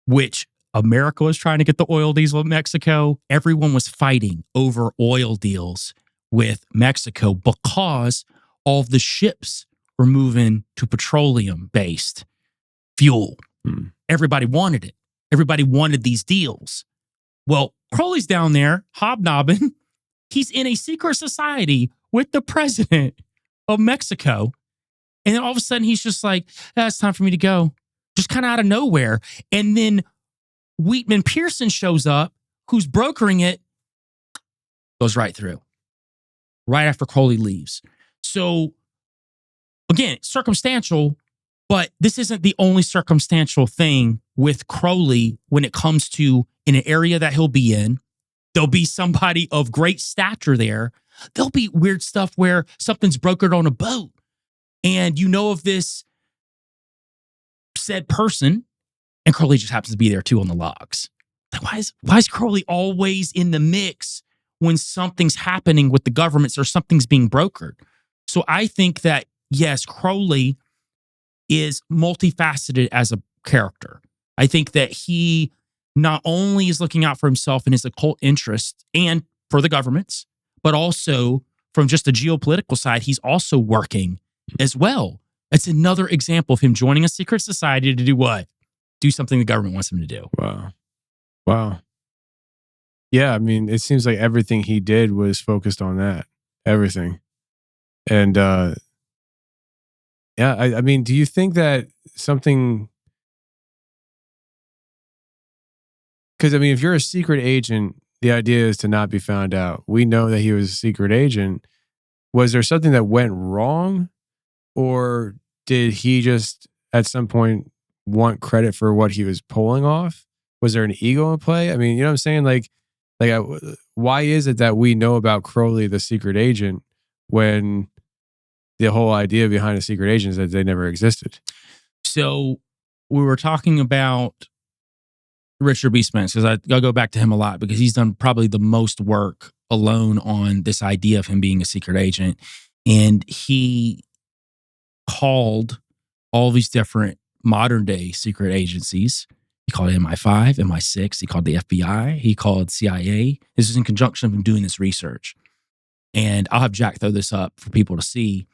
which America was trying to get the oil deals with Mexico. Everyone was fighting over oil deals with Mexico because all of the ships were moving to petroleum-based fuel. Everybody wanted it. Everybody wanted these deals. Well, Crowley's down there hobnobbing. He's in a secret society with the president of Mexico. And then all of a sudden he's just like, it's time for me to go. Just kind of out of nowhere. And then Wheatman Pearson shows up, who's brokering it, goes right through. Right after Crowley leaves. So Again, circumstantial, but this isn't the only circumstantial thing with Crowley when it comes to in an area that he'll be in. There'll be somebody of great stature there. There'll be weird stuff where something's brokered on a boat and you know of this said person, and Crowley just happens to be there too on the logs. Like, why is Crowley always in the mix when something's happening with the governments or something's being brokered? So I think that, yes, Crowley is multifaceted as a character. I think that he not only is looking out for himself and his occult interests and for the governments, but also from just the geopolitical side, he's also working as well. It's another example of him joining a secret society to do what? Do something the government wants him to do. Wow. Yeah, I mean, it seems like everything he did was focused on that. Everything. And yeah, I mean, do you think that something... Because, I mean, if you're a secret agent, the idea is to not be found out. We know that he was a secret agent. Was there something that went wrong? Or did he just, at some point, want credit for what he was pulling off? Was there an ego in play? I mean, you know what I'm saying? Like, why is it that we know about Crowley, the secret agent, when the whole idea behind a secret agent is that they never existed? So we were talking about Richard B. Spence, because I'll go back to him a lot because he's done probably the most work alone on this idea of him being a secret agent. And he called all these different modern day secret agencies. He called MI5, MI6. He called the FBI. He called CIA. This is in conjunction with him doing this research. And I'll have Jack throw this up for people to see.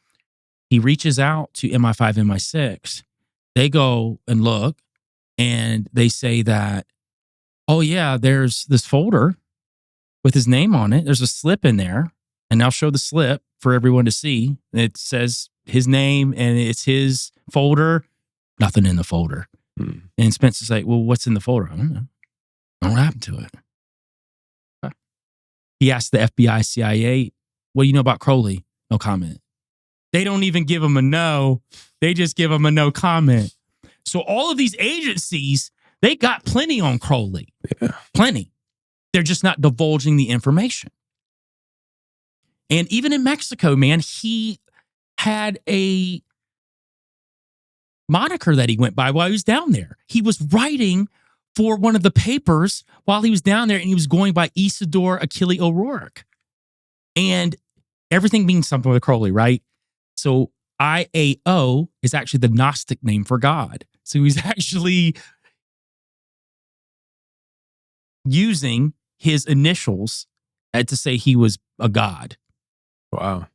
He reaches out to MI5, MI6. They go and look, and they say that, oh yeah, there's this folder with his name on it. There's a slip in there, and I'll show the slip for everyone to see. It says his name, and it's his folder. Nothing in the folder. And Spence is like, well, what's in the folder? I don't know. What happened to it? He asked the FBI, CIA, what do you know about Crowley? No comment. They don't even give him a no. They just give him a no comment. So all of these agencies, they got plenty on Crowley. Yeah. Plenty. They're just not divulging the information. And even in Mexico, man, he had a moniker that he went by while he was down there. He was writing for one of the papers while he was down there, and he was going by Isidore Achille O'Rourke. And everything means something with Crowley, right? So IAO is actually the Gnostic name for God. So he's actually using his initials to say he was a god. Wow.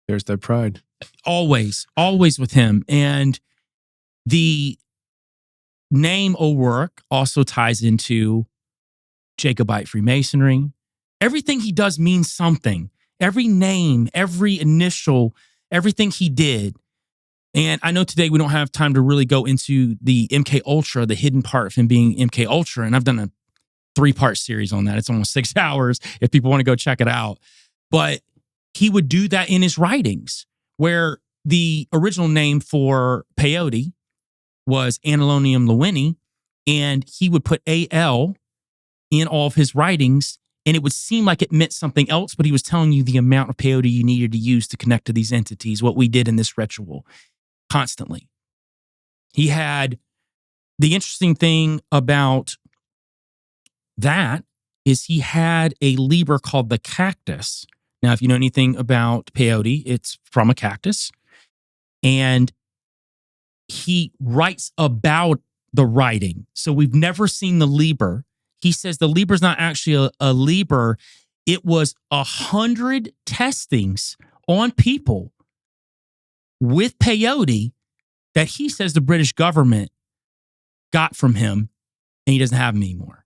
There's that pride. Always with him. And the name O'Rourke also ties into Jacobite Freemasonry. Everything he does means something. Every name, every initial, everything he did. And I know today we don't have time to really go into the MK Ultra, the hidden part of him being MK Ultra. And I've done a 3-part series on that. It's almost 6 hours if people want to go check it out. But he would do that in his writings, where the original name for peyote was Anhelonium lewini, and he would put AL in all of his writings, and it would seem like it meant something else, but he was telling you the amount of peyote you needed to use to connect to these entities, what we did in this ritual constantly. He had the interesting thing about that is he had a Liber called the cactus. Now, if you know anything about peyote, it's from a cactus. And he writes about the writing. So we've never seen the Liber. He says the Liber is not actually a Liber. It was 100 testings on people with peyote that he says the British government got from him, and he doesn't have them anymore.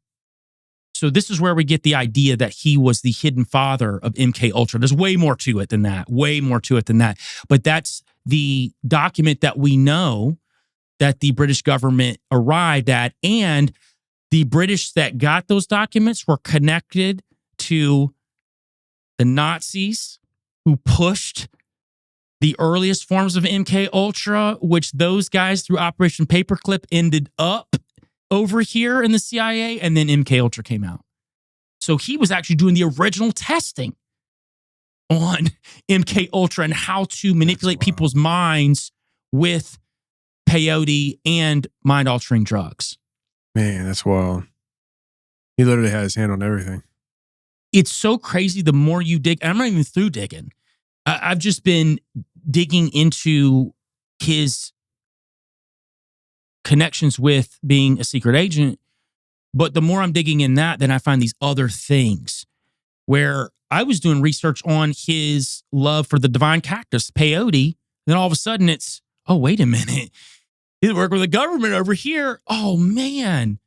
So this is where we get the idea that he was the hidden father of MK Ultra. There's way more to it than that. But that's the document that we know that the British government arrived at. And the British that got those documents were connected to the Nazis who pushed the earliest forms of MK Ultra, which those guys through Operation Paperclip ended up over here in the CIA, and then MK Ultra came out. So he was actually doing the original testing on MK Ultra and how to manipulate people's minds with peyote and mind-altering drugs. Man, that's wild. He literally had his hand on everything. It's so crazy the more you dig. And I'm not even through digging. I've just been digging into his connections with being a secret agent. But the more I'm digging in that, then I find these other things where I was doing research on his love for the divine cactus, peyote. Then all of a sudden it's, oh, wait a minute. He's working with the government over here. Oh, man.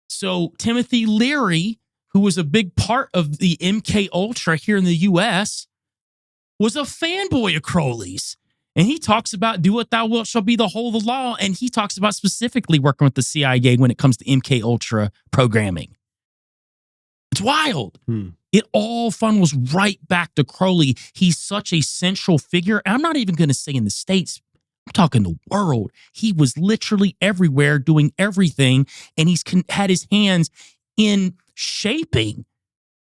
So Timothy Leary, who was a big part of the MK Ultra here in the U.S., was a fanboy of Crowley's. And he talks about do what thou wilt shall be the whole of the law. And he talks about specifically working with the CIA when it comes to MK Ultra programming. It's wild. It all funnels right back to Crowley. He's such a central figure. And I'm not even going to say in the States. I'm talking the world. He was literally everywhere doing everything. And he's had his hands in shaping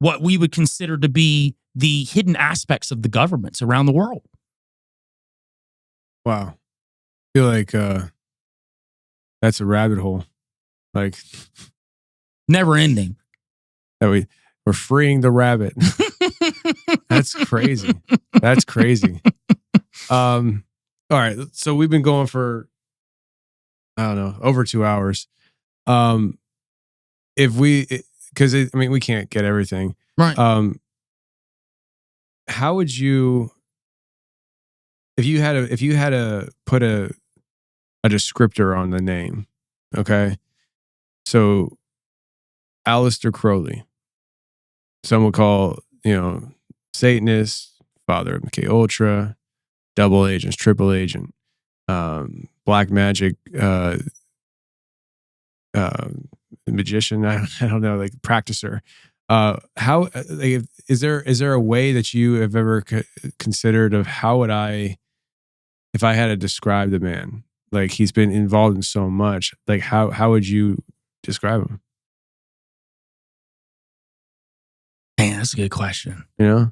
what we would consider to be the hidden aspects of the governments around the world. Wow. I feel like that's a rabbit hole. Like never ending. That we're freeing the rabbit. That's crazy. That's crazy. All right. So we've been going for, I don't know, over 2 hours. Because we can't get everything. Right. How would you, if you had to put a descriptor on the name, okay? So Aleister Crowley, some would call, Satanist, father of MK Ultra, double agents, triple agent, black magic, magician. I don't know, like practicer. How is there a way that you have ever considered of how would if I had to describe the man, like he's been involved in so much, like how would you describe him? Man, that's a good question. Yeah.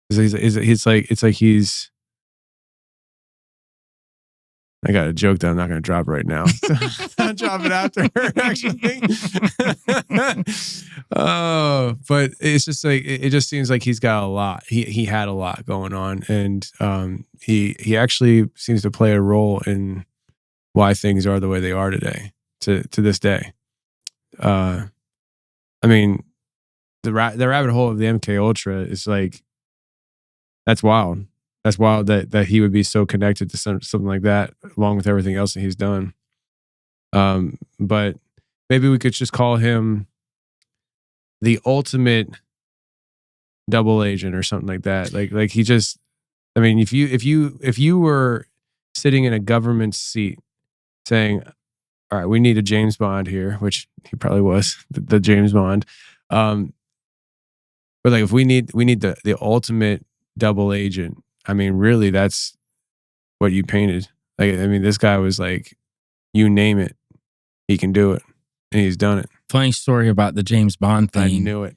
It's like he's. I got a joke that I'm not going to drop right now. I'll drop it after, actually. Oh, but it's just like, it just seems like he's got a lot. He had a lot going on. And he actually seems to play a role in why things are the way they are today, to this day. I mean, the rabbit hole of the MK Ultra is like, that's wild. That's wild that he would be so connected to something like that, along with everything else that he's done. But maybe we could just call him the ultimate double agent or something like that. Like he just, I mean, if you were sitting in a government seat saying, all right, we need a James Bond here, which he probably was, the James Bond. But like, if we need the ultimate double agent, I mean, really, that's what you painted. Like, I mean, this guy was like, you name it, he can do it, and he's done it. Funny story about the James Bond thing. I knew it.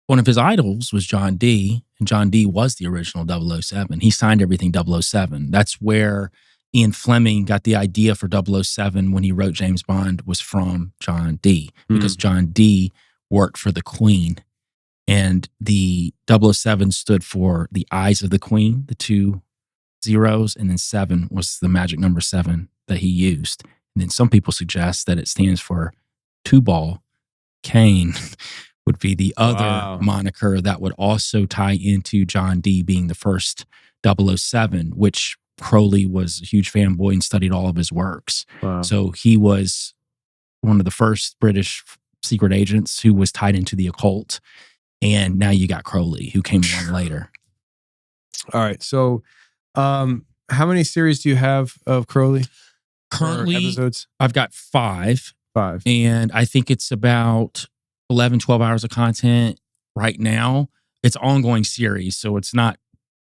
One of his idols was John Dee, and John Dee was the original 007. He signed everything 007. That's where Ian Fleming got the idea for 007 when he wrote James Bond, was from John Dee, because John Dee worked for the Queen. And the 007 stood for the eyes of the Queen, the 2 zeros, and then 7 was the magic number 7 that he used. And then some people suggest that it stands for Tubal Cain would be the other moniker that would also tie into John Dee being the first 007, which Crowley was a huge fanboy and studied all of his works. Wow. So he was one of the first British secret agents who was tied into the occult. And now you got Crowley, who came along later. All right. So how many series do you have of Crowley? Currently, episodes? I've got 5. 5. And I think it's about 11, 12 hours of content right now. It's an ongoing series, so it's not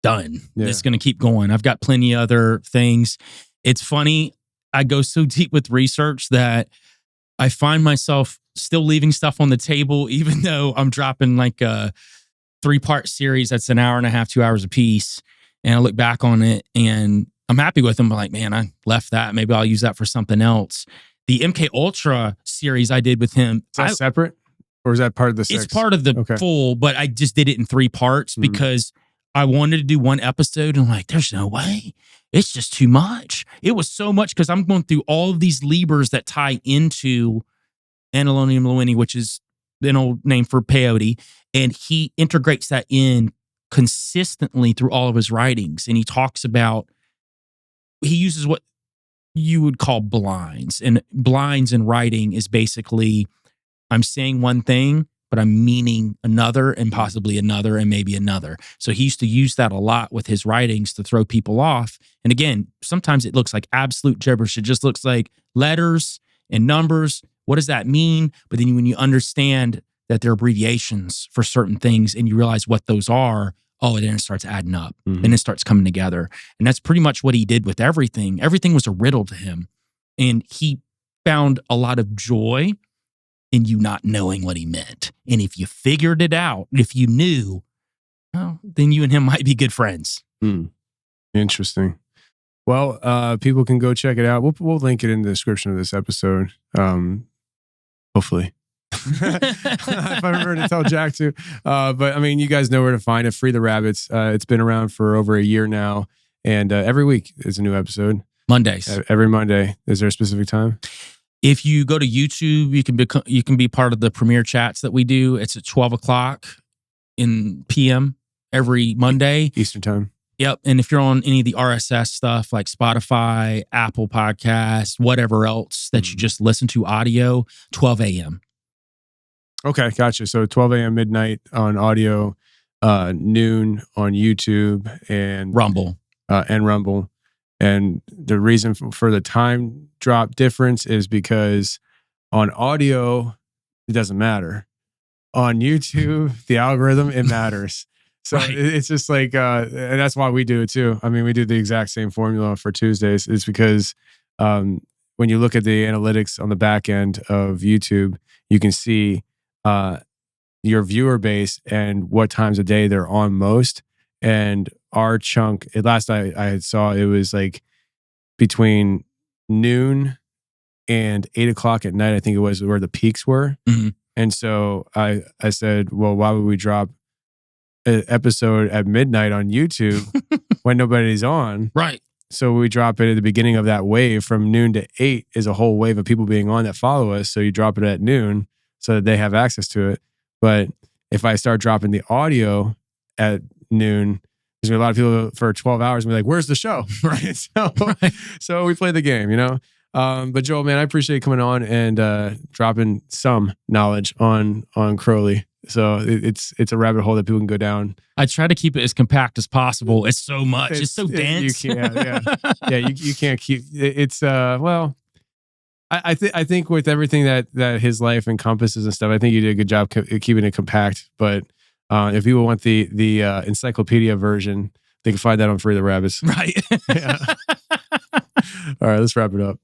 done. Yeah. It's going to keep going. I've got plenty of other things. It's funny. I go so deep with research that I find myself still leaving stuff on the table, even though I'm dropping like a 3-part series that's an hour and a half, 2 hours a piece. And I look back on it and I'm happy with them. But like, man, I left that. Maybe I'll use that for something else. The MK Ultra series I did with him. Is that separate? Or is that part of the 6? It's part of the full, but I just did it in 3 parts because I wanted to do one episode and I'm like, there's no way. It's just too much. It was so much because I'm going through all of these levers that tie into Anilonium Lewini, which is an old name for peyote. And he integrates that in consistently through all of his writings. And he talks about, he uses what you would call blinds. And blinds in writing is basically, I'm saying one thing, but I'm meaning another and possibly another and maybe another. So he used to use that a lot with his writings to throw people off. And again, sometimes it looks like absolute gibberish. It just looks like letters and numbers. What does that mean? But then when you understand that they're abbreviations for certain things and you realize what those are, oh, then it starts adding up and it starts coming together. And that's pretty much what he did with everything. Everything was a riddle to him. And he found a lot of joy in you not knowing what he meant. And if you figured it out, if you knew, well, then you and him might be good friends. Interesting. Well, people can go check it out. We'll link it in the description of this episode. Hopefully. If I remember to tell Jack to. But I mean, you guys know where to find it. Free the Rabbits. It's been around for over a year now. And every week is a new episode. Mondays. Every Monday. Is there a specific time? If you go to YouTube, you can be part of the premiere chats that we do. It's at 12 o'clock in PM every Monday. Eastern time. Yep. And if you're on any of the RSS stuff like Spotify, Apple Podcasts, whatever else that you just listen to audio, 12 a.m. Okay, gotcha. So 12 a.m. midnight on audio, noon on YouTube and Rumble. And the reason for the time drop difference is because on audio, it doesn't matter. On YouTube, the algorithm, it matters. So it's just like, and that's why we do it too. I mean, we do the exact same formula for Tuesdays. It's because when you look at the analytics on the back end of YouTube, you can see your viewer base and what times a day they're on most. And our chunk, last I saw, it was like between noon and 8 o'clock at night, I think it was where the peaks were. And so I said, well, why would we drop an episode at midnight on YouTube when nobody's on? Right. So we drop it at the beginning of that wave. From noon to 8 is a whole wave of people being on that follow us. So you drop it at noon so that they have access to it. But if I start dropping the audio at noon, there's gonna be a lot of people for 12 hours and be like, where's the show? Right. So we play the game, you know? But Joel, man, I appreciate you coming on and dropping some knowledge on Crowley. So it's a rabbit hole that people can go down. I try to keep it as compact as possible. It's so much. It's so dense. You can't keep it's well, I think with everything that his life encompasses and stuff, I think you did a good job keeping it compact. But if people want the encyclopedia version, they can find that on Free the Rabbits. Right. Yeah. All right, let's wrap it up.